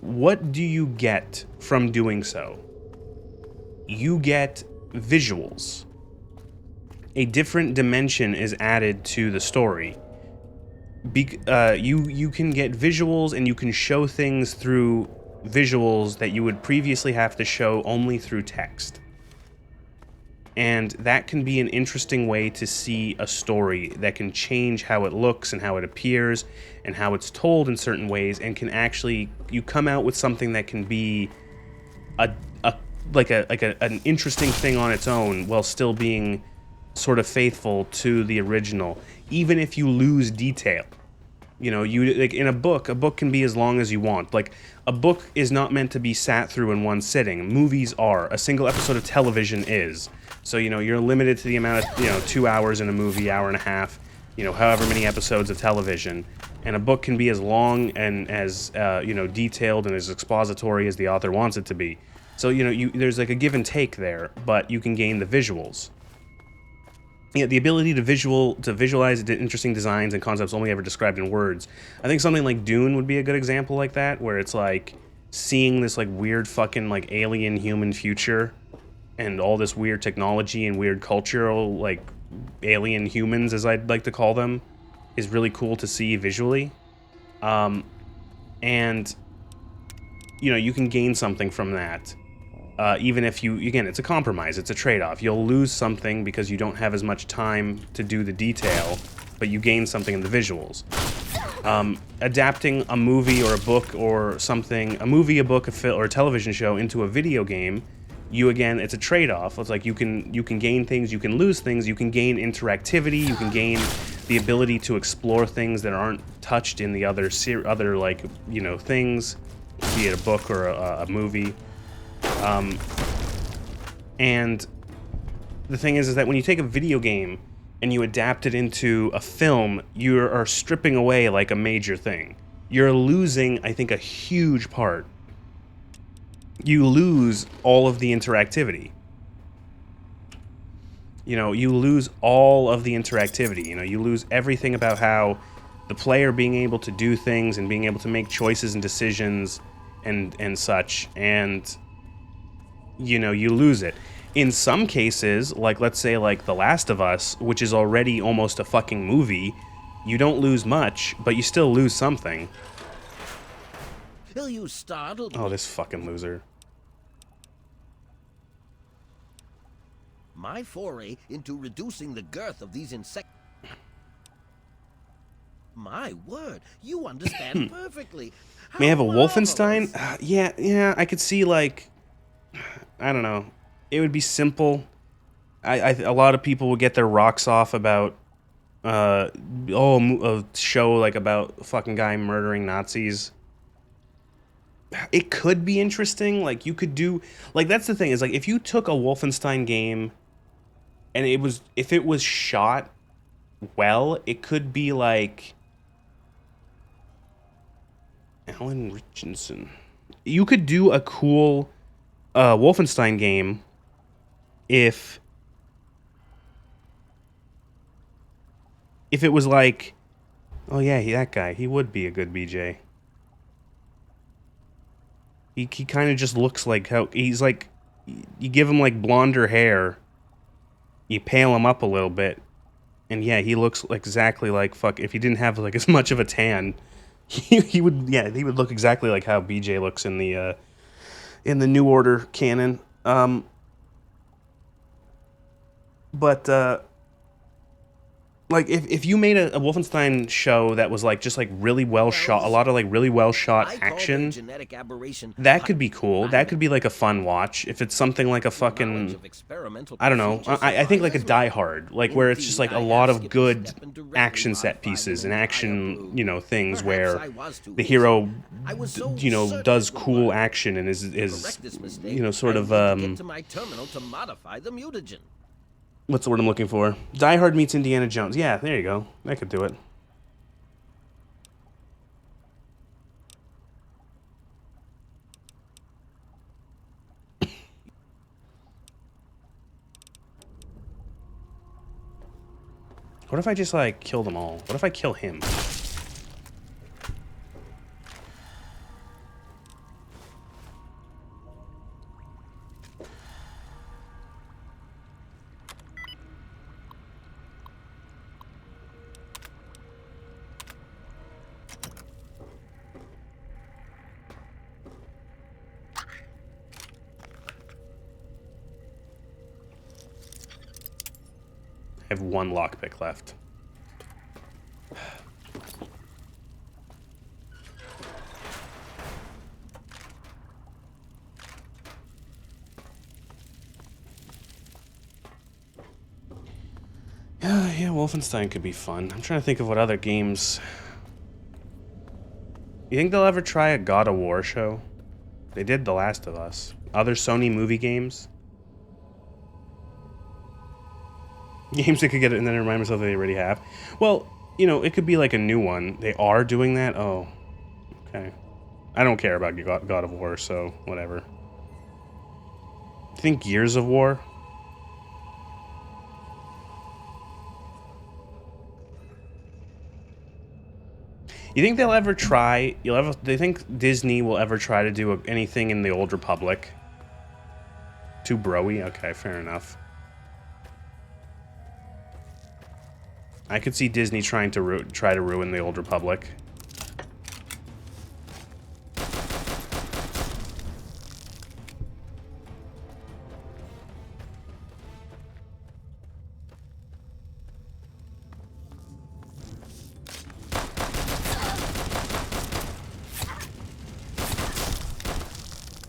What do you get from doing so? You get visuals. A different dimension is added to the story. You can get visuals, and you can show things through visuals that you would previously have to show only through text. And that can be an interesting way to see a story that can change how it looks and how it appears and how it's told in certain ways, and can actually, you come out with something that can be an interesting thing on its own while still being sort of faithful to the original, even if you lose detail. You know, like in a book can be as long as you want. Like, a book is not meant to be sat through in one sitting. Movies are. A single episode of television is. So, you know, you're limited to the amount of, 2 hours in a movie, hour and a half, however many episodes of television. And a book can be as long and as, detailed and as expository as the author wants it to be. So, there's like a give and take there, but you can gain the visuals. Yeah, the ability to visualize interesting designs and concepts only ever described in words. I think something like Dune would be a good example like that, where it's like seeing this like weird fucking like alien human future and all this weird technology and weird cultural like alien humans, as I'd like to call them, is really cool to see visually. And you can gain something from that. Even if again, it's a compromise, it's a trade-off. You'll lose something because you don't have as much time to do the detail, but you gain something in the visuals. Adapting a movie or a book or something, a movie, a book, or a television show into a video game, it's a trade-off. It's like you can gain things, you can lose things, you can gain interactivity, you can gain the ability to explore things that aren't touched in the other things, be it a book or a movie. And the thing is that when you take a video game and you adapt it into a film, you are stripping away like a major thing. You're losing, I think, a huge part. You lose all of the interactivity. You lose all of the interactivity. You lose everything about how the player being able to do things and being able to make choices and decisions and such, and you lose it. In some cases, like let's say like The Last of Us, which is already almost a fucking movie, you don't lose much, but you still lose something. You startled me. Oh, this fucking loser. My foray into reducing the girth of these insects. My word, you understand perfectly. May I have a Wolfenstein? Yeah, I could see like, I don't know. It would be simple. A lot of people would get their rocks off about, a show like about a fucking guy murdering Nazis. It could be interesting. Like, you could do, like, that's the thing, is like, if you took a Wolfenstein game and if it was shot well, it could be like Alan Richardson. You could do a cool Wolfenstein game if it was like, oh yeah, that guy, he would be a good BJ. He kind of just looks like how he's like, you give him like blonder hair, you pale him up a little bit, and yeah, he looks exactly like if he didn't have like as much of a tan, he would look exactly like how BJ looks in the New Order canon. But like if you made a Wolfenstein show that was like just like really well shot, a lot of like really well shot action, that could be cool. That could be like a fun watch. If it's something like a fucking, I don't know, I think like a Die Hard, like where it's just like a lot of good action set pieces and action, things where the hero, does cool action and is sort of what's the word I'm looking for? Die Hard meets Indiana Jones. Yeah, there you go. I could do it. What if I just, like, kill them all? What if I kill him? I have one lockpick left. Yeah, Wolfenstein could be fun. I'm trying to think of what other games. You think they'll ever try a God of War show? They did The Last of Us. Other Sony movie games? Games that could get it and then remind myself that they already have. Well, you know, it could be like a new one. They are doing that? Oh, okay. I don't care about God of War, so whatever. You think Gears of War? You think they'll ever try? Do you think Disney will ever try to do anything in the Old Republic? Too broy? Okay, fair enough. I could see Disney trying to try to ruin the Old Republic.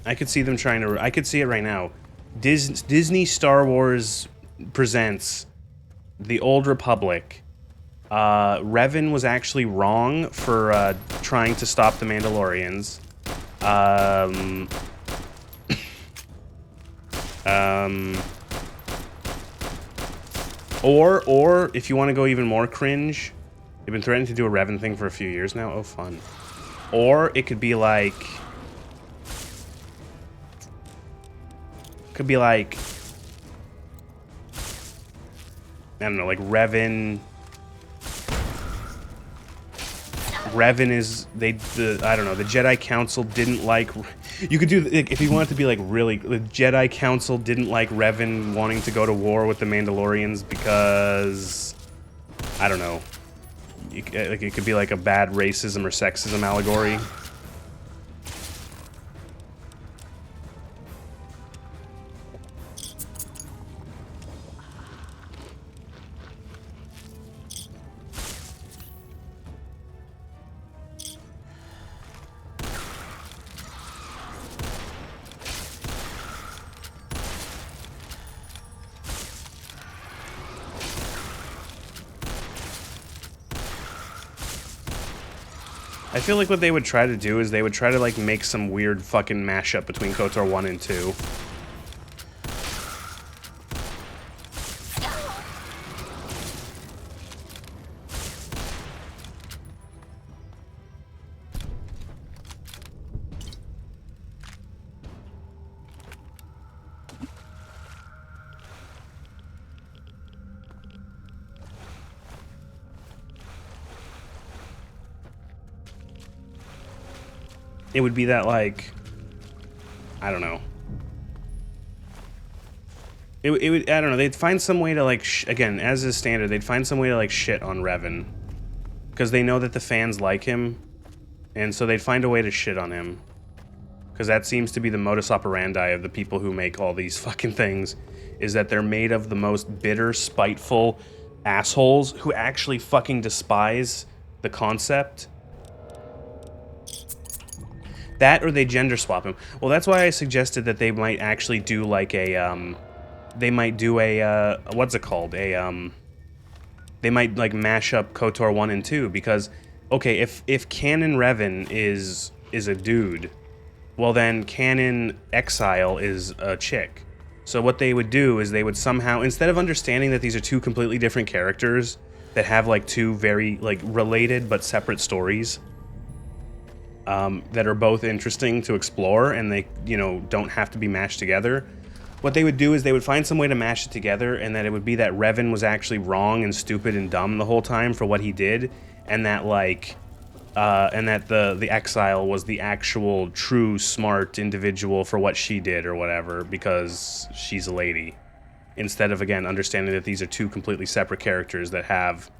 I could see them trying to... I could see it right now. Disney Star Wars presents the Old Republic. Revan was actually wrong for trying to stop the Mandalorians. Or if you want to go even more cringe, they've been threatening to do a Revan thing for a few years now. Oh, fun. Or it could be like... Could be like... I don't know, like Revan is I don't know, the Jedi Council didn't like, you could do, if you want it to be like really, the Jedi Council didn't like Revan wanting to go to war with the Mandalorians because, I don't know, it could be like a bad racism or sexism allegory. I feel like what they would try to do is they would try to like make some weird fucking mashup between KOTOR 1 and 2. It would be that, like, I don't know. It would, I don't know, they'd find some way to, like, again, as is standard, they'd find some way to, like, shit on Revan. Because they know that the fans like him, and so they'd find a way to shit on him. Because that seems to be the modus operandi of the people who make all these fucking things, is that they're made of the most bitter, spiteful assholes who actually fucking despise the concept. That or they gender swap him. Well, that's why I suggested that they might actually do like a, they might do a, what's it called? They might like mash up KOTOR 1 and 2 because, okay, if Canon Revan is a dude, well then Canon Exile is a chick. So what they would do is they would somehow, instead of understanding that these are two completely different characters that have like two very like related but separate stories, that are both interesting to explore and they, you know, don't have to be mashed together. what they would do is they would find some way to mash it together, and that it would be that Revan was actually wrong and stupid and dumb the whole time for what he did, and that like, and that the exile was the actual true smart individual for what she did or whatever because she's a lady, instead of again understanding that these are two completely separate characters that have,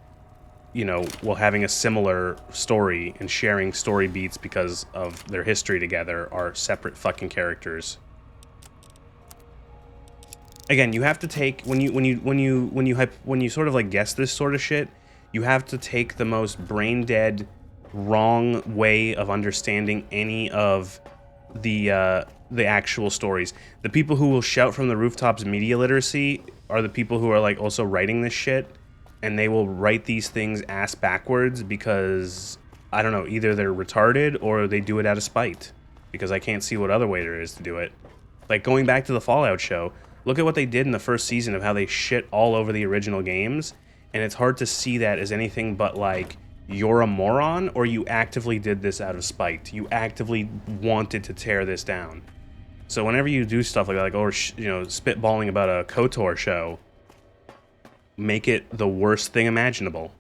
you know, well, having a similar story and sharing story beats because of their history together are separate fucking characters. Again, you have to take when you sort of like guess this sort of shit, you have to take the most brain dead, wrong way of understanding any of the actual stories. The people who will shout from the rooftops media literacy are the people who are like also writing this shit, and they will write these things ass backwards because I don't know, either they're retarded or they do it out of spite, because I can't see what other way there is to do it. Like going back to the Fallout show, look at what they did in the first season of how they shit all over the original games, and it's hard to see that as anything but like, you're a moron, or you actively did this out of spite. You actively wanted to tear this down. So whenever you do stuff like that, like, or you know, spitballing about a KOTOR show, make it the worst thing imaginable,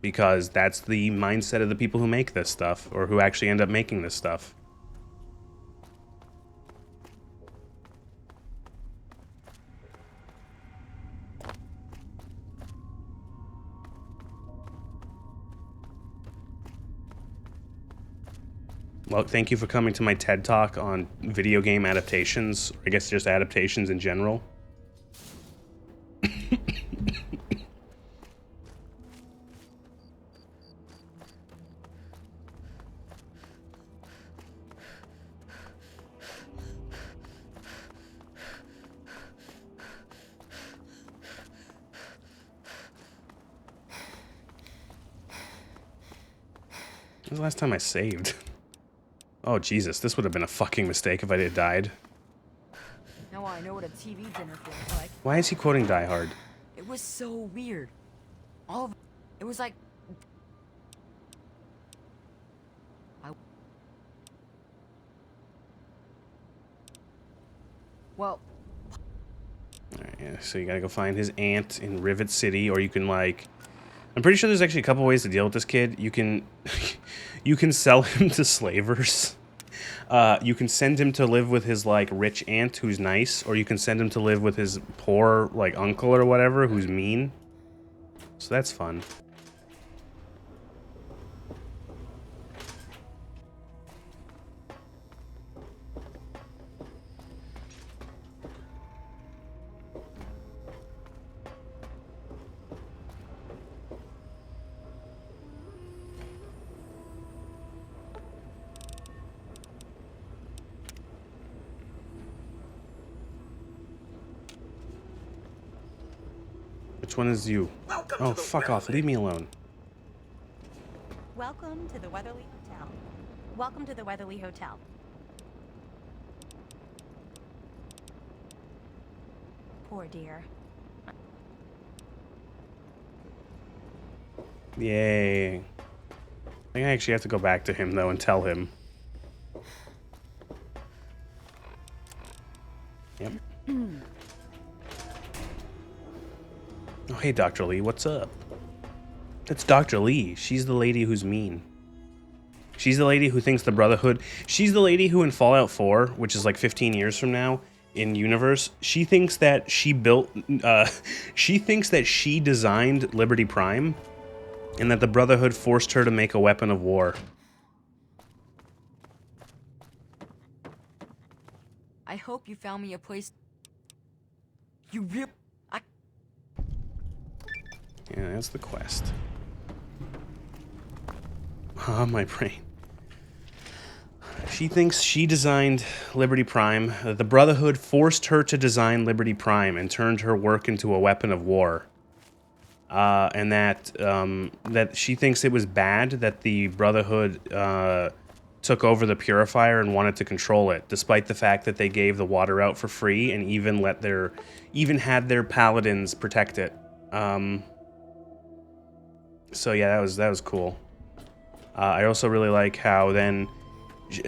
because that's the mindset of the people who make this stuff, or who actually end up making this stuff. Well, thank you for coming to my TED Talk on video game adaptations, or I guess just adaptations in general. When was the last time I saved? Oh, Jesus, this would have been a fucking mistake if I had died. Now I know what a TV dinner feels like. Why is he quoting Die Hard? It was so weird. All of it was like... Well... Alright, yeah, so you gotta go find his aunt in Rivet City, or you can, like... I'm pretty sure there's actually a couple ways to deal with this kid. You can... you can sell him to slavers. You can send him to live with his, like, rich aunt who's nice, or you can send him to live with his poor, like, uncle or whatever who's mean. So that's fun. Which one is you? Oh, fuck off. Leave me alone. Welcome to the Weatherly Hotel. Welcome to the Weatherly Hotel. Poor dear. Yay. I think I actually have to go back to him, though, and tell him. Yep. Oh, hey, Dr. Lee, what's up? That's Dr. Lee. She's the lady who's mean. She's the lady who thinks the Brotherhood... She's the lady who in Fallout 4, which is like 15 years from now, in universe, she thinks that she built... she thinks that she designed Liberty Prime, and that the Brotherhood forced her to make a weapon of war. I hope you found me a place... You really... Yeah, that's the quest. Ah, my brain. She thinks she designed Liberty Prime. The Brotherhood forced her to design Liberty Prime and turned her work into a weapon of war. And that that she thinks it was bad that the Brotherhood took over the purifier and wanted to control it, despite the fact that they gave the water out for free and even had their paladins protect it. So yeah, that was cool. I also really like how then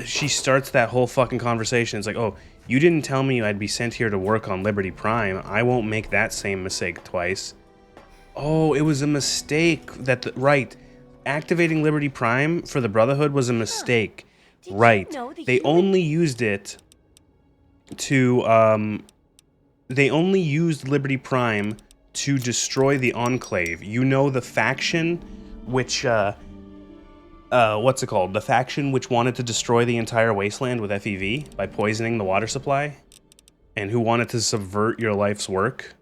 she starts that whole fucking conversation. It's like, oh, You didn't tell me I'd be sent here to work on Liberty Prime. I won't make that same mistake twice. Oh, it was a mistake. Right. Activating Liberty Prime for the Brotherhood was a mistake. Right. They only used it to, they only used Liberty Prime to destroy the Enclave. You know, the faction which, what's it called? The faction which wanted to destroy the entire wasteland with FEV by poisoning the water supply, and who wanted to subvert your life's work.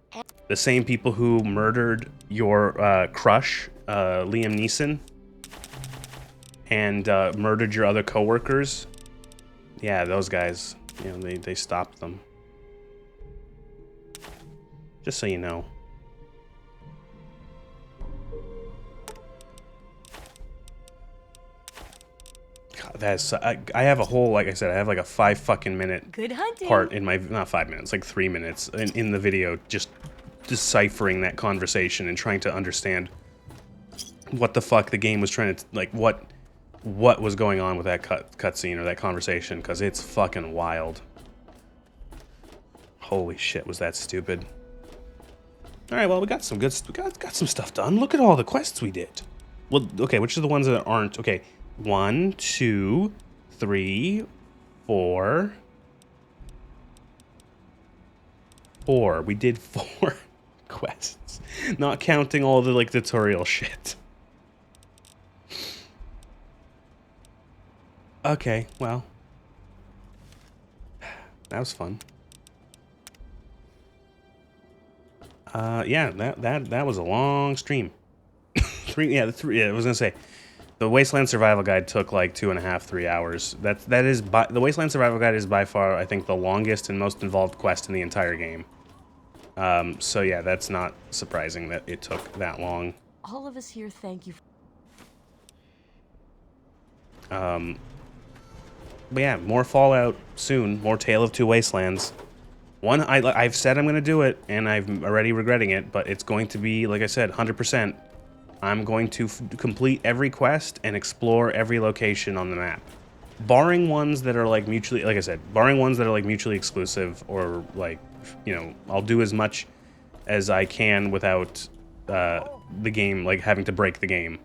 The same people who murdered your crush, Liam Neeson, and murdered your other coworkers. Yeah, those guys. You know, they stopped them. Just so you know. That's I have a whole, like I said, I have like a 5 fucking minute Good hunting. part in my, not 5 minutes, like 3 minutes in the video, just deciphering that conversation and trying to understand what the fuck the game was trying to, like, what was going on with that cutscene or that conversation, because it's fucking wild. Holy shit, was that stupid. Alright, well, we got some good, got some stuff done. Look at all the quests we did. Well, okay, which are the ones that aren't, okay. 1, 2, 3, 4. 4. We did 4 quests. Not counting all the, like, tutorial shit. Okay, well. That was fun. Yeah, that was a long stream. Yeah, I was gonna say. The Wasteland Survival Guide took like 2.5, 3 hours. The Wasteland Survival Guide is by far, I think, the longest and most involved quest in the entire game. So yeah, that's not surprising that it took that long. All of us here thank you. But yeah, more Fallout soon. More Tale of Two Wastelands. One, I've said I'm gonna do it, and I'm already regretting it, but it's going to be, like I said, 100%. I'm going to complete every quest and explore every location on the map. Barring ones that are like mutually, like I said, barring ones that are like mutually exclusive or like, you know, I'll do as much as I can without the game, like having to break the game.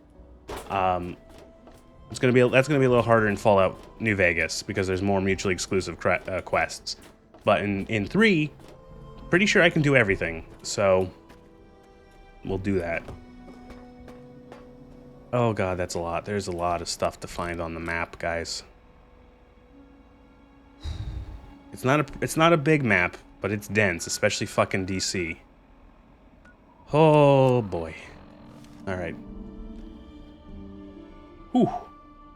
That's gonna be a little harder in Fallout New Vegas because there's more mutually exclusive quests. But in 3, pretty sure I can do everything, so we'll do that. Oh god, that's a lot. There's a lot of stuff to find on the map, guys. It's not a big map, but it's dense, especially fucking DC. Oh boy. All right. Whew.